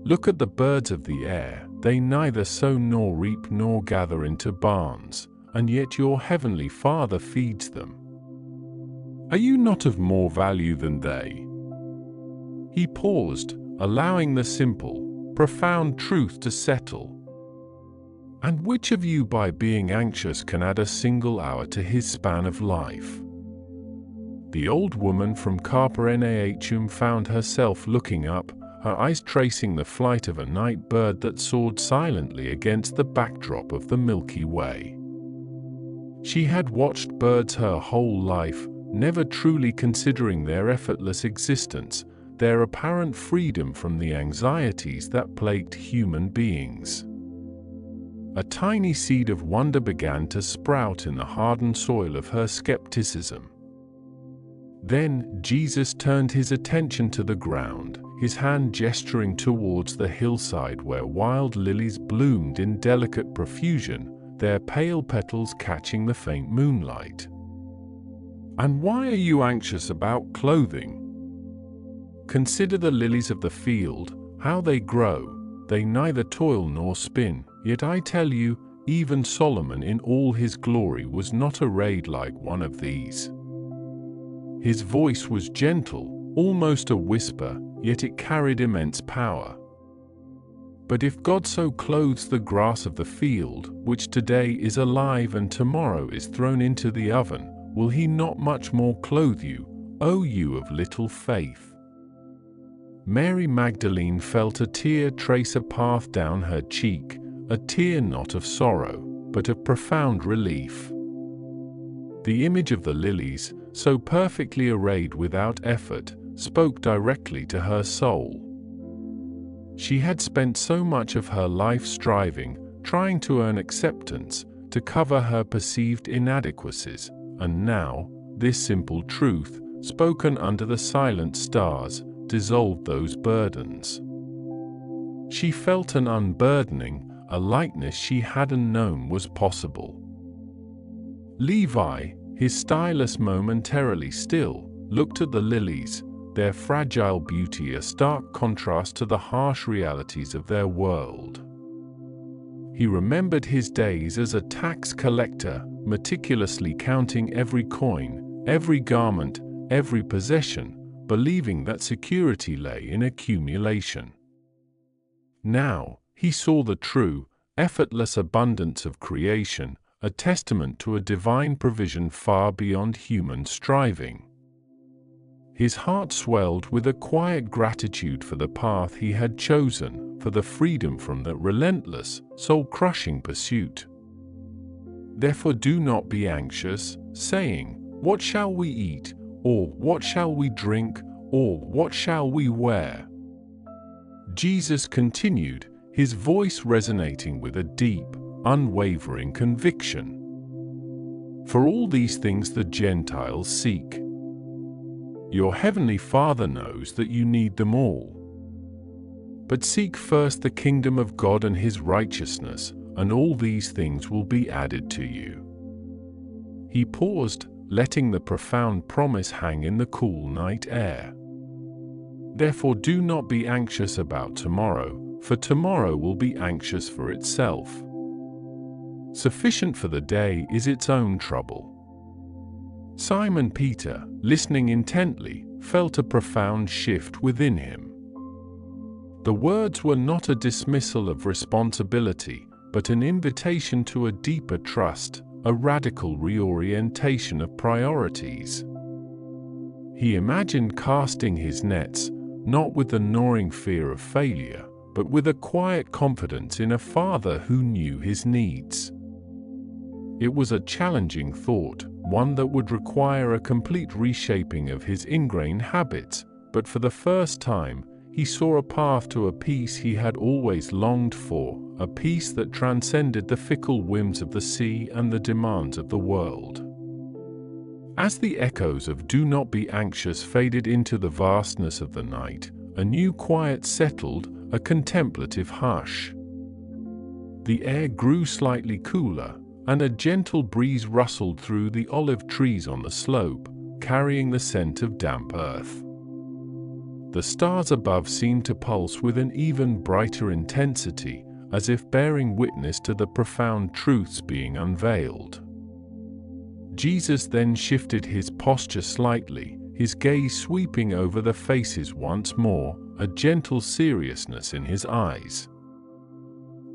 "Look at the birds of the air, they neither sow nor reap nor gather into barns, and yet your heavenly Father feeds them. Are you not of more value than they?" He paused, allowing the simple, profound truth to settle. "And which of you by being anxious can add a single hour to his span of life?" The old woman from Capernaum found herself looking up, her eyes tracing the flight of a night bird that soared silently against the backdrop of the Milky Way. She had watched birds her whole life, never truly considering their effortless existence, their apparent freedom from the anxieties that plagued human beings. A tiny seed of wonder began to sprout in the hardened soil of her skepticism. Then Jesus turned his attention to the ground, his hand gesturing towards the hillside where wild lilies bloomed in delicate profusion, their pale petals catching the faint moonlight. "And why are you anxious about clothing? Consider the lilies of the field, how they grow. They neither toil nor spin, yet I tell you, even Solomon in all his glory was not arrayed like one of these." His voice was gentle, almost a whisper, yet it carried immense power. "But if God so clothes the grass of the field, which today is alive and tomorrow is thrown into the oven, will he not much more clothe you, O you of little faith?" Mary Magdalene felt a tear trace a path down her cheek, a tear not of sorrow, but of profound relief. The image of the lilies, so perfectly arrayed without effort, spoke directly to her soul. She had spent so much of her life striving, trying to earn acceptance, to cover her perceived inadequacies, and now, this simple truth, spoken under the silent stars, dissolved those burdens. She felt an unburdening, a lightness she hadn't known was possible. Levi, his stylus momentarily still, looked at the lilies, their fragile beauty a stark contrast to the harsh realities of their world. He remembered his days as a tax collector, meticulously counting every coin, every garment, every possession, believing that security lay in accumulation. Now, he saw the true, effortless abundance of creation, a testament to a divine provision far beyond human striving. His heart swelled with a quiet gratitude for the path he had chosen, for the freedom from the relentless, soul-crushing pursuit. Therefore do not be anxious, saying, "What shall we eat?" or "What shall we drink?" or "What shall we wear?" Jesus continued, his voice resonating with a deep, unwavering conviction. "For all these things the Gentiles seek. Your heavenly Father knows that you need them all. But seek first the kingdom of God and his righteousness, and all these things will be added to you." He paused, letting the profound promise hang in the cool night air. "Therefore do not be anxious about tomorrow, for tomorrow will be anxious for itself. Sufficient for the day is its own trouble." Simon Peter, listening intently, felt a profound shift within him. The words were not a dismissal of responsibility, but an invitation to a deeper trust, a radical reorientation of priorities. He imagined casting his nets, not with the gnawing fear of failure, but with a quiet confidence in a Father who knew his needs. It was a challenging thought, one that would require a complete reshaping of his ingrained habits, but for the first time, he saw a path to a peace he had always longed for, a peace that transcended the fickle whims of the sea and the demands of the world. As the echoes of "Do not be anxious" faded into the vastness of the night, a new quiet settled, a contemplative hush. The air grew slightly cooler, and a gentle breeze rustled through the olive trees on the slope, carrying the scent of damp earth. The stars above seemed to pulse with an even brighter intensity, as if bearing witness to the profound truths being unveiled. Jesus then shifted his posture slightly, his gaze sweeping over the faces once more, a gentle seriousness in his eyes.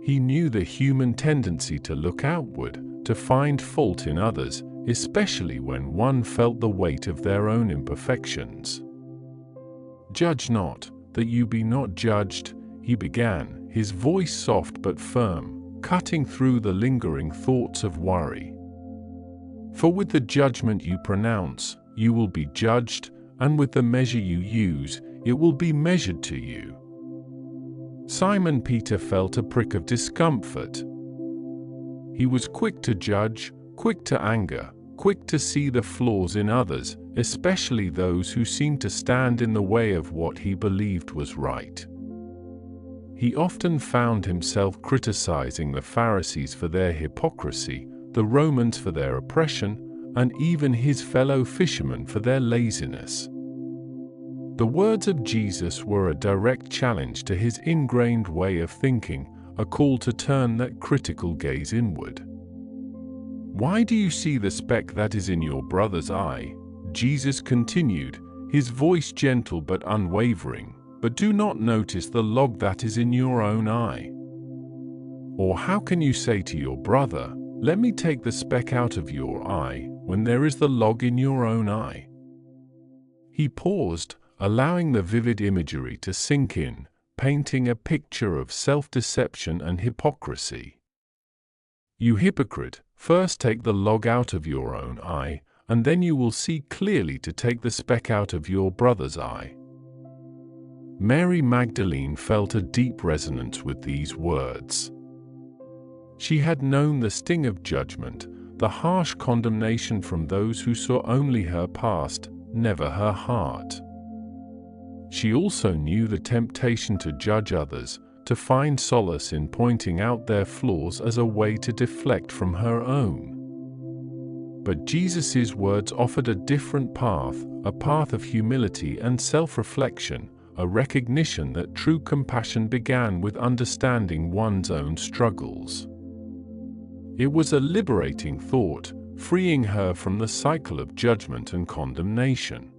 He knew the human tendency to look outward, to find fault in others, especially when one felt the weight of their own imperfections. "Judge not, that you be not judged," he began, his voice soft but firm, cutting through the lingering thoughts of worry. "For with the judgment you pronounce, you will be judged, and with the measure you use, it will be measured to you." Simon Peter felt a prick of discomfort. He was quick to judge, quick to anger, quick to see the flaws in others, especially those who seemed to stand in the way of what he believed was right. He often found himself criticizing the Pharisees for their hypocrisy, the Romans for their oppression, and even his fellow fishermen for their laziness. The words of Jesus were a direct challenge to his ingrained way of thinking, a call to turn that critical gaze inward. "Why do you see the speck that is in your brother's eye?" Jesus continued, his voice gentle but unwavering, "but do not notice the log that is in your own eye? Or how can you say to your brother, 'Let me take the speck out of your eye,' when there is the log in your own eye?" He paused, allowing the vivid imagery to sink in, painting a picture of self-deception and hypocrisy. "You hypocrite, first take the log out of your own eye, and then you will see clearly to take the speck out of your brother's eye." Mary Magdalene felt a deep resonance with these words. She had known the sting of judgment, the harsh condemnation from those who saw only her past, never her heart. She also knew the temptation to judge others, to find solace in pointing out their flaws as a way to deflect from her own. But Jesus' words offered a different path, a path of humility and self-reflection, a recognition that true compassion began with understanding one's own struggles. It was a liberating thought, freeing her from the cycle of judgment and condemnation.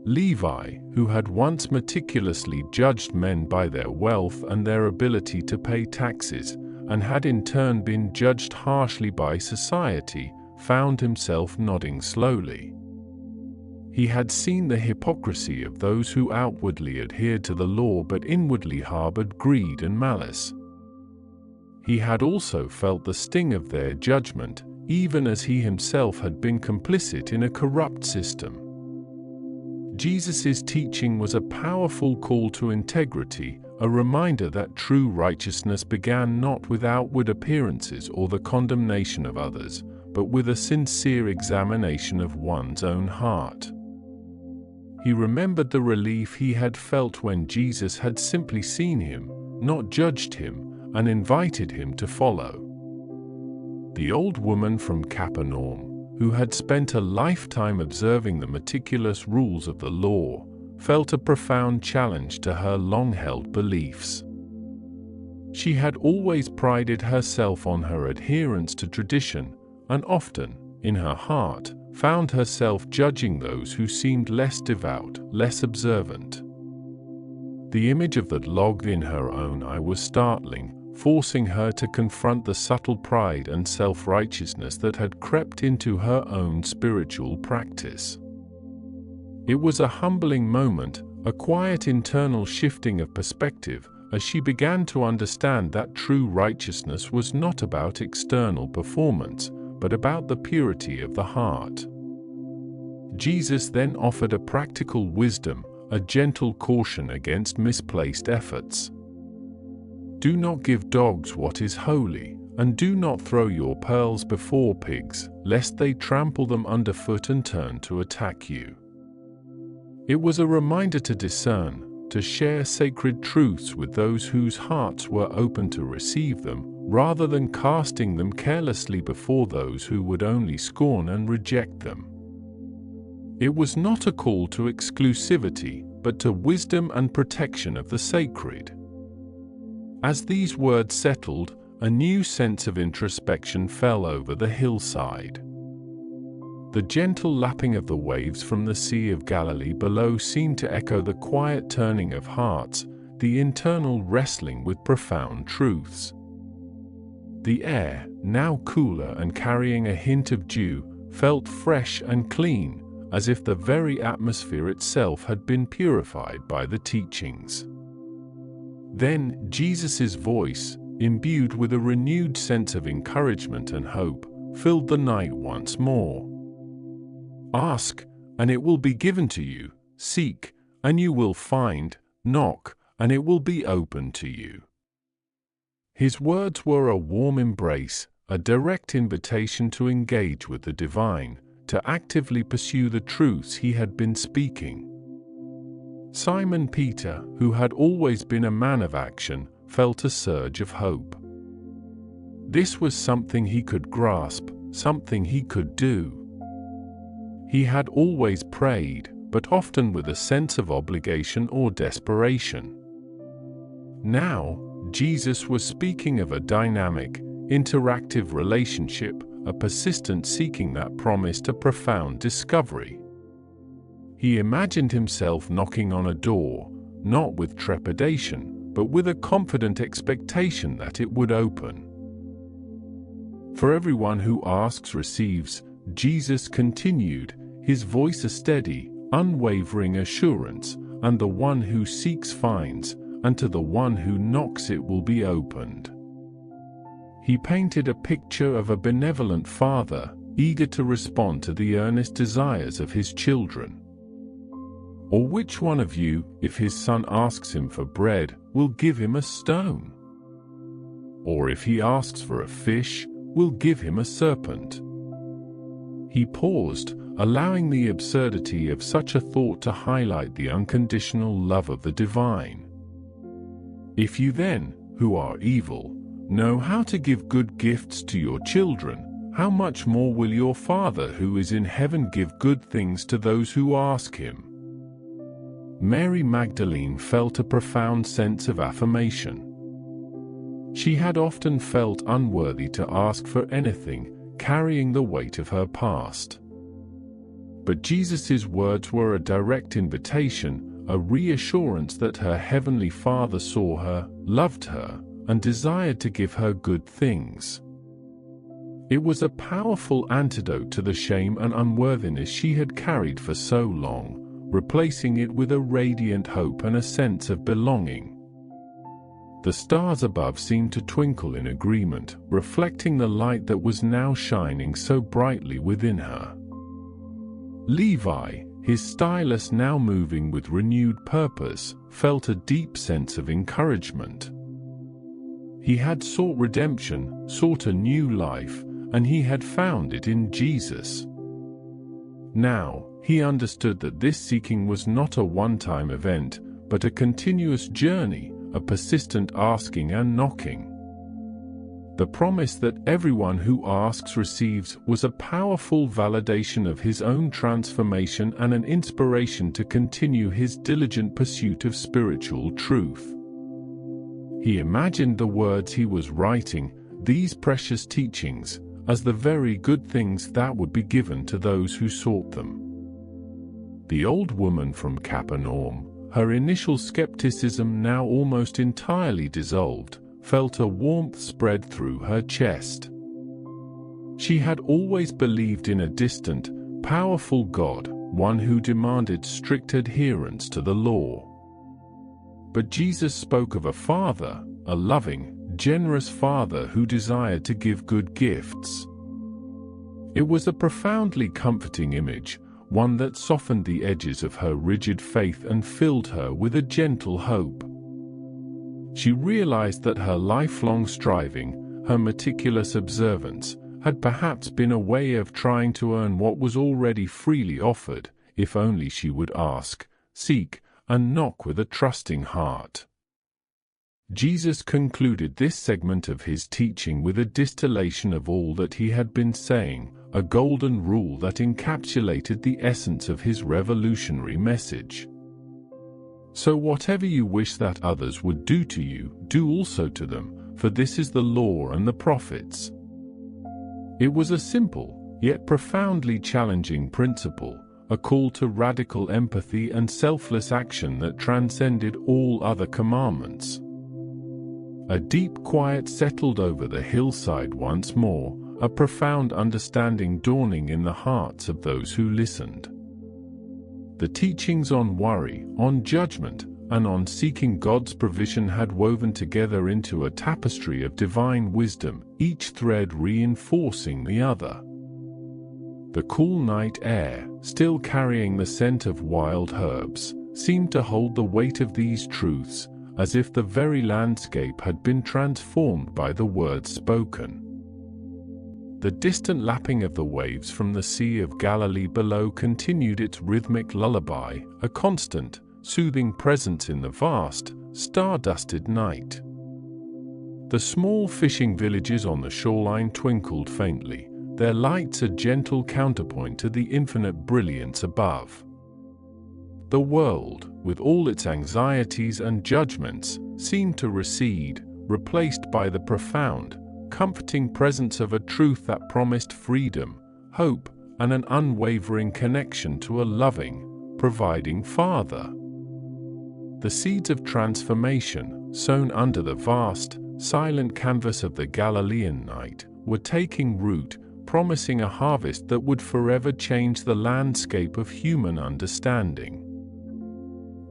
Levi, who had once meticulously judged men by their wealth and their ability to pay taxes, and had in turn been judged harshly by society, found himself nodding slowly. He had seen the hypocrisy of those who outwardly adhered to the law but inwardly harbored greed and malice. He had also felt the sting of their judgment, even as he himself had been complicit in a corrupt system. Jesus' teaching was a powerful call to integrity, a reminder that true righteousness began not with outward appearances or the condemnation of others, but with a sincere examination of one's own heart. He remembered the relief he had felt when Jesus had simply seen him, not judged him, and invited him to follow. The old woman from Capernaum, who had spent a lifetime observing the meticulous rules of the law, felt a profound challenge to her long-held beliefs. She had always prided herself on her adherence to tradition, and often, in her heart, found herself judging those who seemed less devout, less observant. The image of the log in her own eye was startling, forcing her to confront the subtle pride and self-righteousness that had crept into her own spiritual practice. It was a humbling moment, a quiet internal shifting of perspective, as she began to understand that true righteousness was not about external performance, but about the purity of the heart. Jesus then offered a practical wisdom, a gentle caution against misplaced efforts. "Do not give dogs what is holy, and do not throw your pearls before pigs, lest they trample them underfoot and turn to attack you." It was a reminder to discern, to share sacred truths with those whose hearts were open to receive them, rather than casting them carelessly before those who would only scorn and reject them. It was not a call to exclusivity, but to wisdom and protection of the sacred. As these words settled, a new sense of introspection fell over the hillside. The gentle lapping of the waves from the Sea of Galilee below seemed to echo the quiet turning of hearts, the internal wrestling with profound truths. The air, now cooler and carrying a hint of dew, felt fresh and clean, as if the very atmosphere itself had been purified by the teachings. Then Jesus' voice, imbued with a renewed sense of encouragement and hope, filled the night once more. Ask, and it will be given to you. Seek, and you will find. Knock, and it will be opened to you. His words were a warm embrace, a direct invitation to engage with the divine, to actively pursue the truths he had been speaking. Simon Peter, who had always been a man of action, felt a surge of hope. This was something he could grasp, something he could do. He had always prayed, but often with a sense of obligation or desperation. Now, Jesus was speaking of a dynamic, interactive relationship, a persistent seeking that promised a profound discovery. He imagined himself knocking on a door, not with trepidation, but with a confident expectation that it would open. For everyone who asks receives, Jesus continued, his voice a steady, unwavering assurance, and the one who seeks finds, and to the one who knocks it will be opened. He painted a picture of a benevolent father, eager to respond to the earnest desires of his children. Or which one of you, if his son asks him for bread, will give him a stone? Or if he asks for a fish, will give him a serpent? He paused, allowing the absurdity of such a thought to highlight the unconditional love of the divine. If you then, who are evil, know how to give good gifts to your children, how much more will your Father who is in heaven give good things to those who ask him? Mary Magdalene felt a profound sense of affirmation. She had often felt unworthy to ask for anything, carrying the weight of her past. But Jesus' words were a direct invitation, a reassurance that her heavenly Father saw her, loved her, and desired to give her good things. It was a powerful antidote to the shame and unworthiness she had carried for so long, replacing it with a radiant hope and a sense of belonging. The stars above seemed to twinkle in agreement, reflecting the light that was now shining so brightly within her. Levi, his stylus now moving with renewed purpose, felt a deep sense of encouragement. He had sought redemption, sought a new life, and he had found it in Jesus. Now, he understood that this seeking was not a one-time event, but a continuous journey, a persistent asking and knocking. The promise that everyone who asks receives was a powerful validation of his own transformation and an inspiration to continue his diligent pursuit of spiritual truth. He imagined the words he was writing, these precious teachings, as the very good things that would be given to those who sought them. The old woman from Capernaum, her initial skepticism now almost entirely dissolved, felt a warmth spread through her chest. She had always believed in a distant, powerful God, one who demanded strict adherence to the law. But Jesus spoke of a Father, a loving, generous Father who desired to give good gifts. It was a profoundly comforting image, one that softened the edges of her rigid faith and filled her with a gentle hope. She realized that her lifelong striving, her meticulous observance, had perhaps been a way of trying to earn what was already freely offered, if only she would ask, seek, and knock with a trusting heart. Jesus concluded this segment of his teaching with a distillation of all that he had been saying, a golden rule that encapsulated the essence of his revolutionary message. So whatever you wish that others would do to you, do also to them, for this is the law and the prophets. It was a simple, yet profoundly challenging principle, a call to radical empathy and selfless action that transcended all other commandments. A deep quiet settled over the hillside once more, a profound understanding dawning in the hearts of those who listened. The teachings on worry, on judgment, and on seeking God's provision had woven together into a tapestry of divine wisdom, each thread reinforcing the other. The cool night air, still carrying the scent of wild herbs, seemed to hold the weight of these truths, as if the very landscape had been transformed by the words spoken. The distant lapping of the waves from the Sea of Galilee below continued its rhythmic lullaby, a constant, soothing presence in the vast, star-dusted night. The small fishing villages on the shoreline twinkled faintly, their lights a gentle counterpoint to the infinite brilliance above. The world, with all its anxieties and judgments, seemed to recede, replaced by the profound, comforting presence of a truth that promised freedom, hope, and an unwavering connection to a loving, providing Father. The seeds of transformation, sown under the vast, silent canvas of the Galilean night, were taking root, promising a harvest that would forever change the landscape of human understanding.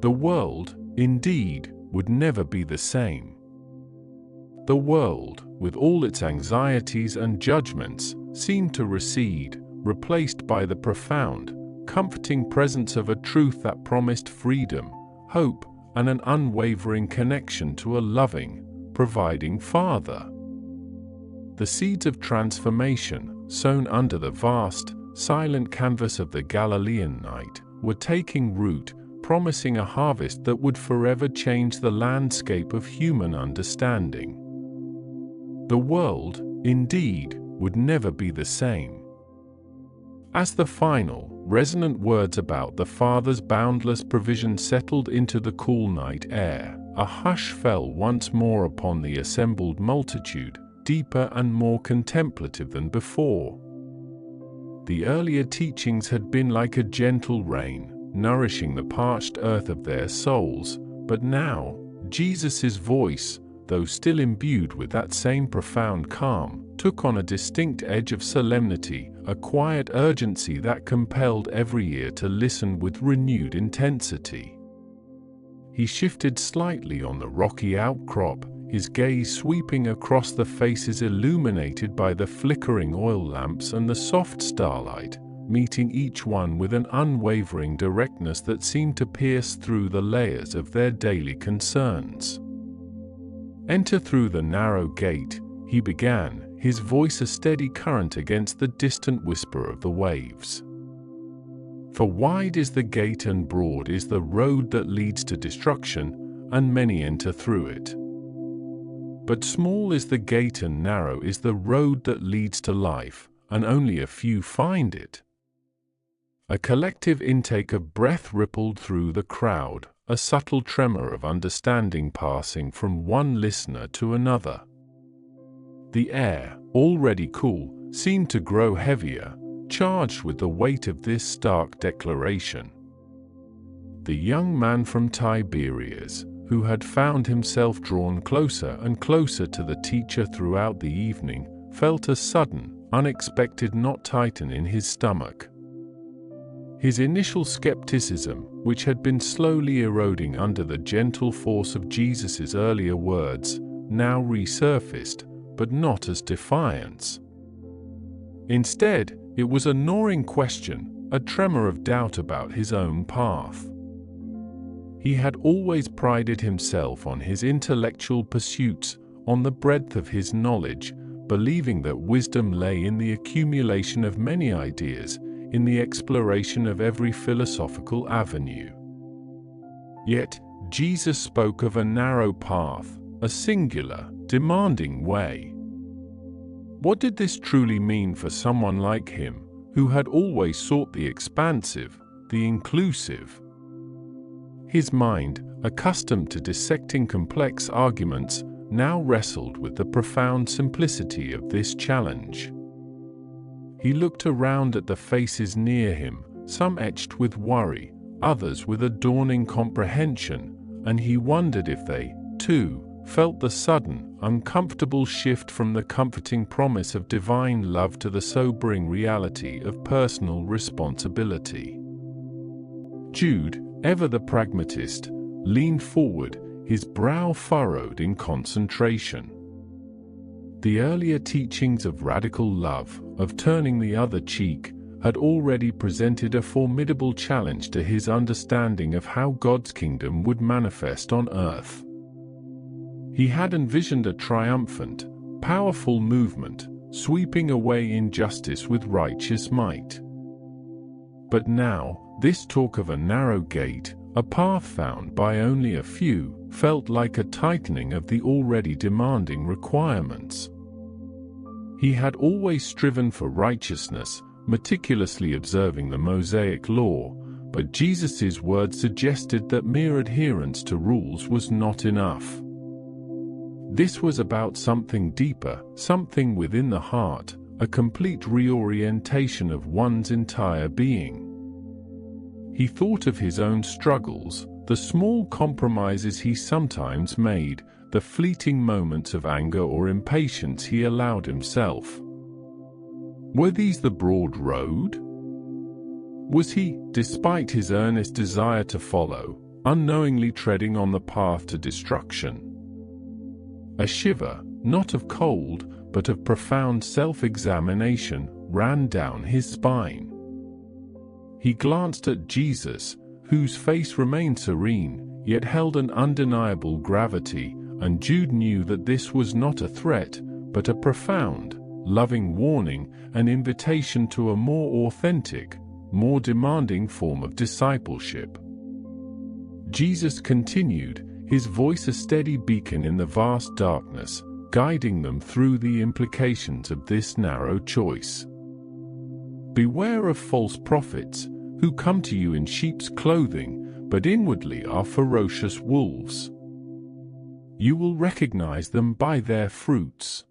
The world, indeed, would never be the same. The world, with all its anxieties and judgments, seemed to recede, replaced by the profound, comforting presence of a truth that promised freedom, hope, and an unwavering connection to a loving, providing Father. The seeds of transformation, sown under the vast, silent canvas of the Galilean night, were taking root, promising a harvest that would forever change the landscape of human understanding. The world, indeed, would never be the same. As the final, resonant words about the Father's boundless provision settled into the cool night air, a hush fell once more upon the assembled multitude, deeper and more contemplative than before. The earlier teachings had been like a gentle rain, nourishing the parched earth of their souls, but now, Jesus' voice, though still imbued with that same profound calm, took on a distinct edge of solemnity, a quiet urgency that compelled every ear to listen with renewed intensity. He shifted slightly on the rocky outcrop, his gaze sweeping across the faces illuminated by the flickering oil lamps and the soft starlight, meeting each one with an unwavering directness that seemed to pierce through the layers of their daily concerns. "Enter through the narrow gate," he began, his voice a steady current against the distant whisper of the waves. "For wide is the gate and broad is the road that leads to destruction, and many enter through it. But small is the gate and narrow is the road that leads to life, and only a few find it." A collective intake of breath rippled through the crowd, a subtle tremor of understanding passing from one listener to another. The air, already cool, seemed to grow heavier, charged with the weight of this stark declaration. The young man from Tiberias, who had found himself drawn closer and closer to the teacher throughout the evening, felt a sudden, unexpected knot tighten in his stomach. His initial skepticism, which had been slowly eroding under the gentle force of Jesus' earlier words, now resurfaced, but not as defiance. Instead, it was a gnawing question, a tremor of doubt about his own path. He had always prided himself on his intellectual pursuits, on the breadth of his knowledge, believing that wisdom lay in the accumulation of many ideas, in the exploration of every philosophical avenue. Yet, Jesus spoke of a narrow path, a singular, demanding way. What did this truly mean for someone like him, who had always sought the expansive, the inclusive? His mind, accustomed to dissecting complex arguments, now wrestled with the profound simplicity of this challenge. He looked around at the faces near him, some etched with worry, others with a dawning comprehension, and he wondered if they, too, felt the sudden, uncomfortable shift from the comforting promise of divine love to the sobering reality of personal responsibility. Jude, ever the pragmatist, leaned forward, his brow furrowed in concentration. The earlier teachings of radical love, of turning the other cheek, had already presented a formidable challenge to his understanding of how God's kingdom would manifest on earth. He had envisioned a triumphant, powerful movement, sweeping away injustice with righteous might. But now, this talk of a narrow gate, a path found by only a few, felt like a tightening of the already demanding requirements. He had always striven for righteousness, meticulously observing the Mosaic law, but Jesus' words suggested that mere adherence to rules was not enough. This was about something deeper, something within the heart, a complete reorientation of one's entire being. He thought of his own struggles, the small compromises he sometimes made, the fleeting moments of anger or impatience he allowed himself. Were these the broad road? Was he, despite his earnest desire to follow, unknowingly treading on the path to destruction? A shiver, not of cold, but of profound self-examination, ran down his spine. He glanced at Jesus, whose face remained serene, yet held an undeniable gravity, and Jude knew that this was not a threat, but a profound, loving warning, an invitation to a more authentic, more demanding form of discipleship. Jesus continued, his voice a steady beacon in the vast darkness, guiding them through the implications of this narrow choice. Beware of false prophets, who come to you in sheep's clothing, but inwardly are ferocious wolves. You will recognize them by their fruits.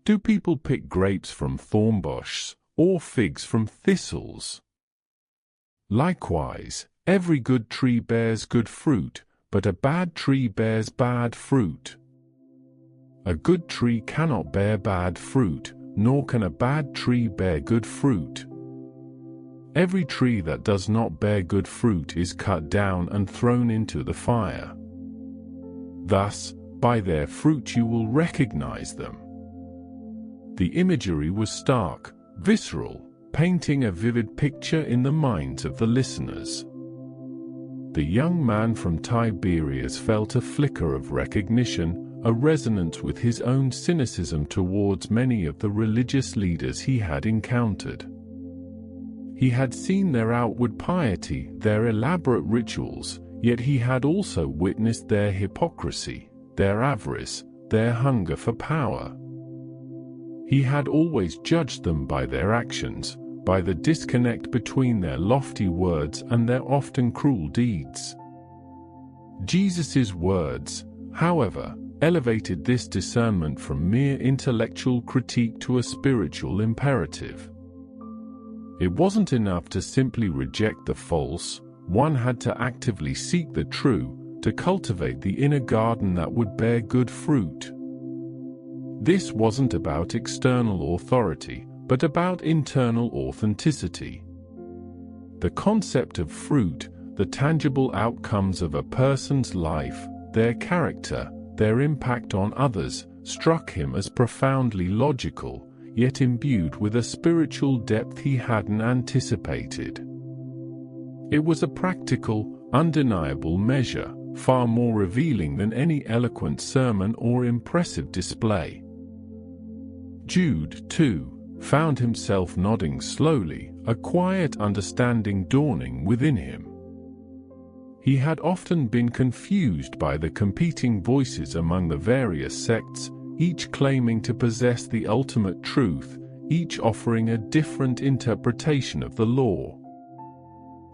Do people pick grapes from thorn bushes, or figs from thistles? Likewise, every good tree bears good fruit, but a bad tree bears bad fruit. A good tree cannot bear bad fruit, nor can a bad tree bear good fruit. Every tree that does not bear good fruit is cut down and thrown into the fire. Thus, by their fruit you will recognize them. The imagery was stark, visceral, painting a vivid picture in the minds of the listeners. The young man from Tiberias felt a flicker of recognition, a resonance with his own cynicism towards many of the religious leaders he had encountered. He had seen their outward piety, their elaborate rituals, yet he had also witnessed their hypocrisy, their avarice, their hunger for power. He had always judged them by their actions, by the disconnect between their lofty words and their often cruel deeds. Jesus' words, however, elevated this discernment from mere intellectual critique to a spiritual imperative. It wasn't enough to simply reject the false, one had to actively seek the true, to cultivate the inner garden that would bear good fruit. This wasn't about external authority, but about internal authenticity. The concept of fruit, the tangible outcomes of a person's life, their character, their impact on others, struck him as profoundly logical, yet imbued with a spiritual depth he hadn't anticipated. It was a practical, undeniable measure, far more revealing than any eloquent sermon or impressive display. Jude, too, found himself nodding slowly, a quiet understanding dawning within him. He had often been confused by the competing voices among the various sects, each claiming to possess the ultimate truth, each offering a different interpretation of the law.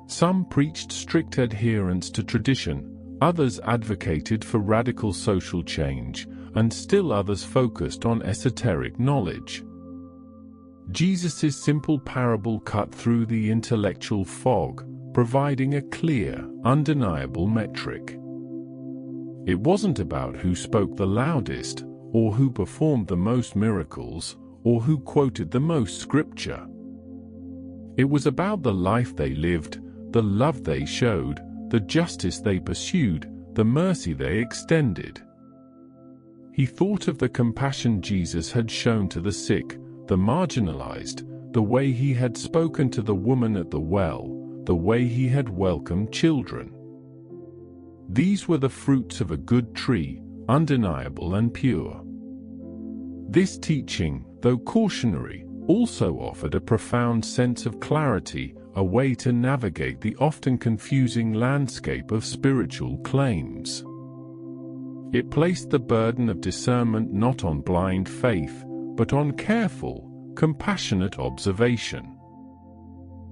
Some preached strict adherence to tradition, others advocated for radical social change, and still others focused on esoteric knowledge. Jesus' simple parable cut through the intellectual fog, providing a clear, undeniable metric. It wasn't about who spoke the loudest, or who performed the most miracles, or who quoted the most scripture. It was about the life they lived, the love they showed, the justice they pursued, the mercy they extended. He thought of the compassion Jesus had shown to the sick, the marginalized, the way he had spoken to the woman at the well, the way he had welcomed children. These were the fruits of a good tree, undeniable and pure. This teaching, though cautionary, also offered a profound sense of clarity, a way to navigate the often confusing landscape of spiritual claims. It placed the burden of discernment not on blind faith, but on careful, compassionate observation.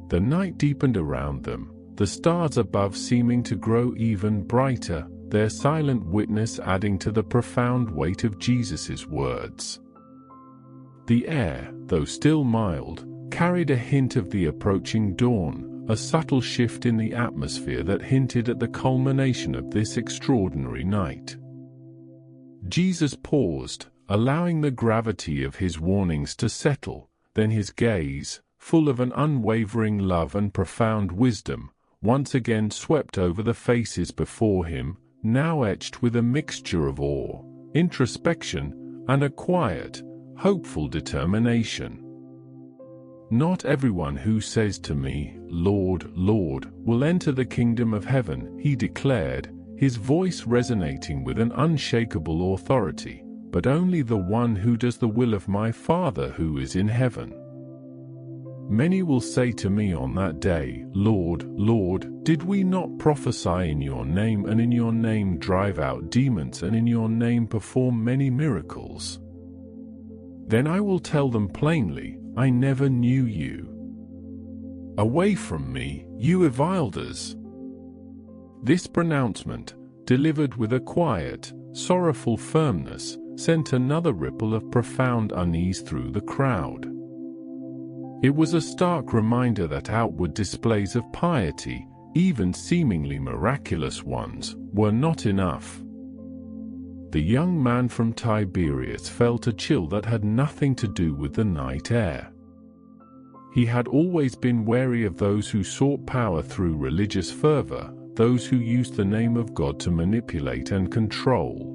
The night deepened around them, the stars above seeming to grow even brighter, their silent witness adding to the profound weight of Jesus' words. The air, though still mild, carried a hint of the approaching dawn, a subtle shift in the atmosphere that hinted at the culmination of this extraordinary night. Jesus paused, allowing the gravity of his warnings to settle, then his gaze, full of an unwavering love and profound wisdom, once again swept over the faces before him, now etched with a mixture of awe, introspection, and a quiet, hopeful determination. "Not everyone who says to me, 'Lord, Lord,' will enter the kingdom of heaven," he declared, his voice resonating with an unshakable authority, "but only the one who does the will of my Father who is in heaven. Many will say to me on that day, 'Lord, Lord, did we not prophesy in your name, and in your name drive out demons, and in your name perform many miracles?' Then I will tell them plainly, 'I never knew you. Away from me, you revilers.'" This pronouncement, delivered with a quiet, sorrowful firmness, sent another ripple of profound unease through the crowd. It was a stark reminder that outward displays of piety, even seemingly miraculous ones, were not enough. The young man from Tiberias felt a chill that had nothing to do with the night air. He had always been wary of those who sought power through religious fervor, those who used the name of God to manipulate and control.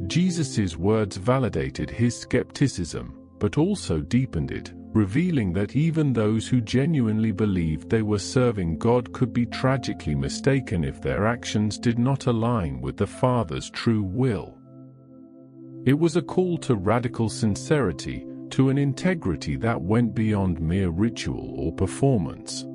Jesus' words validated his skepticism, but also deepened it, revealing that even those who genuinely believed they were serving God could be tragically mistaken if their actions did not align with the Father's true will. It was a call to radical sincerity, to an integrity that went beyond mere ritual or performance.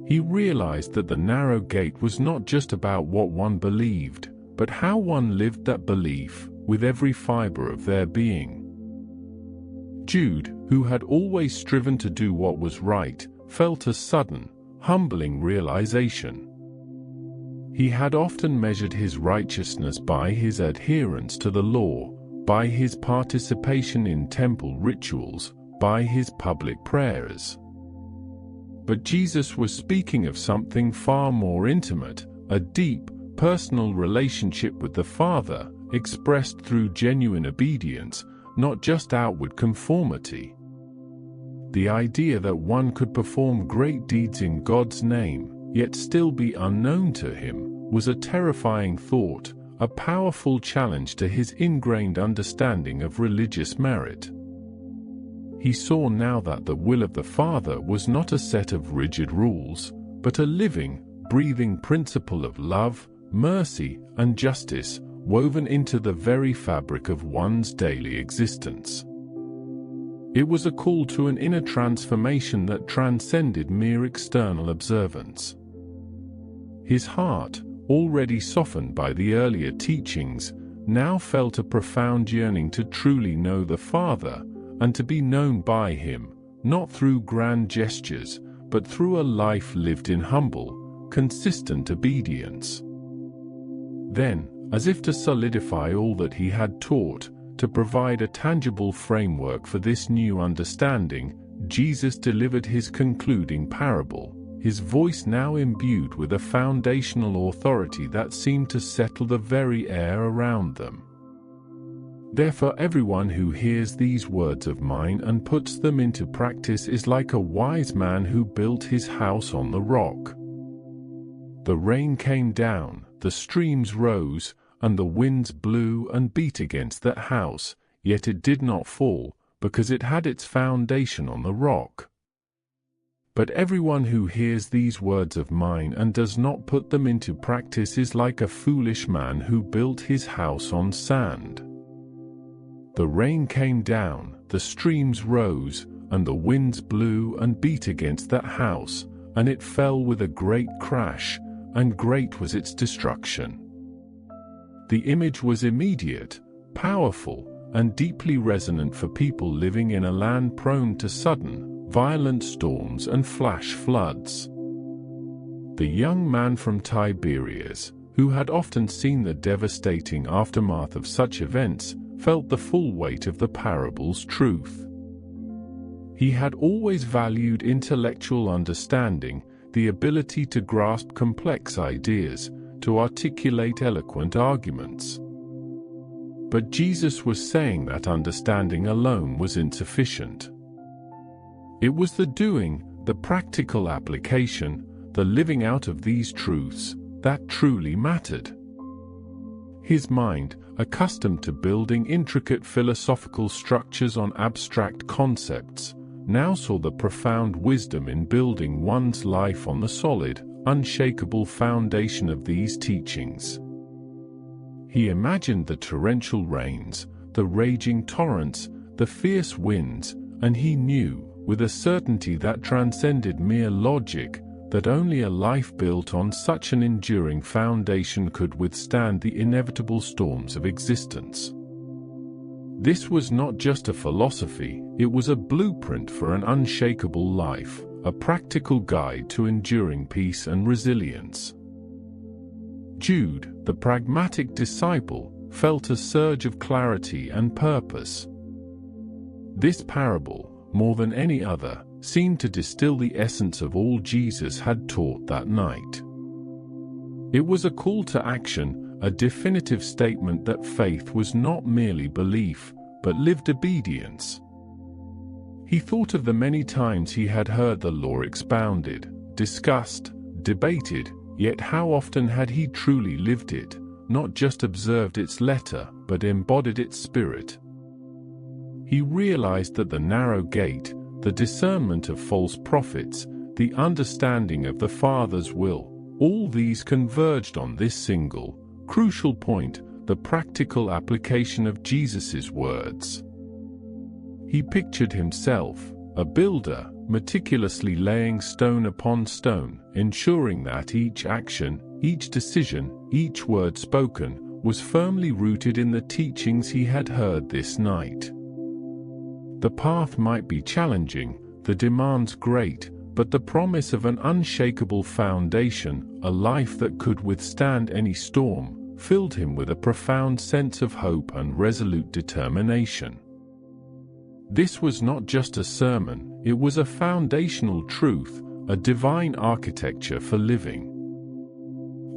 He realized that the narrow gate was not just about what one believed, but how one lived that belief, with every fiber of their being. Jude, who had always striven to do what was right, felt a sudden, humbling realization. He had often measured his righteousness by his adherence to the law, by his participation in temple rituals, by his public prayers. But Jesus was speaking of something far more intimate, a deep, personal relationship with the Father, expressed through genuine obedience, not just outward conformity. The idea that one could perform great deeds in God's name, yet still be unknown to him, was a terrifying thought, a powerful challenge to his ingrained understanding of religious merit. He saw now that the will of the Father was not a set of rigid rules, but a living, breathing principle of love, mercy, and justice, woven into the very fabric of one's daily existence. It was a call to an inner transformation that transcended mere external observance. His heart, already softened by the earlier teachings, now felt a profound yearning to truly know the Father, and to be known by him, not through grand gestures, but through a life lived in humble, consistent obedience. Then, as if to solidify all that he had taught, to provide a tangible framework for this new understanding, Jesus delivered his concluding parable, his voice now imbued with a foundational authority that seemed to settle the very air around them. Therefore, everyone who hears these words of mine and puts them into practice is like a wise man who built his house on the rock. The rain came down, the streams rose, and the winds blew and beat against that house, yet it did not fall, because it had its foundation on the rock. But everyone who hears these words of mine and does not put them into practice is like a foolish man who built his house on sand. The rain came down, the streams rose, and the winds blew and beat against that house, and it fell with a great crash, and great was its destruction. The image was immediate, powerful, and deeply resonant for people living in a land prone to sudden, violent storms and flash floods. The young man from Tiberias, who had often seen the devastating aftermath of such events, felt the full weight of the parable's truth. He had always valued intellectual understanding, the ability to grasp complex ideas, to articulate eloquent arguments. But Jesus was saying that understanding alone was insufficient. It was the doing, the practical application, the living out of these truths, that truly mattered. His mind, accustomed to building intricate philosophical structures on abstract concepts, now saw the profound wisdom in building one's life on the solid, unshakable foundation of these teachings. He imagined the torrential rains, the raging torrents, the fierce winds, and he knew, with a certainty that transcended mere logic, that only a life built on such an enduring foundation could withstand the inevitable storms of existence. This was not just a philosophy, it was a blueprint for an unshakable life, a practical guide to enduring peace and resilience. Jude, the pragmatic disciple, felt a surge of clarity and purpose. This parable, more than any other, seemed to distill the essence of all Jesus had taught that night. It was a call to action, a definitive statement that faith was not merely belief, but lived obedience. He thought of the many times he had heard the law expounded, discussed, debated, yet how often had he truly lived it, not just observed its letter, but embodied its spirit? He realized that the narrow gate, the discernment of false prophets, the understanding of the Father's will, all these converged on this single, crucial point, the practical application of Jesus's words. He pictured himself, a builder, meticulously laying stone upon stone, ensuring that each action, each decision, each word spoken, was firmly rooted in the teachings he had heard this night. The path might be challenging, the demands great, but the promise of an unshakable foundation, a life that could withstand any storm, filled him with a profound sense of hope and resolute determination. This was not just a sermon, it was a foundational truth, a divine architecture for living.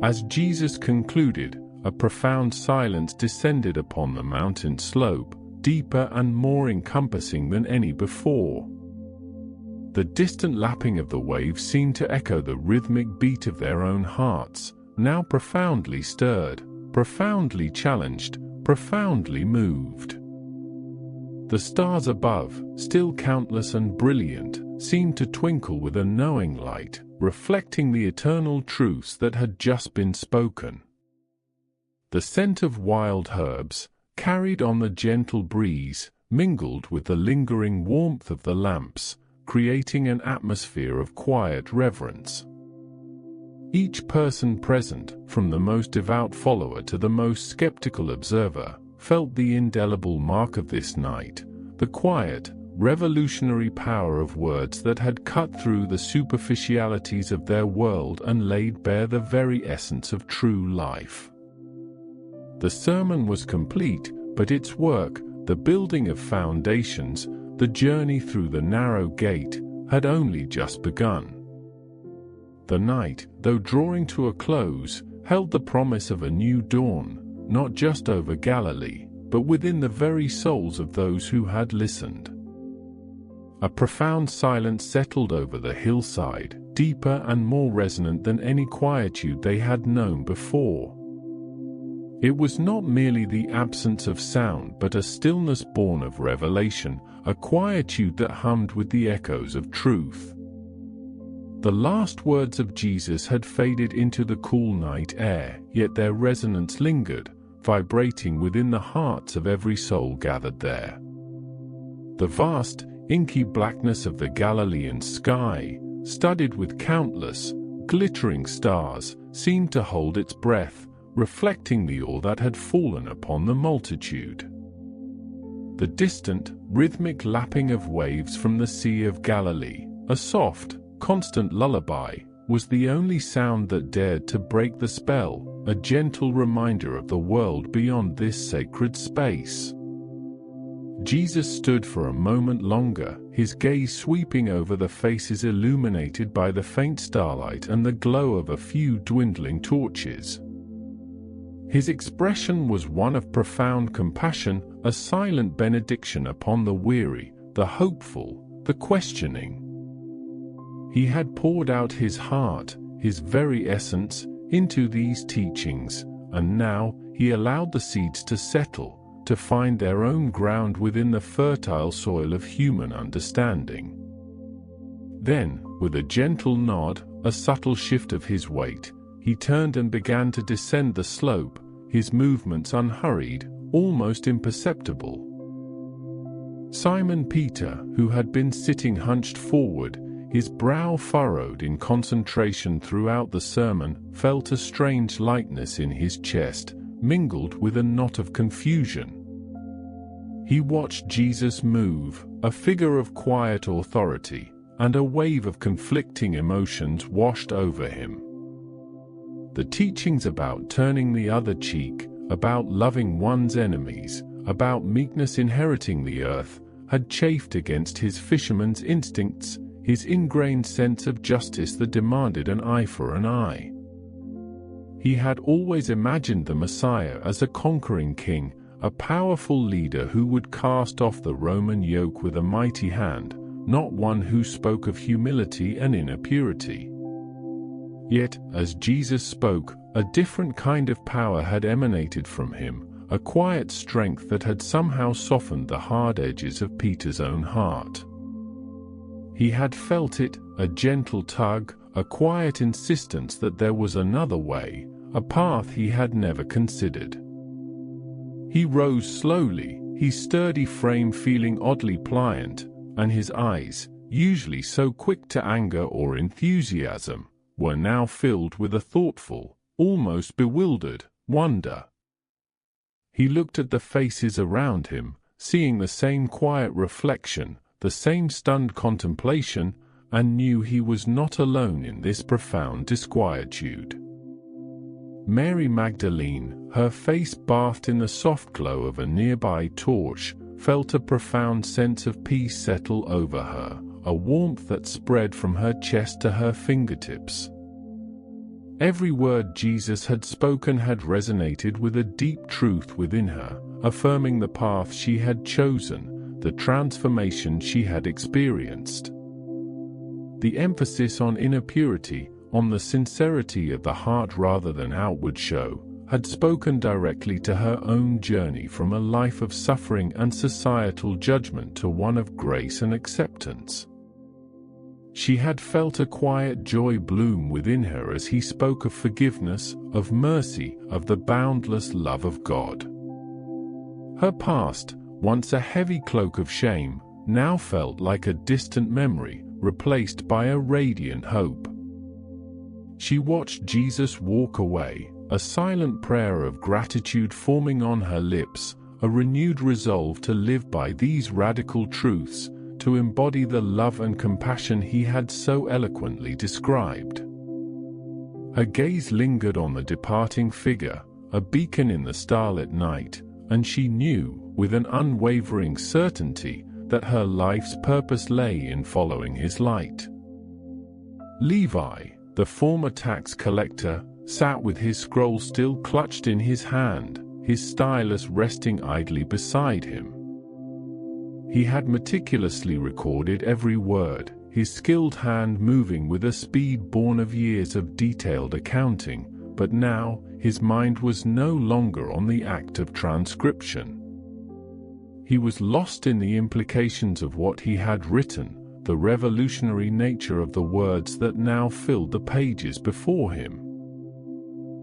As Jesus concluded, a profound silence descended upon the mountain slope, deeper and more encompassing than any before. The distant lapping of the waves seemed to echo the rhythmic beat of their own hearts, now profoundly stirred, profoundly challenged, profoundly moved. The stars above, still countless and brilliant, seemed to twinkle with a knowing light, reflecting the eternal truths that had just been spoken. The scent of wild herbs, carried on the gentle breeze, mingled with the lingering warmth of the lamps, creating an atmosphere of quiet reverence. Each person present, from the most devout follower to the most skeptical observer, felt the indelible mark of this night, the quiet, revolutionary power of words that had cut through the superficialities of their world and laid bare the very essence of true life. The sermon was complete, but its work, the building of foundations, the journey through the narrow gate, had only just begun. The night, though drawing to a close, held the promise of a new dawn, not just over Galilee, but within the very souls of those who had listened. A profound silence settled over the hillside, deeper and more resonant than any quietude they had known before. It was not merely the absence of sound, but a stillness born of revelation, a quietude that hummed with the echoes of truth. The last words of Jesus had faded into the cool night air, yet their resonance lingered, vibrating within the hearts of every soul gathered there. The vast, inky blackness of the Galilean sky, studded with countless, glittering stars, seemed to hold its breath, reflecting the awe that had fallen upon the multitude. The distant, rhythmic lapping of waves from the Sea of Galilee, a soft, constant lullaby, was the only sound that dared to break the spell, a gentle reminder of the world beyond this sacred space. Jesus stood for a moment longer, his gaze sweeping over the faces illuminated by the faint starlight and the glow of a few dwindling torches. His expression was one of profound compassion, a silent benediction upon the weary, the hopeful, the questioning. He had poured out his heart, his very essence, into these teachings, and now he allowed the seeds to settle, to find their own ground within the fertile soil of human understanding. Then, with a gentle nod, a subtle shift of his weight, he turned and began to descend the slope, his movements unhurried, almost imperceptible. Simon Peter, who had been sitting hunched forward, his brow furrowed in concentration throughout the sermon, felt a strange lightness in his chest, mingled with a knot of confusion. He watched Jesus move, a figure of quiet authority, and a wave of conflicting emotions washed over him. The teachings about turning the other cheek, about loving one's enemies, about meekness inheriting the earth, had chafed against his fisherman's instincts, his ingrained sense of justice that demanded an eye for an eye. He had always imagined the Messiah as a conquering king, a powerful leader who would cast off the Roman yoke with a mighty hand, not one who spoke of humility and inner purity. Yet, as Jesus spoke, a different kind of power had emanated from him, a quiet strength that had somehow softened the hard edges of Peter's own heart. He had felt it, a gentle tug, a quiet insistence that there was another way, a path he had never considered. He rose slowly, his sturdy frame feeling oddly pliant, and his eyes, usually so quick to anger or enthusiasm, were now filled with a thoughtful, almost bewildered, wonder. He looked at the faces around him, seeing the same quiet reflection, the same stunned contemplation, and knew he was not alone in this profound disquietude. Mary Magdalene, her face bathed in the soft glow of a nearby torch, felt a profound sense of peace settle over her, a warmth that spread from her chest to her fingertips. Every word Jesus had spoken had resonated with a deep truth within her, affirming the path she had chosen, the transformation she had experienced. The emphasis on inner purity, on the sincerity of the heart rather than outward show, had spoken directly to her own journey from a life of suffering and societal judgment to one of grace and acceptance. She had felt a quiet joy bloom within her as he spoke of forgiveness, of mercy, of the boundless love of God. Her past, once a heavy cloak of shame, now felt like a distant memory, replaced by a radiant hope. She watched Jesus walk away, a silent prayer of gratitude forming on her lips, a renewed resolve to live by these radical truths, to embody the love and compassion he had so eloquently described. Her gaze lingered on the departing figure, a beacon in the starlit night, and she knew, with an unwavering certainty, that her life's purpose lay in following his light. Levi, the former tax collector, sat with his scroll still clutched in his hand, his stylus resting idly beside him. He had meticulously recorded every word, his skilled hand moving with a speed born of years of detailed accounting, but now his mind was no longer on the act of transcription. He was lost in the implications of what he had written, the revolutionary nature of the words that now filled the pages before him.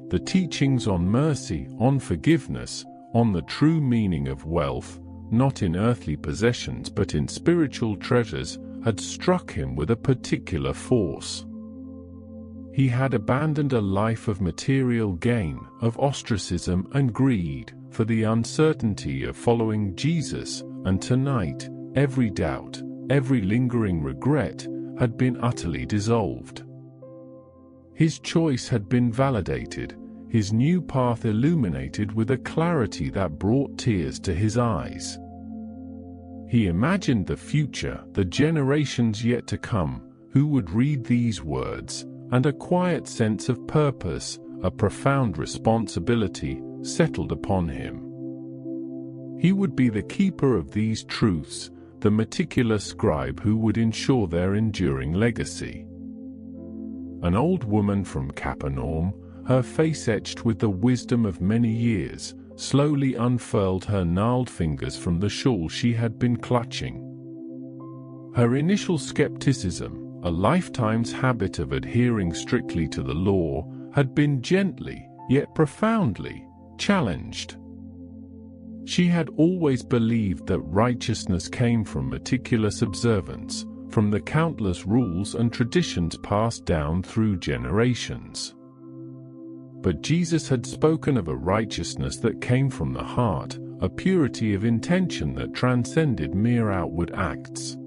The teachings on mercy, on forgiveness, on the true meaning of wealth, not in earthly possessions but in spiritual treasures, had struck him with a particular force. He had abandoned a life of material gain, of ostracism and greed, for the uncertainty of following Jesus, and tonight, every doubt, every lingering regret, had been utterly dissolved. His choice had been validated, his new path illuminated with a clarity that brought tears to his eyes. He imagined the future, the generations yet to come, who would read these words, and a quiet sense of purpose, a profound responsibility, settled upon him. He would be the keeper of these truths, the meticulous scribe who would ensure their enduring legacy. An old woman from Capernaum, her face etched with the wisdom of many years, slowly unfurled her gnarled fingers from the shawl she had been clutching. Her initial skepticism, a lifetime's habit of adhering strictly to the law, had been gently, yet profoundly, challenged. She had always believed that righteousness came from meticulous observance, from the countless rules and traditions passed down through generations. But Jesus had spoken of a righteousness that came from the heart, a purity of intention that transcended mere outward acts.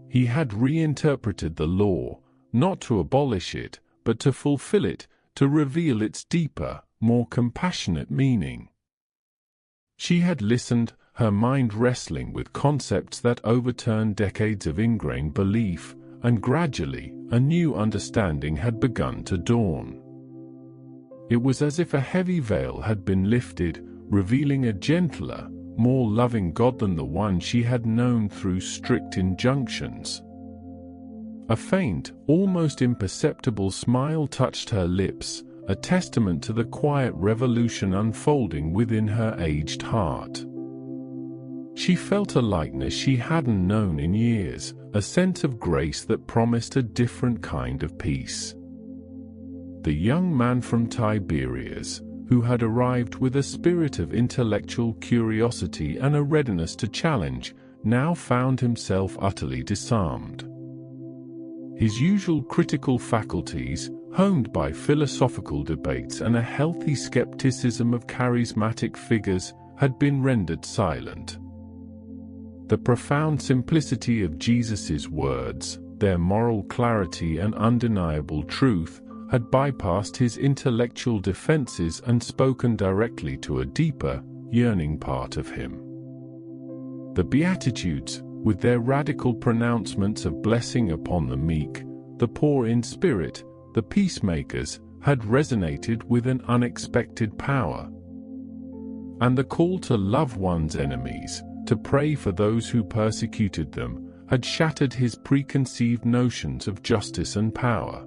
He had reinterpreted the law, not to abolish it, but to fulfill it, to reveal its deeper, more compassionate meaning. She had listened, her mind wrestling with concepts that overturned decades of ingrained belief, and gradually, a new understanding had begun to dawn. It was as if a heavy veil had been lifted, revealing a gentler, more loving God than the one she had known through strict injunctions. A faint, almost imperceptible smile touched her lips, a testament to the quiet revolution unfolding within her aged heart. She felt a lightness she hadn't known in years, a sense of grace that promised a different kind of peace. The young man from Tiberias, who had arrived with a spirit of intellectual curiosity and a readiness to challenge, now found himself utterly disarmed. His usual critical faculties, honed by philosophical debates and a healthy skepticism of charismatic figures, had been rendered silent. The profound simplicity of Jesus's words, their moral clarity and undeniable truth, had bypassed his intellectual defenses and spoken directly to a deeper, yearning part of him. The Beatitudes, with their radical pronouncements of blessing upon the meek, the poor in spirit, the peacemakers, had resonated with an unexpected power. And the call to love one's enemies, to pray for those who persecuted them, had shattered his preconceived notions of justice and power.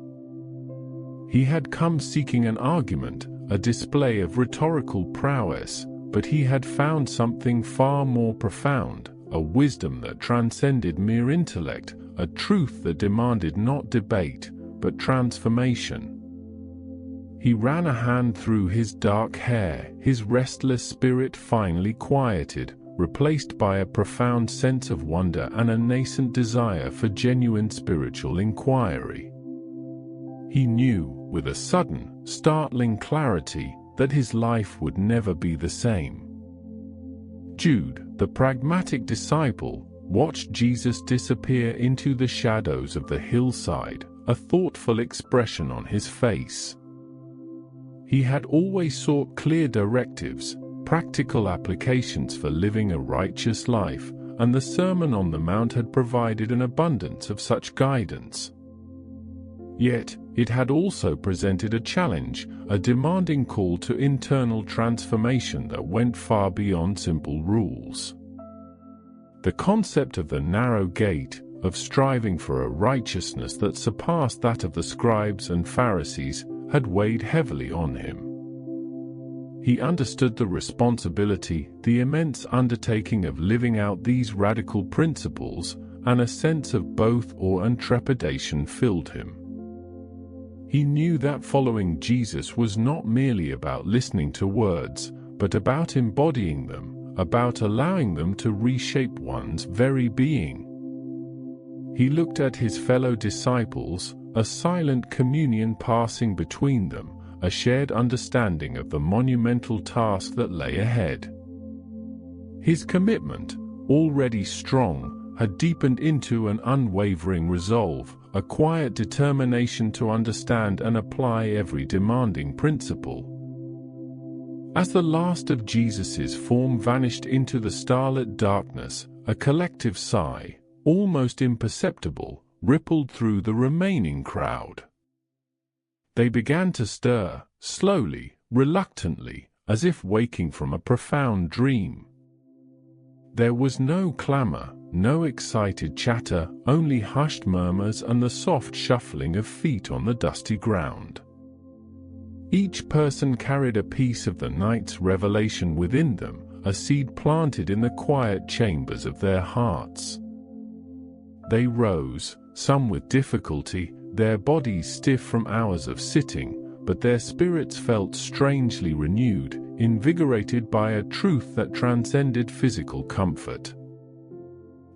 He had come seeking an argument, a display of rhetorical prowess, but he had found something far more profound, a wisdom that transcended mere intellect, a truth that demanded not debate, but transformation. He ran a hand through his dark hair, his restless spirit finally quieted, replaced by a profound sense of wonder and a nascent desire for genuine spiritual inquiry. He knew, with a sudden, startling clarity, that his life would never be the same. Jude, the pragmatic disciple, watched Jesus disappear into the shadows of the hillside, a thoughtful expression on his face. He had always sought clear directives, practical applications for living a righteous life, and the Sermon on the Mount had provided an abundance of such guidance. Yet, it had also presented a challenge, a demanding call to internal transformation that went far beyond simple rules. The concept of the narrow gate, of striving for a righteousness that surpassed that of the scribes and Pharisees, had weighed heavily on him. He understood the responsibility, the immense undertaking of living out these radical principles, and a sense of both awe and trepidation filled him. He knew that following Jesus was not merely about listening to words, but about embodying them, about allowing them to reshape one's very being. He looked at his fellow disciples, a silent communion passing between them, a shared understanding of the monumental task that lay ahead. His commitment, already strong, had deepened into an unwavering resolve, a quiet determination to understand and apply every demanding principle. As the last of Jesus's form vanished into the starlit darkness, a collective sigh, almost imperceptible, rippled through the remaining crowd. They began to stir, slowly, reluctantly, as if waking from a profound dream. There was no clamor, no excited chatter, only hushed murmurs and the soft shuffling of feet on the dusty ground. Each person carried a piece of the night's revelation within them, a seed planted in the quiet chambers of their hearts. They rose, some with difficulty, their bodies stiff from hours of sitting, but their spirits felt strangely renewed, invigorated by a truth that transcended physical comfort.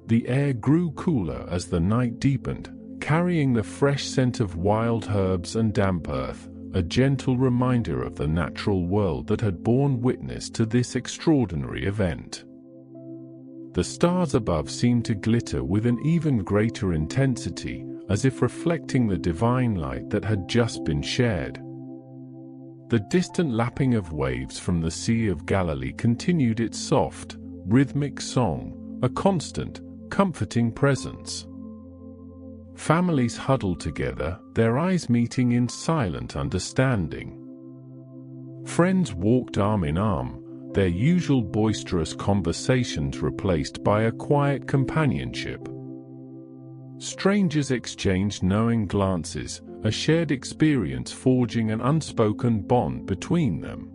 The air grew cooler as the night deepened, carrying the fresh scent of wild herbs and damp earth, a gentle reminder of the natural world that had borne witness to this extraordinary event. The stars above seemed to glitter with an even greater intensity, as if reflecting the divine light that had just been shared. The distant lapping of waves from the Sea of Galilee continued its soft, rhythmic song, a constant, comforting presence. Families huddled together, their eyes meeting in silent understanding. Friends walked arm in arm, their usual boisterous conversations replaced by a quiet companionship. Strangers exchanged knowing glances, a shared experience forging an unspoken bond between them.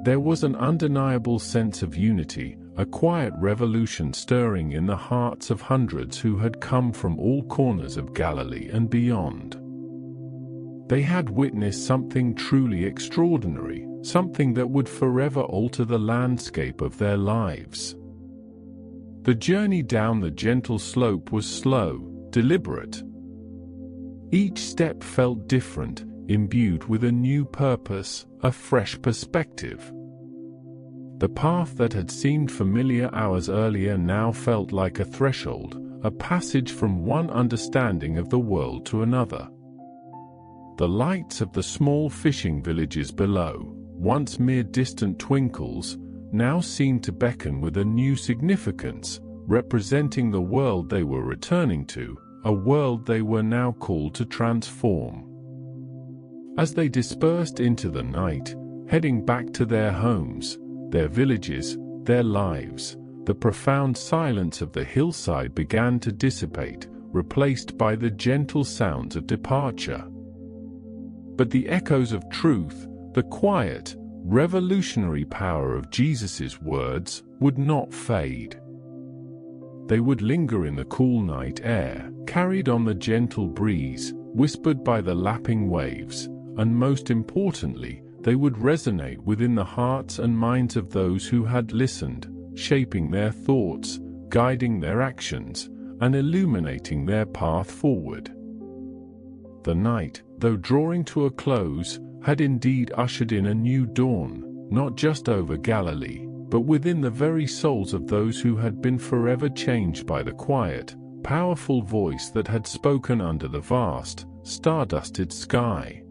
There was an undeniable sense of unity, a quiet revolution stirring in the hearts of hundreds who had come from all corners of Galilee and beyond. They had witnessed something truly extraordinary, something that would forever alter the landscape of their lives. The journey down the gentle slope was slow, deliberate. Each step felt different, imbued with a new purpose, a fresh perspective. The path that had seemed familiar hours earlier now felt like a threshold, a passage from one understanding of the world to another. The lights of the small fishing villages below, once mere distant twinkles, now seemed to beckon with a new significance, representing the world they were returning to, a world they were now called to transform. As they dispersed into the night, heading back to their homes, their villages, their lives, the profound silence of the hillside began to dissipate, replaced by the gentle sounds of departure. But the echoes of truth, the quiet, revolutionary power of Jesus's words, would not fade. They would linger in the cool night air, carried on the gentle breeze, whispered by the lapping waves, and most importantly, they would resonate within the hearts and minds of those who had listened, shaping their thoughts, guiding their actions, and illuminating their path forward. The night, though drawing to a close, had indeed ushered in a new dawn, not just over Galilee, but within the very souls of those who had been forever changed by the quiet, powerful voice that had spoken under the vast, star-dusted sky.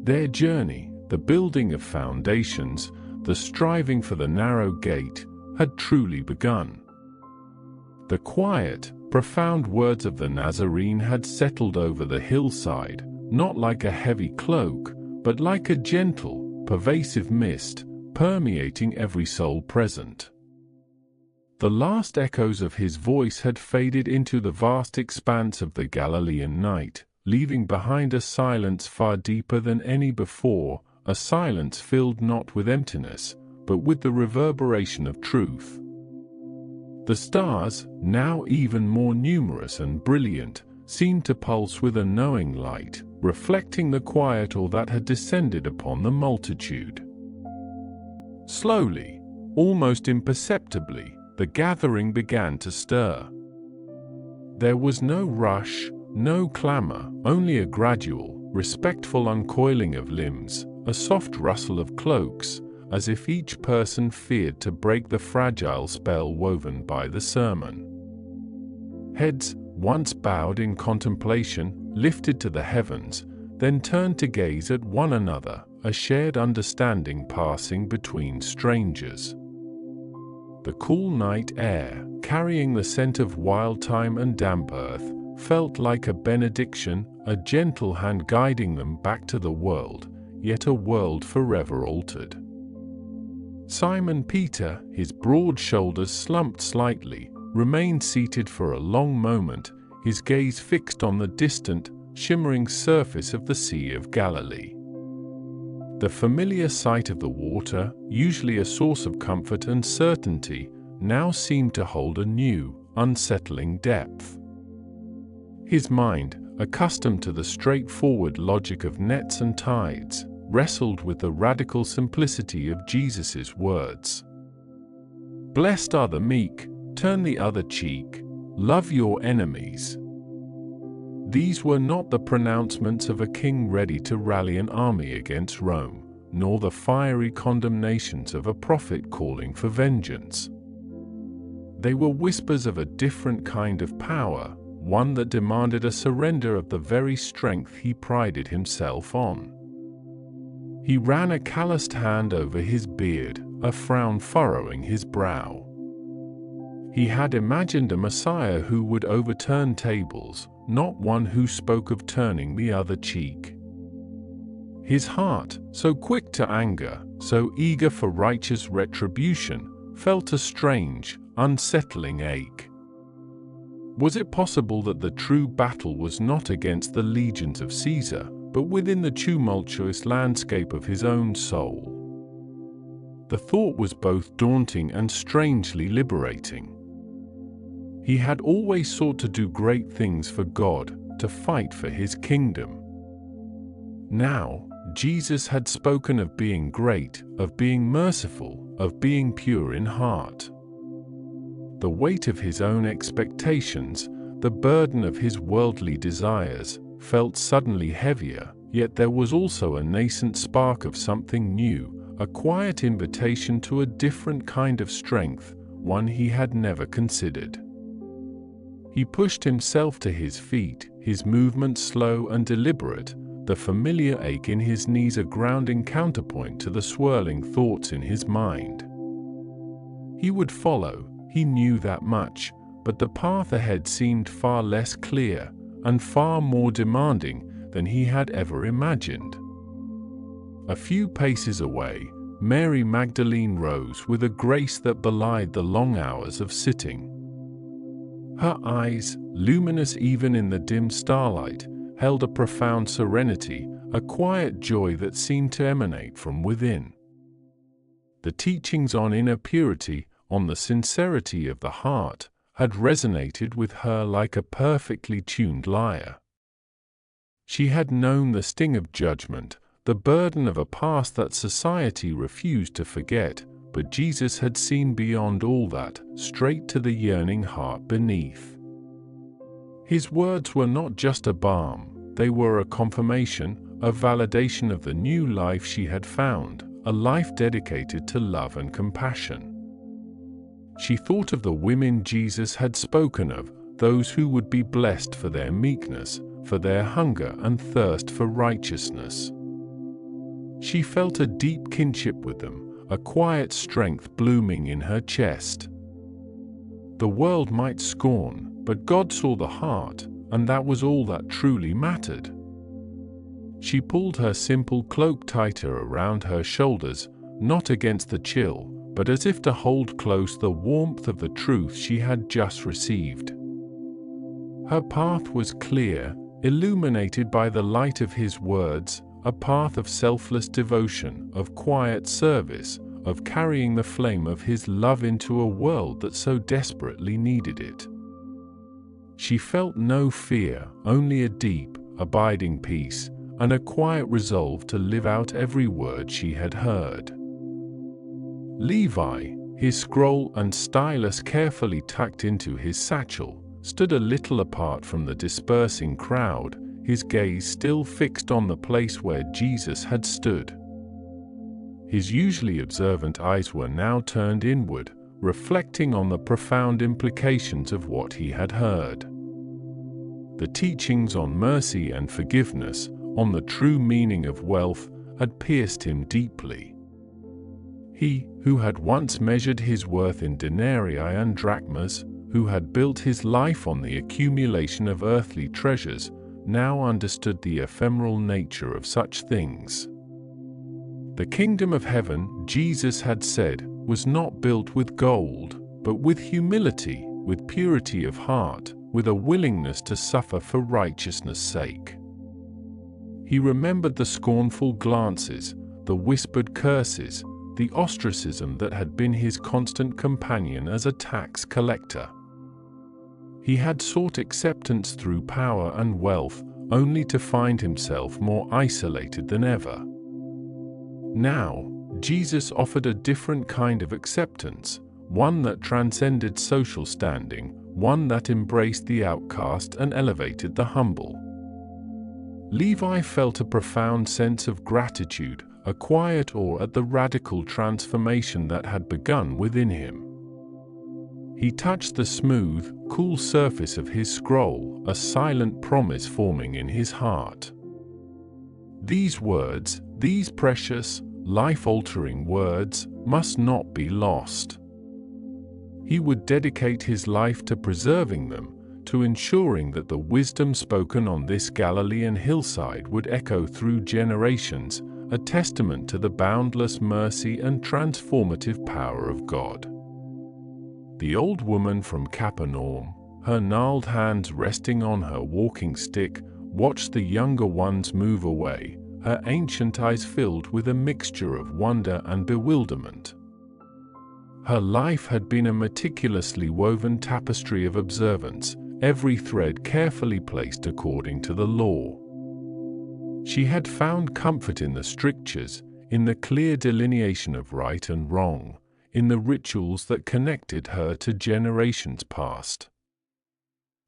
Their journey, the building of foundations, the striving for the narrow gate, had truly begun. The quiet, profound words of the Nazarene had settled over the hillside, not like a heavy cloak, but like a gentle, pervasive mist, permeating every soul present. The last echoes of his voice had faded into the vast expanse of the Galilean night, leaving behind a silence far deeper than any before, a silence filled not with emptiness, but with the reverberation of truth. The stars, now even more numerous and brilliant, seemed to pulse with a knowing light, reflecting the quiet awe that had descended upon the multitude. Slowly, almost imperceptibly, the gathering began to stir. There was no rush, no clamor, only a gradual, respectful uncoiling of limbs, a soft rustle of cloaks, as if each person feared to break the fragile spell woven by the sermon. Heads, once bowed in contemplation, lifted to the heavens, then turned to gaze at one another, a shared understanding passing between strangers. The cool night air, carrying the scent of wild thyme and damp earth, felt like a benediction, a gentle hand guiding them back to the world, yet a world forever altered. Simon Peter, his broad shoulders slumped slightly, remained seated for a long moment, his gaze fixed on the distant, shimmering surface of the Sea of Galilee. The familiar sight of the water, usually a source of comfort and certainty, now seemed to hold a new, unsettling depth. His mind, accustomed to the straightforward logic of nets and tides, wrestled with the radical simplicity of Jesus' words. "Blessed are the meek, turn the other cheek, love your enemies." These were not the pronouncements of a king ready to rally an army against Rome, nor the fiery condemnations of a prophet calling for vengeance. They were whispers of a different kind of power, one that demanded a surrender of the very strength he prided himself on. He ran a calloused hand over his beard, a frown furrowing his brow. He had imagined a Messiah who would overturn tables, not one who spoke of turning the other cheek. His heart, so quick to anger, so eager for righteous retribution, felt a strange, unsettling ache. Was it possible that the true battle was not against the legions of Caesar, but within the tumultuous landscape of his own soul? The thought was both daunting and strangely liberating. He had always sought to do great things for God, to fight for his kingdom. Now, Jesus had spoken of being great, of being merciful, of being pure in heart. The weight of his own expectations, the burden of his worldly desires, felt suddenly heavier, yet there was also a nascent spark of something new, a quiet invitation to a different kind of strength, one he had never considered. He pushed himself to his feet, his movements slow and deliberate, the familiar ache in his knees a grounding counterpoint to the swirling thoughts in his mind. He would follow, he knew that much, but the path ahead seemed far less clear, and far more demanding than he had ever imagined. A few paces away, Mary Magdalene rose with a grace that belied the long hours of sitting. Her eyes, luminous even in the dim starlight, held a profound serenity, a quiet joy that seemed to emanate from within. The teachings on inner purity, on the sincerity of the heart, had resonated with her like a perfectly tuned lyre. She had known the sting of judgment, the burden of a past that society refused to forget, but Jesus had seen beyond all that, straight to the yearning heart beneath. His words were not just a balm, they were a confirmation, a validation of the new life she had found, a life dedicated to love and compassion. She thought of the women Jesus had spoken of, those who would be blessed for their meekness, for their hunger and thirst for righteousness. She felt a deep kinship with them, a quiet strength blooming in her chest. The world might scorn, But God saw the heart, and that was all that truly mattered. She pulled her simple cloak tighter around her shoulders, not against the chill, but as if to hold close the warmth of the truth she had just received. Her path was clear, illuminated by the light of His words, a path of selfless devotion, of quiet service, of carrying the flame of His love into a world that so desperately needed it. She felt no fear, only a deep, abiding peace, and a quiet resolve to live out every word she had heard. Levi, his scroll and stylus carefully tucked into his satchel, stood a little apart from the dispersing crowd, his gaze still fixed on the place where Jesus had stood. His usually observant eyes were now turned inward, reflecting on the profound implications of what he had heard. The teachings on mercy and forgiveness, on the true meaning of wealth, had pierced him deeply. He, who had once measured his worth in denarii and drachmas, who had built his life on the accumulation of earthly treasures, now understood the ephemeral nature of such things. The kingdom of heaven, Jesus had said, was not built with gold, but with humility, with purity of heart, with a willingness to suffer for righteousness' sake. He remembered the scornful glances, the whispered curses, the ostracism that had been his constant companion as a tax collector. He had sought acceptance through power and wealth, only to find himself more isolated than ever. Now, Jesus offered a different kind of acceptance, one that transcended social standing, one that embraced the outcast and elevated the humble. Levi felt a profound sense of gratitude, a quiet awe at the radical transformation that had begun within him. He touched the smooth, cool surface of his scroll, a silent promise forming in his heart. These words, these precious, life-altering words, must not be lost. He would dedicate his life to preserving them, to ensuring that the wisdom spoken on this Galilean hillside would echo through generations, a testament to the boundless mercy and transformative power of God. The old woman from Capernaum, her gnarled hands resting on her walking stick, watched the younger ones move away, her ancient eyes filled with a mixture of wonder and bewilderment. Her life had been a meticulously woven tapestry of observance, every thread carefully placed according to the law. She had found comfort in the strictures, in the clear delineation of right and wrong, in the rituals that connected her to generations past.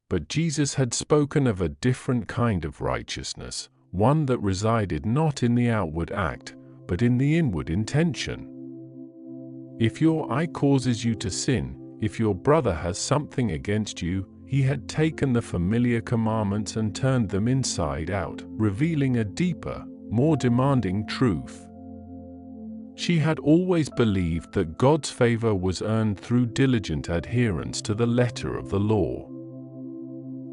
But Jesus had spoken of a different kind of righteousness, one that resided not in the outward act, but in the inward intention. If your eye causes you to sin, if your brother has something against you, he had taken the familiar commandments and turned them inside out, revealing a deeper, more demanding truth. She had always believed that God's favor was earned through diligent adherence to the letter of the law.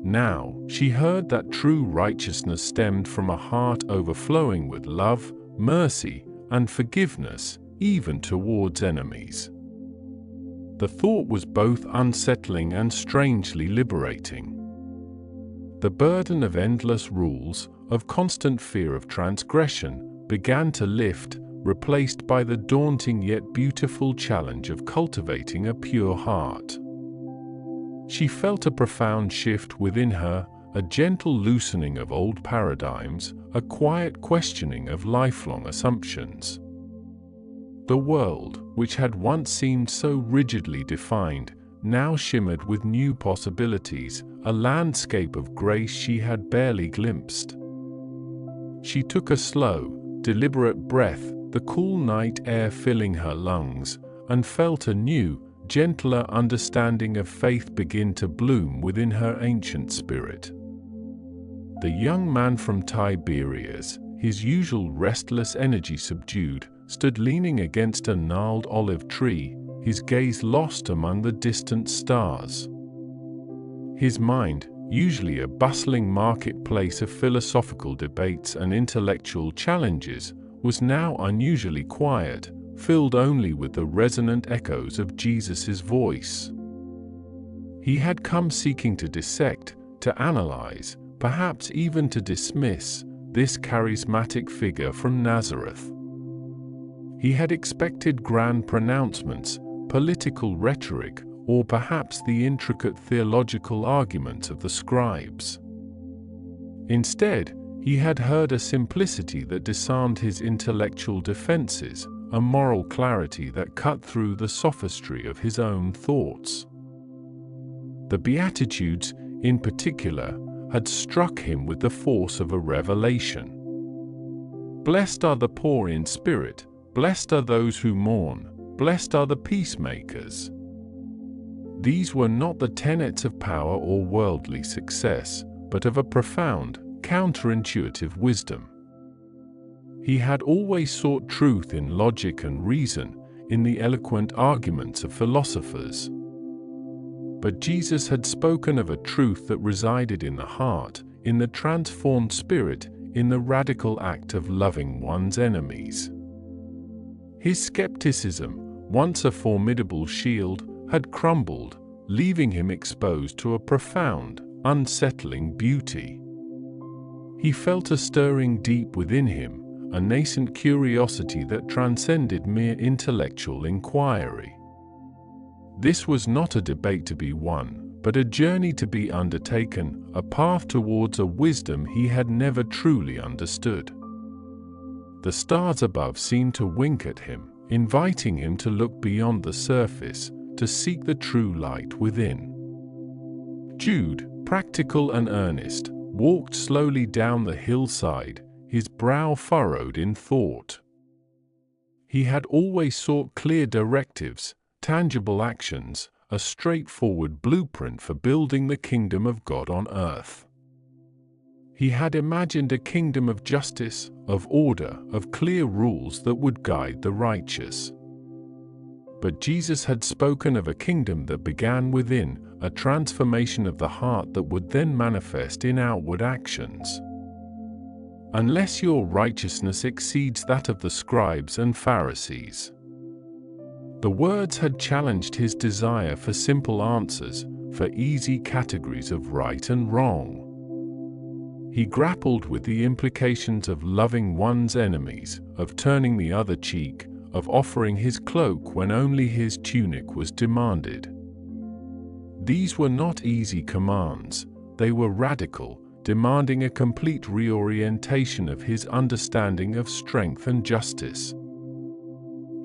Now, she heard that true righteousness stemmed from a heart overflowing with love, mercy, and forgiveness, even towards enemies. The thought was both unsettling and strangely liberating. The burden of endless rules, of constant fear of transgression, began to lift, replaced by the daunting yet beautiful challenge of cultivating a pure heart. She felt a profound shift within her, a gentle loosening of old paradigms, a quiet questioning of lifelong assumptions. The world, which had once seemed so rigidly defined, now shimmered with new possibilities, a landscape of grace she had barely glimpsed. She took a slow, deliberate breath, the cool night air filling her lungs, and felt a new, gentler understanding of faith begin to bloom within her ancient spirit. The young man from Tiberias, his usual restless energy subdued, stood leaning against a gnarled olive tree, his gaze lost among the distant stars. His mind, usually a bustling marketplace of philosophical debates and intellectual challenges, was now unusually quiet, filled only with the resonant echoes of Jesus' voice. He had come seeking to dissect, to analyze, perhaps even to dismiss, this charismatic figure from Nazareth. He had expected grand pronouncements, political rhetoric, or perhaps the intricate theological arguments of the scribes. Instead, he had heard a simplicity that disarmed his intellectual defenses, a moral clarity that cut through the sophistry of his own thoughts. The Beatitudes, in particular, had struck him with the force of a revelation. Blessed are the poor in spirit, blessed are those who mourn, blessed are the peacemakers. These were not the tenets of power or worldly success, but of a profound, counterintuitive wisdom. He had always sought truth in logic and reason, in the eloquent arguments of philosophers. But Jesus had spoken of a truth that resided in the heart, in the transformed spirit, in the radical act of loving one's enemies. His skepticism, once a formidable shield, had crumbled, leaving him exposed to a profound, unsettling beauty. He felt a stirring deep within him, a nascent curiosity that transcended mere intellectual inquiry. This was not a debate to be won, but a journey to be undertaken, a path towards a wisdom he had never truly understood. The stars above seemed to wink at him, inviting him to look beyond the surface, to seek the true light within. Jude, practical and earnest, walked slowly down the hillside, his brow furrowed in thought. He had always sought clear directives, tangible actions, a straightforward blueprint for building the kingdom of God on earth. He had imagined a kingdom of justice, of order, of clear rules that would guide the righteous. But Jesus had spoken of a kingdom that began within, a transformation of the heart that would then manifest in outward actions. Unless your righteousness exceeds that of the scribes and Pharisees. The words had challenged his desire for simple answers, for easy categories of right and wrong. He grappled with the implications of loving one's enemies, of turning the other cheek, of offering his cloak when only his tunic was demanded. These were not easy commands, they were radical, demanding a complete reorientation of his understanding of strength and justice.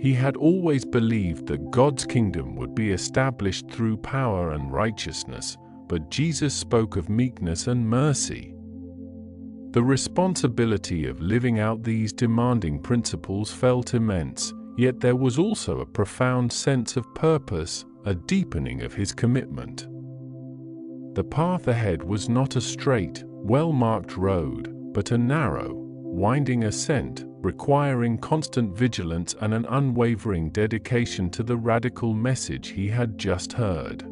He had always believed that God's kingdom would be established through power and righteousness, but Jesus spoke of meekness and mercy. The responsibility of living out these demanding principles felt immense, yet there was also a profound sense of purpose, a deepening of his commitment. The path ahead was not a straight, well-marked road, but a narrow, winding ascent, requiring constant vigilance and an unwavering dedication to the radical message he had just heard.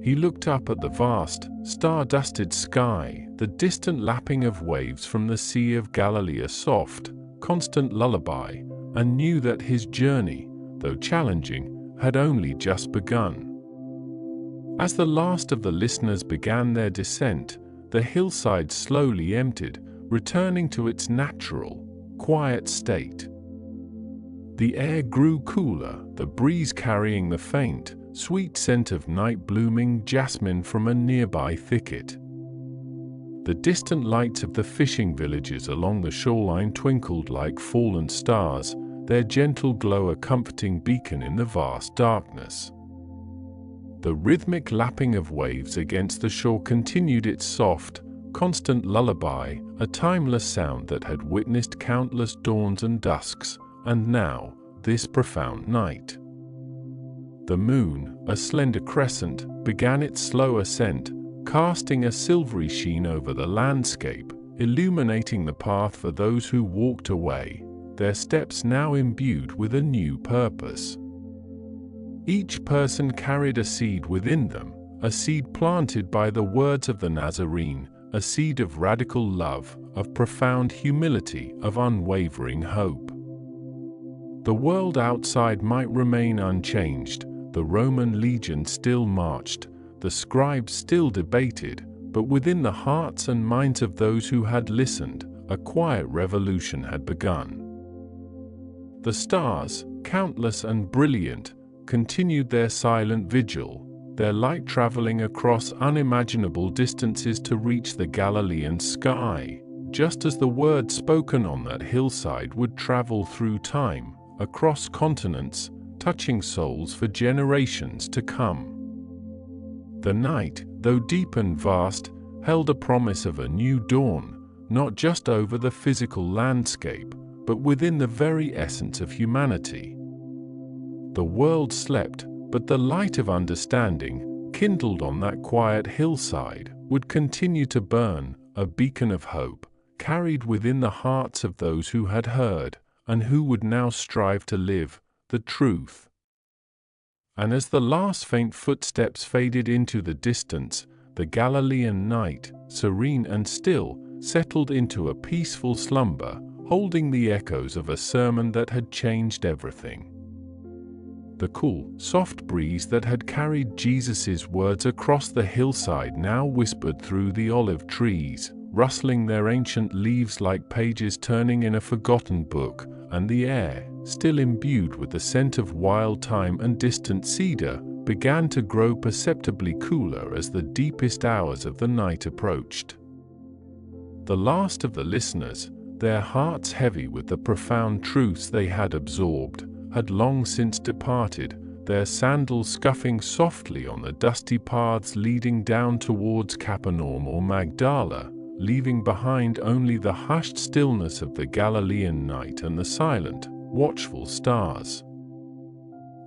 He looked up at the vast, star-dusted sky, the distant lapping of waves from the Sea of Galilee, a soft, constant lullaby, and knew that his journey, though challenging, had only just begun. As the last of the listeners began their descent, the hillside slowly emptied, returning to its natural, quiet state. The air grew cooler, the breeze carrying the faint, sweet scent of night-blooming jasmine from a nearby thicket. The distant lights of the fishing villages along the shoreline twinkled like fallen stars, their gentle glow a comforting beacon in the vast darkness. The rhythmic lapping of waves against the shore continued its soft, constant lullaby, a timeless sound that had witnessed countless dawns and dusks, and now, this profound night. The moon, a slender crescent, began its slow ascent, casting a silvery sheen over the landscape, illuminating the path for those who walked away, their steps now imbued with a new purpose. Each person carried a seed within them, a seed planted by the words of the Nazarene, a seed of radical love, of profound humility, of unwavering hope. The world outside might remain unchanged, the Roman legion still marched, the scribes still debated, but within the hearts and minds of those who had listened, a quiet revolution had begun. The stars, countless and brilliant, continued their silent vigil, their light traveling across unimaginable distances to reach the Galilean sky, just as the word spoken on that hillside would travel through time, across continents, touching souls for generations to come. The night, though deep and vast, held a promise of a new dawn, not just over the physical landscape, but within the very essence of humanity. The world slept, but the light of understanding, kindled on that quiet hillside, would continue to burn, a beacon of hope, carried within the hearts of those who had heard, and who would now strive to live the truth. And as the last faint footsteps faded into the distance, the Galilean night, serene and still, settled into a peaceful slumber, holding the echoes of a sermon that had changed everything. The cool, soft breeze that had carried Jesus' words across the hillside now whispered through the olive trees, rustling their ancient leaves like pages turning in a forgotten book, and the air, still imbued with the scent of wild thyme and distant cedar, began to grow perceptibly cooler as the deepest hours of the night approached. The last of the listeners, their hearts heavy with the profound truths they had absorbed, had long since departed, their sandals scuffing softly on the dusty paths leading down towards Capernaum or Magdala, leaving behind only the hushed stillness of the Galilean night and the silent, watchful stars.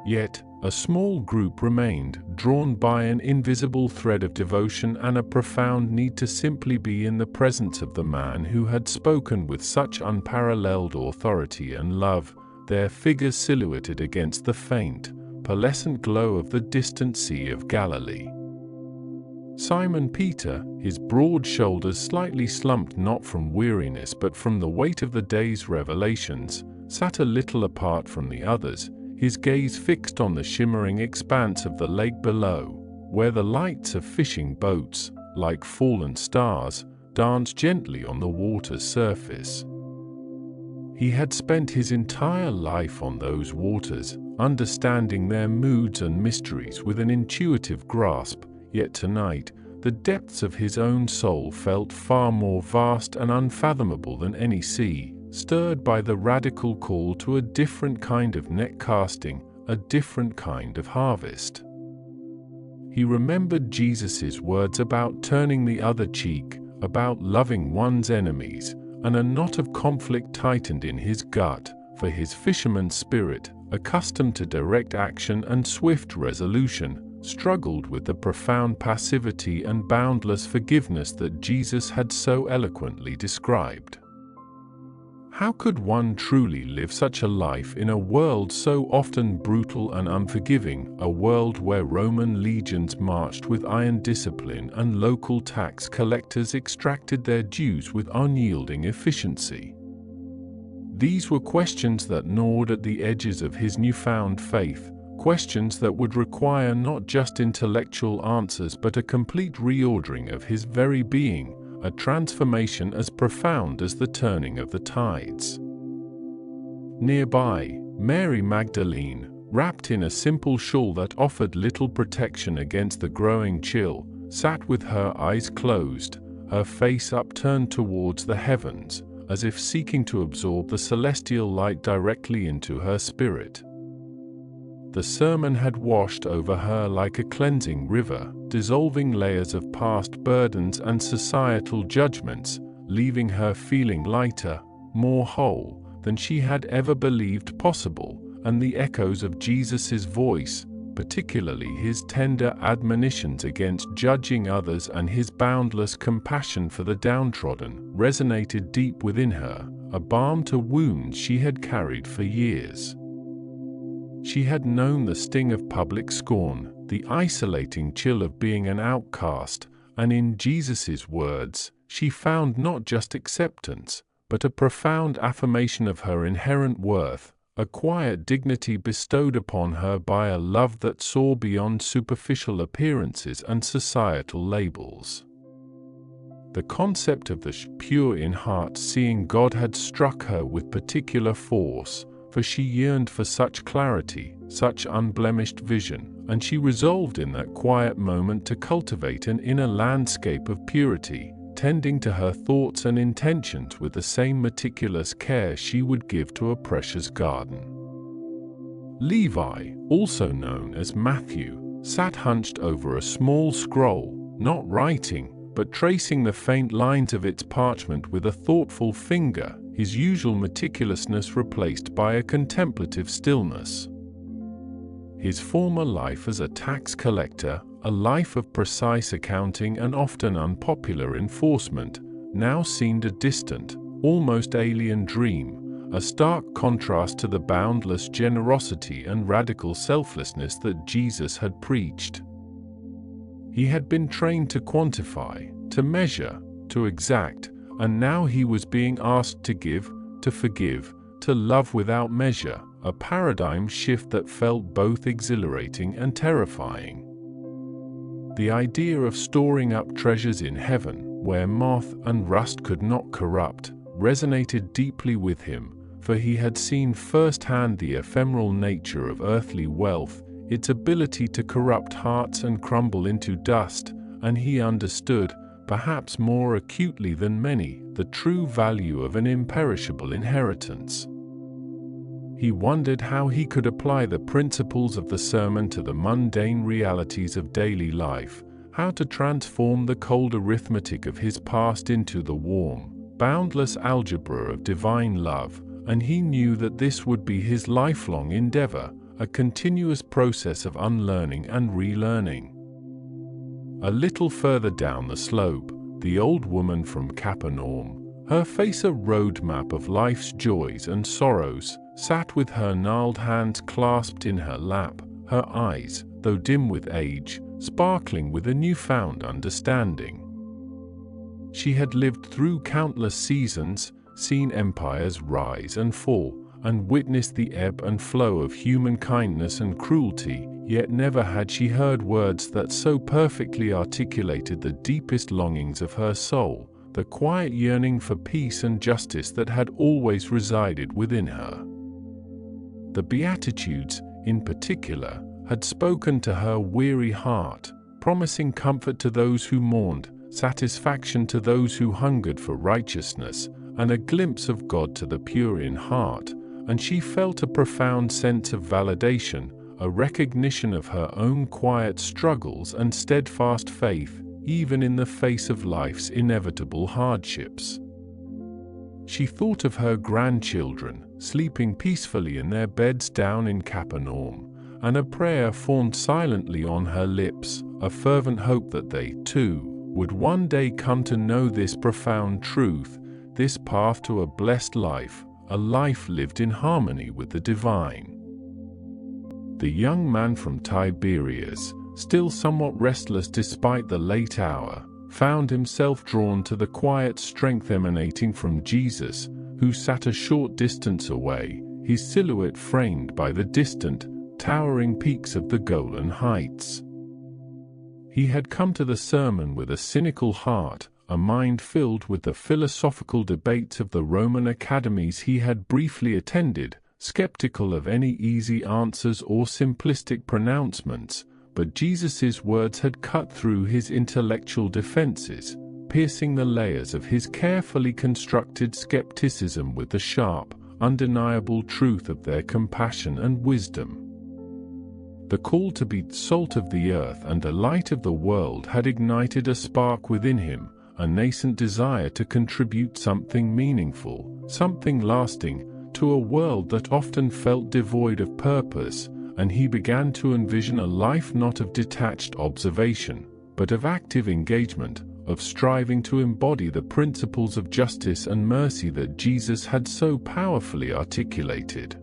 Yet, a small group remained, drawn by an invisible thread of devotion and a profound need to simply be in the presence of the man who had spoken with such unparalleled authority and love, their figures silhouetted against the faint, pearlescent glow of the distant Sea of Galilee. Simon Peter, his broad shoulders slightly slumped not from weariness but from the weight of the day's revelations, sat a little apart from the others, his gaze fixed on the shimmering expanse of the lake below, where the lights of fishing boats, like fallen stars, danced gently on the water's surface. He had spent his entire life on those waters, understanding their moods and mysteries with an intuitive grasp, yet tonight, the depths of his own soul felt far more vast and unfathomable than any sea, stirred by the radical call to a different kind of net casting, a different kind of harvest. He remembered Jesus' words about turning the other cheek, about loving one's enemies, and a knot of conflict tightened in his gut, for his fisherman's spirit, accustomed to direct action and swift resolution, struggled with the profound passivity and boundless forgiveness that Jesus had so eloquently described. How could one truly live such a life in a world so often brutal and unforgiving, a world where Roman legions marched with iron discipline and local tax collectors extracted their dues with unyielding efficiency? These were questions that gnawed at the edges of his newfound faith, questions that would require not just intellectual answers but a complete reordering of his very being, a transformation as profound as the turning of the tides. Nearby, Mary Magdalene, wrapped in a simple shawl that offered little protection against the growing chill, sat with her eyes closed, her face upturned towards the heavens, as if seeking to absorb the celestial light directly into her spirit. The sermon had washed over her like a cleansing river, dissolving layers of past burdens and societal judgments, leaving her feeling lighter, more whole than she had ever believed possible, and the echoes of Jesus' voice, particularly his tender admonitions against judging others and his boundless compassion for the downtrodden, resonated deep within her, a balm to wounds she had carried for years. She had known the sting of public scorn, the isolating chill of being an outcast, and in Jesus's words, she found not just acceptance, but a profound affirmation of her inherent worth, a quiet dignity bestowed upon her by a love that saw beyond superficial appearances and societal labels. The concept of the pure in heart seeing God had struck her with particular force, for she yearned for such clarity, such unblemished vision, and she resolved in that quiet moment to cultivate an inner landscape of purity, tending to her thoughts and intentions with the same meticulous care she would give to a precious garden. Levi, also known as Matthew, sat hunched over a small scroll, not writing, but tracing the faint lines of its parchment with a thoughtful finger, his usual meticulousness replaced by a contemplative stillness. His former life as a tax collector, a life of precise accounting and often unpopular enforcement, now seemed a distant, almost alien dream, a stark contrast to the boundless generosity and radical selflessness that Jesus had preached. He had been trained to quantify, to measure, to exact, and now he was being asked to give, to forgive, to love without measure, a paradigm shift that felt both exhilarating and terrifying. The idea of storing up treasures in heaven, where moth and rust could not corrupt, resonated deeply with him, for he had seen firsthand the ephemeral nature of earthly wealth, its ability to corrupt hearts and crumble into dust, and he understood, perhaps more acutely than many, the true value of an imperishable inheritance. He wondered how he could apply the principles of the sermon to the mundane realities of daily life, how to transform the cold arithmetic of his past into the warm, boundless algebra of divine love, and he knew that this would be his lifelong endeavor, a continuous process of unlearning and relearning. A little further down the slope, the old woman from Capernaum, her face a roadmap of life's joys and sorrows, sat with her gnarled hands clasped in her lap, her eyes, though dim with age, sparkling with a newfound understanding. She had lived through countless seasons, seen empires rise and fall, and witnessed the ebb and flow of human kindness and cruelty, yet never had she heard words that so perfectly articulated the deepest longings of her soul, the quiet yearning for peace and justice that had always resided within her. The Beatitudes, in particular, had spoken to her weary heart, promising comfort to those who mourned, satisfaction to those who hungered for righteousness, and a glimpse of God to the pure in heart, and she felt a profound sense of validation, a recognition of her own quiet struggles and steadfast faith, even in the face of life's inevitable hardships. She thought of her grandchildren, sleeping peacefully in their beds down in Capernaum, and a prayer formed silently on her lips, a fervent hope that they, too, would one day come to know this profound truth, this path to a blessed life, a life lived in harmony with the divine. The young man from Tiberias, still somewhat restless despite the late hour, found himself drawn to the quiet strength emanating from Jesus, who sat a short distance away, his silhouette framed by the distant, towering peaks of the Golan Heights. He had come to the sermon with a cynical heart, a mind filled with the philosophical debates of the Roman academies he had briefly attended, skeptical of any easy answers or simplistic pronouncements, but Jesus's words had cut through his intellectual defenses, piercing the layers of his carefully constructed skepticism with the sharp, undeniable truth of their compassion and wisdom. The call to be salt of the earth and a light of the world had ignited a spark within him, a nascent desire to contribute something meaningful, something lasting, to a world that often felt devoid of purpose, and he began to envision a life not of detached observation, but of active engagement, of striving to embody the principles of justice and mercy that Jesus had so powerfully articulated.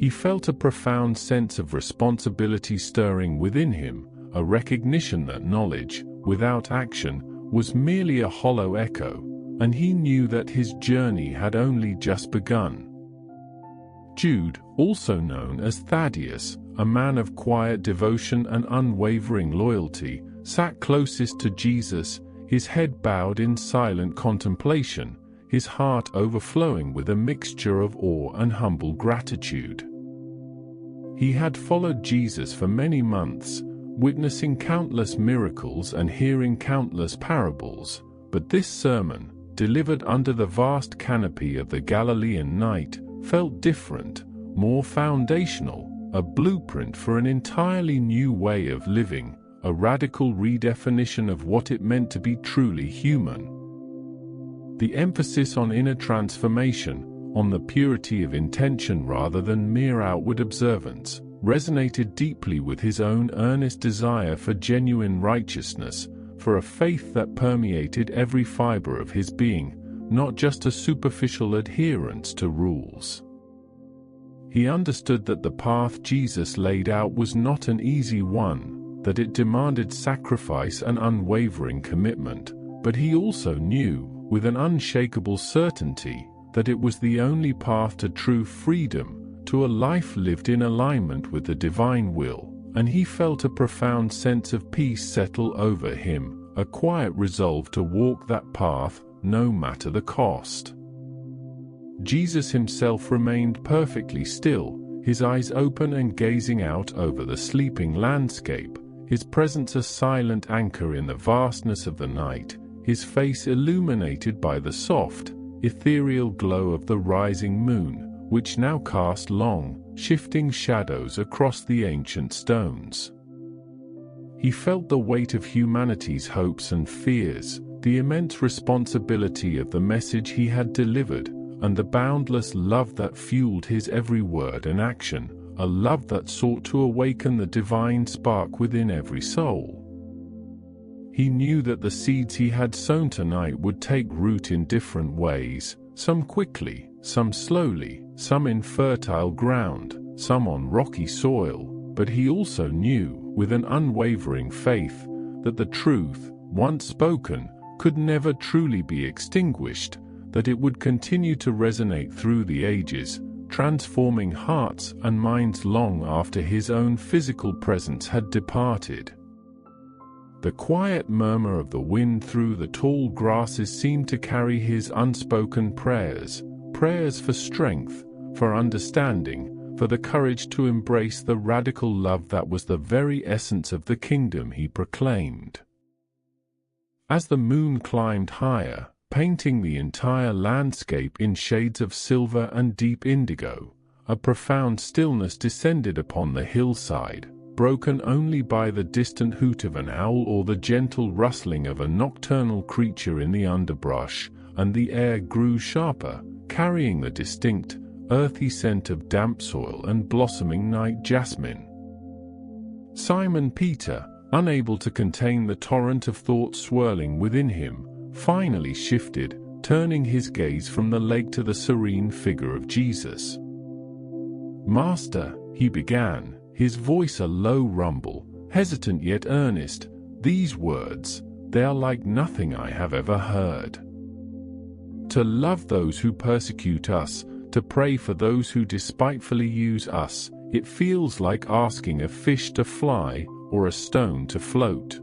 He felt a profound sense of responsibility stirring within him, a recognition that knowledge, without action, was merely a hollow echo, and he knew that his journey had only just begun. Jude, also known as Thaddeus, a man of quiet devotion and unwavering loyalty, sat closest to Jesus, his head bowed in silent contemplation, his heart overflowing with a mixture of awe and humble gratitude. He had followed Jesus for many months, witnessing countless miracles and hearing countless parables, but this sermon, delivered under the vast canopy of the Galilean night, felt different, more foundational, a blueprint for an entirely new way of living, a radical redefinition of what it meant to be truly human. The emphasis on inner transformation, on the purity of intention rather than mere outward observance, resonated deeply with his own earnest desire for genuine righteousness, for a faith that permeated every fiber of his being, not just a superficial adherence to rules. He understood that the path Jesus laid out was not an easy one, that it demanded sacrifice and unwavering commitment, but he also knew, with an unshakable certainty, that it was the only path to true freedom, to a life lived in alignment with the divine will, and he felt a profound sense of peace settle over him, a quiet resolve to walk that path, no matter the cost. Jesus himself remained perfectly still, his eyes open and gazing out over the sleeping landscape, his presence a silent anchor in the vastness of the night, his face illuminated by the soft, ethereal glow of the rising moon, which now cast long, shifting shadows across the ancient stones. He felt the weight of humanity's hopes and fears, the immense responsibility of the message he had delivered, and the boundless love that fueled his every word and action, a love that sought to awaken the divine spark within every soul. He knew that the seeds he had sown tonight would take root in different ways, some quickly, some slowly, some in fertile ground, some on rocky soil, but he also knew, with an unwavering faith, that the truth, once spoken, could never truly be extinguished, that it would continue to resonate through the ages, transforming hearts and minds long after his own physical presence had departed. The quiet murmur of the wind through the tall grasses seemed to carry his unspoken prayers, prayers for strength, for understanding, for the courage to embrace the radical love that was the very essence of the kingdom he proclaimed. As the moon climbed higher, painting the entire landscape in shades of silver and deep indigo, a profound stillness descended upon the hillside, broken only by the distant hoot of an owl or the gentle rustling of a nocturnal creature in the underbrush, and the air grew sharper, carrying the distinct, earthy scent of damp soil and blossoming night jasmine. Simon Peter, unable to contain the torrent of thought swirling within him, finally shifted, turning his gaze from the lake to the serene figure of Jesus. "Master," he began, his voice a low rumble, hesitant yet earnest, "these words, they are like nothing I have ever heard. To love those who persecute us, to pray for those who despitefully use us, it feels like asking a fish to fly or a stone to float."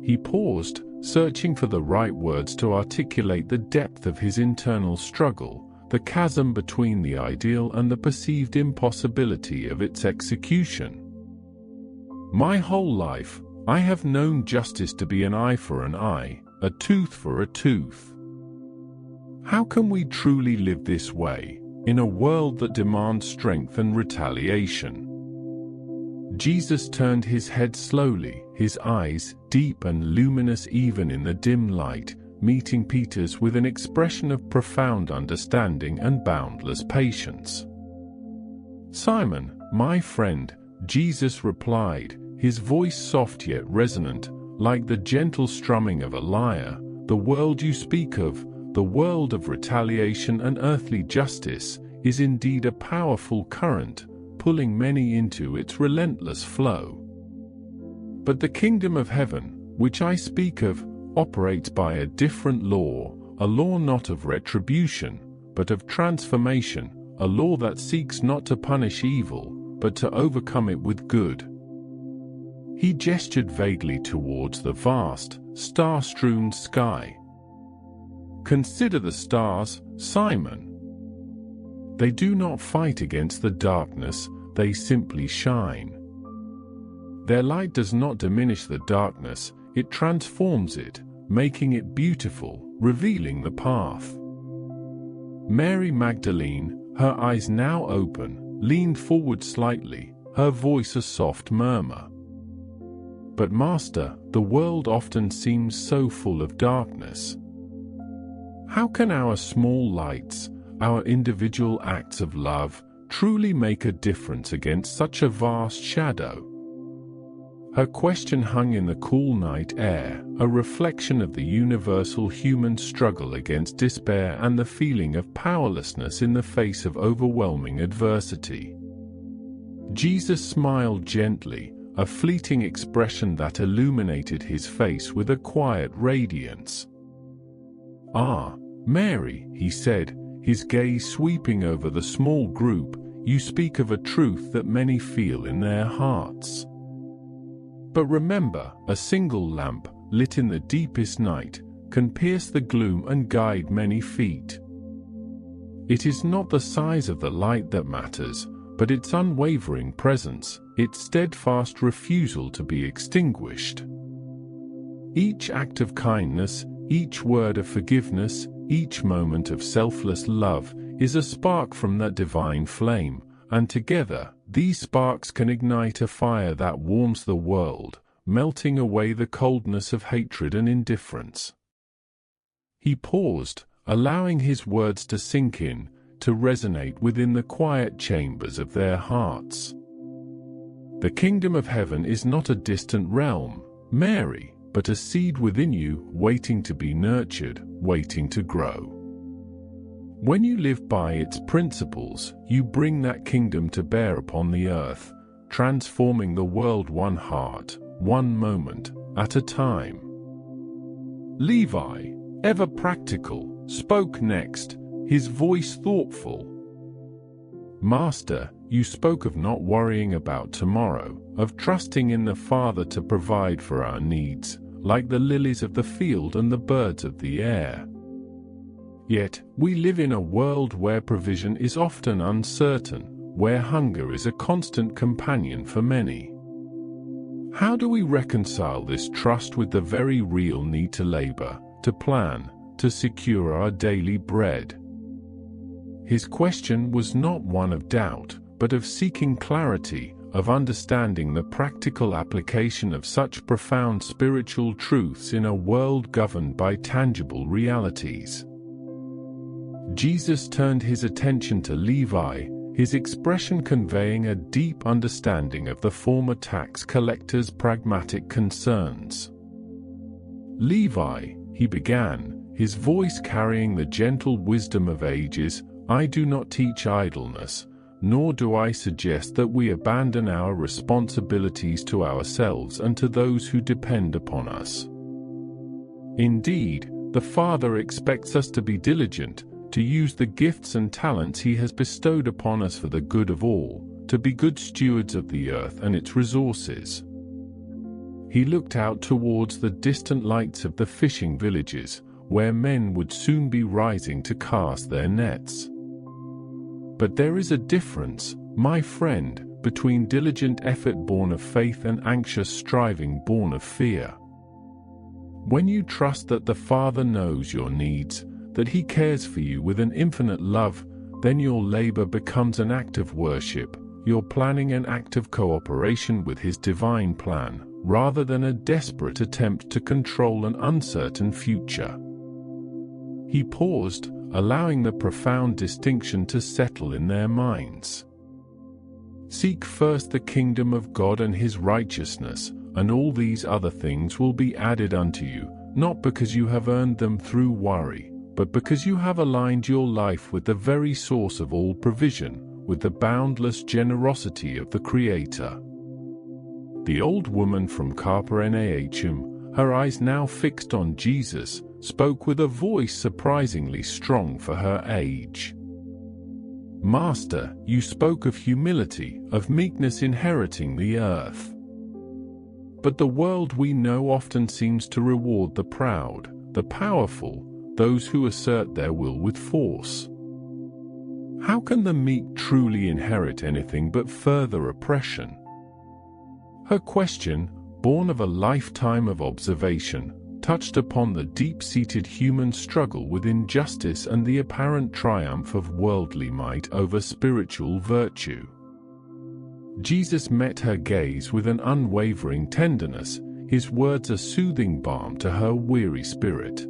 He paused, searching for the right words to articulate the depth of his internal struggle, the chasm between the ideal and the perceived impossibility of its execution. "My whole life, I have known justice to be an eye for an eye, a tooth for a tooth. How can we truly live this way, in a world that demands strength and retaliation?" Jesus turned his head slowly, his eyes, deep and luminous even in the dim light, meeting Peter's with an expression of profound understanding and boundless patience. "Simon, my friend," Jesus replied, his voice soft yet resonant, like the gentle strumming of a lyre, "the world you speak of, the world of retaliation and earthly justice, is indeed a powerful current, pulling many into its relentless flow. But the kingdom of heaven, which I speak of, operates by a different law, a law not of retribution, but of transformation, a law that seeks not to punish evil, but to overcome it with good. He gestured vaguely towards the vast, star-strewn sky. Consider the stars, Simon. They do not fight against the darkness, they simply shine. Their light does not diminish the darkness, it transforms it, making it beautiful, revealing the path. Mary Magdalene, her eyes now open, leaned forward slightly, her voice a soft murmur. But Master, the world often seems so full of darkness. How can our small lights, our individual acts of love, truly make a difference against such a vast shadow? Her question hung in the cool night air, a reflection of the universal human struggle against despair and the feeling of powerlessness in the face of overwhelming adversity. Jesus smiled gently, a fleeting expression that illuminated his face with a quiet radiance. "Ah, Mary," he said, his gaze sweeping over the small group, "you speak of a truth that many feel in their hearts. But remember, a single lamp, lit in the deepest night, can pierce the gloom and guide many feet. It is not the size of the light that matters, but its unwavering presence, its steadfast refusal to be extinguished. Each act of kindness, each word of forgiveness, each moment of selfless love, is a spark from that divine flame, and together, these sparks can ignite a fire that warms the world, melting away the coldness of hatred and indifference." He paused, allowing his words to sink in, to resonate within the quiet chambers of their hearts. "The kingdom of heaven is not a distant realm, Mary, but a seed within you, waiting to be nurtured, waiting to grow. When you live by its principles, you bring that kingdom to bear upon the earth, transforming the world one heart, one moment, at a time." Levi, ever practical, spoke next, his voice thoughtful. "Master, you spoke of not worrying about tomorrow, of trusting in the Father to provide for our needs, like the lilies of the field and the birds of the air. Yet, we live in a world where provision is often uncertain, where hunger is a constant companion for many. How do we reconcile this trust with the very real need to labor, to plan, to secure our daily bread?" His question was not one of doubt, but of seeking clarity, of understanding the practical application of such profound spiritual truths in a world governed by tangible realities. Jesus turned his attention to Levi, his expression conveying a deep understanding of the former tax collector's pragmatic concerns. "Levi," he began, his voice carrying the gentle wisdom of ages, "I do not teach idleness, nor do I suggest that we abandon our responsibilities to ourselves and to those who depend upon us. Indeed, the Father expects us to be diligent, to use the gifts and talents He has bestowed upon us for the good of all, to be good stewards of the earth and its resources." He looked out towards the distant lights of the fishing villages, where men would soon be rising to cast their nets. "But there is a difference, my friend, between diligent effort born of faith and anxious striving born of fear. When you trust that the Father knows your needs, that He cares for you with an infinite love, then your labor becomes an act of worship, your planning an act of cooperation with His divine plan, rather than a desperate attempt to control an uncertain future." He paused, allowing the profound distinction to settle in their minds. "Seek first the kingdom of God and His righteousness, and all these other things will be added unto you, not because you have earned them through worry, but because you have aligned your life with the very source of all provision, with the boundless generosity of the Creator. The old woman from Capernaum, her eyes now fixed on Jesus, spoke with a voice surprisingly strong for her age. "Master, you spoke of humility, of meekness inheriting the earth. But the world we know often seems to reward the proud, the powerful, those who assert their will with force. How can the meek truly inherit anything but further oppression?" Her question, born of a lifetime of observation, touched upon the deep-seated human struggle with injustice and the apparent triumph of worldly might over spiritual virtue. Jesus met her gaze with an unwavering tenderness, his words a soothing balm to her weary spirit.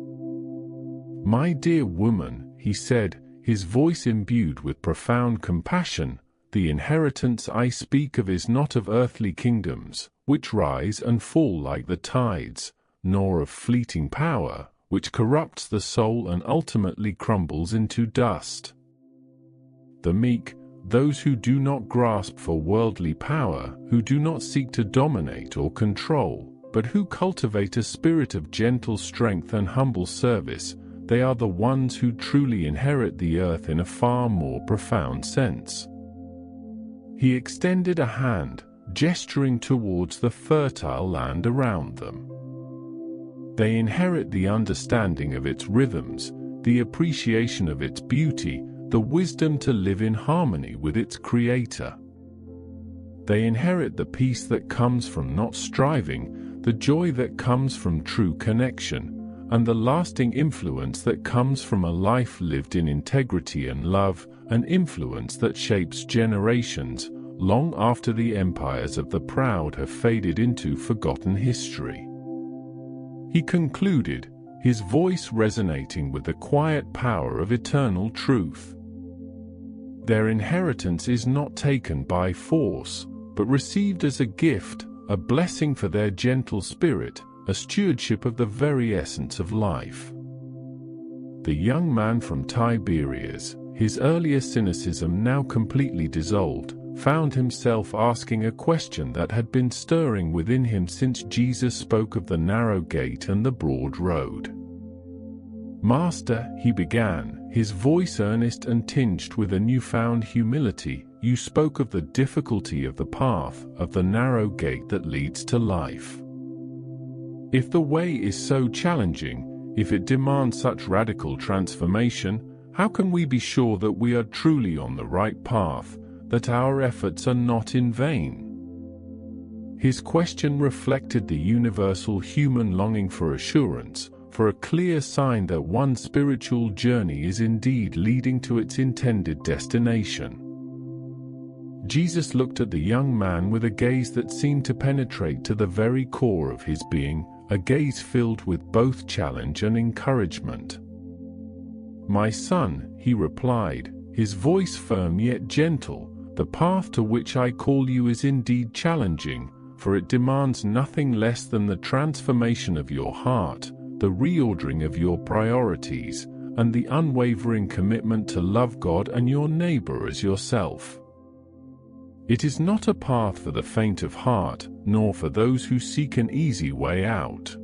"My dear woman," he said, his voice imbued with profound compassion, "the inheritance I speak of is not of earthly kingdoms, which rise and fall like the tides, nor of fleeting power, which corrupts the soul and ultimately crumbles into dust. The meek, those who do not grasp for worldly power, who do not seek to dominate or control, but who cultivate a spirit of gentle strength and humble service, they are the ones who truly inherit the earth in a far more profound sense." He extended a hand, gesturing towards the fertile land around them. They inherit the understanding of its rhythms, the appreciation of its beauty, the wisdom to live in harmony with its Creator. They inherit the peace that comes from not striving, the joy that comes from true connection, and the lasting influence that comes from a life lived in integrity and love, an influence that shapes generations, long after the empires of the proud have faded into forgotten history. He concluded, his voice resonating with the quiet power of eternal truth. Their inheritance is not taken by force, but received as a gift, a blessing for their gentle spirit, a stewardship of the very essence of life. The young man from Tiberias, his earlier cynicism now completely dissolved, found himself asking a question that had been stirring within him since Jesus spoke of the narrow gate and the broad road. "Master," he began, his voice earnest and tinged with a newfound humility, "you spoke of the difficulty of the path, of the narrow gate that leads to life. If the way is so challenging, if it demands such radical transformation, how can we be sure that we are truly on the right path, that our efforts are not in vain?" His question reflected the universal human longing for assurance, for a clear sign that one's spiritual journey is indeed leading to its intended destination. Jesus looked at the young man with a gaze that seemed to penetrate to the very core of his being, a gaze filled with both challenge and encouragement. "My son," he replied, his voice firm yet gentle, "the path to which I call you is indeed challenging, for it demands nothing less than the transformation of your heart, the reordering of your priorities, and the unwavering commitment to love God and your neighbor as yourself. It is not a path for the faint of heart, nor for those who seek an easy way out."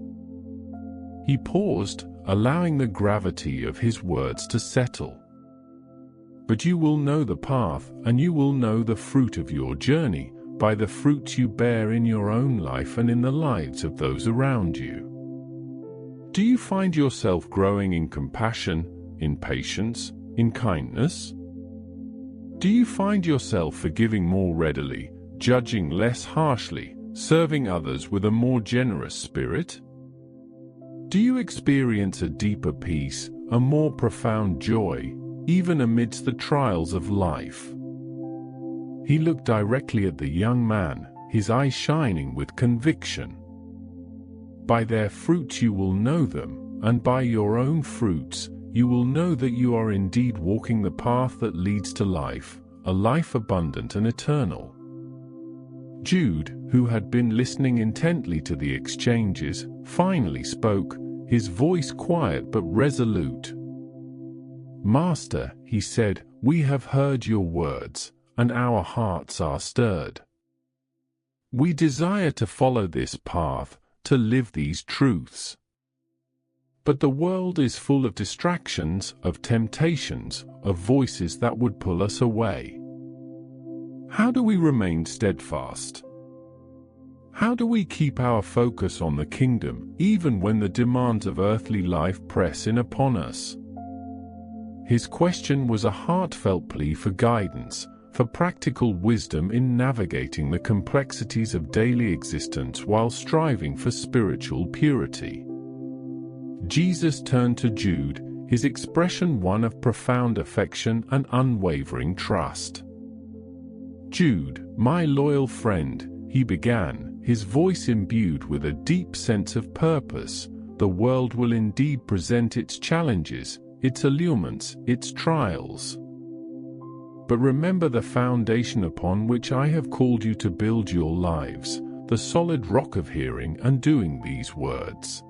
He paused, allowing the gravity of his words to settle. "But you will know the path, and you will know the fruit of your journey, by the fruits you bear in your own life and in the lives of those around you. Do you find yourself growing in compassion, in patience, in kindness? Do you find yourself forgiving more readily, judging less harshly, serving others with a more generous spirit? Do you experience a deeper peace, a more profound joy, even amidst the trials of life?" He looked directly at the young man, his eyes shining with conviction. "By their fruits you will know them, and by your own fruits, you will know that you are indeed walking the path that leads to life, a life abundant and eternal." Jude, who had been listening intently to the exchanges, finally spoke, his voice quiet but resolute. "Master," he said, "we have heard your words, and our hearts are stirred. We desire to follow this path, to live these truths. But the world is full of distractions, of temptations, of voices that would pull us away. How do we remain steadfast? How do we keep our focus on the kingdom, even when the demands of earthly life press in upon us?" His question was a heartfelt plea for guidance, for practical wisdom in navigating the complexities of daily existence while striving for spiritual purity. Jesus turned to Jude, his expression one of profound affection and unwavering trust. "Jude, my loyal friend," he began, his voice imbued with a deep sense of purpose, "the world will indeed present its challenges, its allurements, its trials. But remember the foundation upon which I have called you to build your lives, the solid rock of hearing and doing these words."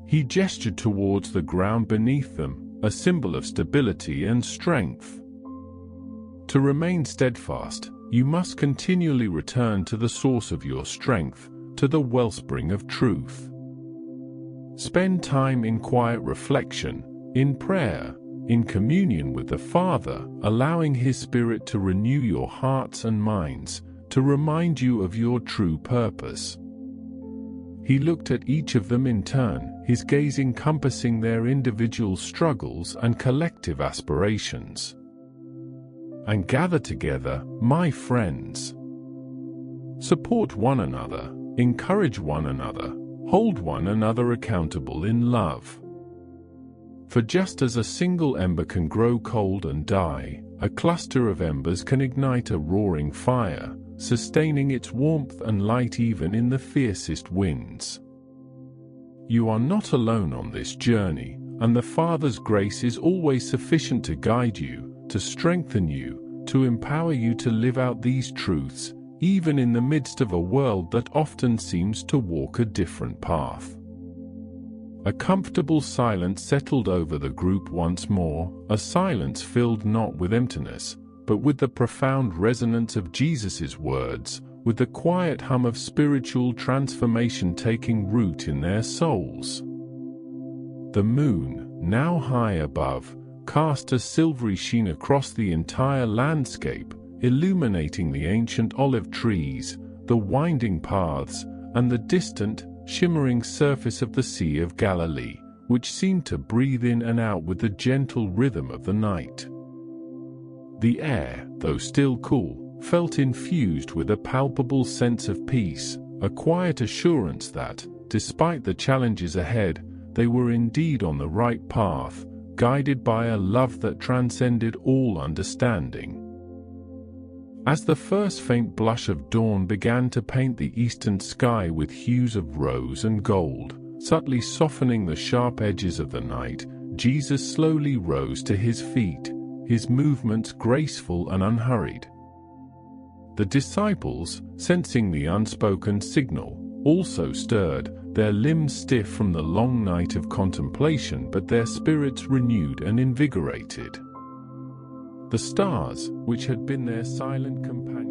He gestured towards the ground beneath them, a symbol of stability and strength. To remain steadfast, you must continually return to the source of your strength, to the wellspring of truth. Spend time in quiet reflection, in prayer, in communion with the Father, allowing His Spirit to renew your hearts and minds, to remind you of your true purpose. He looked at each of them in turn, his gaze encompassing their individual struggles and collective aspirations. "And gather together, my friends. Support one another, encourage one another, hold one another accountable in love. For just as a single ember can grow cold and die, a cluster of embers can ignite a roaring fire, sustaining its warmth and light even in the fiercest winds. You are not alone on this journey, and the Father's grace is always sufficient to guide you, to strengthen you, to empower you to live out these truths, even in the midst of a world that often seems to walk a different path." A comfortable silence settled over the group once more, a silence filled not with emptiness, but with the profound resonance of Jesus' words, with the quiet hum of spiritual transformation taking root in their souls. The moon, now high above, cast a silvery sheen across the entire landscape, illuminating the ancient olive trees, the winding paths, and the distant, shimmering surface of the Sea of Galilee, which seemed to breathe in and out with the gentle rhythm of the night. The air, though still cool, felt infused with a palpable sense of peace, a quiet assurance that, despite the challenges ahead, they were indeed on the right path, guided by a love that transcended all understanding. As the first faint blush of dawn began to paint the eastern sky with hues of rose and gold, subtly softening the sharp edges of the night, Jesus slowly rose to his feet, his movements graceful and unhurried. The disciples, sensing the unspoken signal, also stirred, their limbs stiff from the long night of contemplation but their spirits renewed and invigorated. The stars, which had been their silent companions,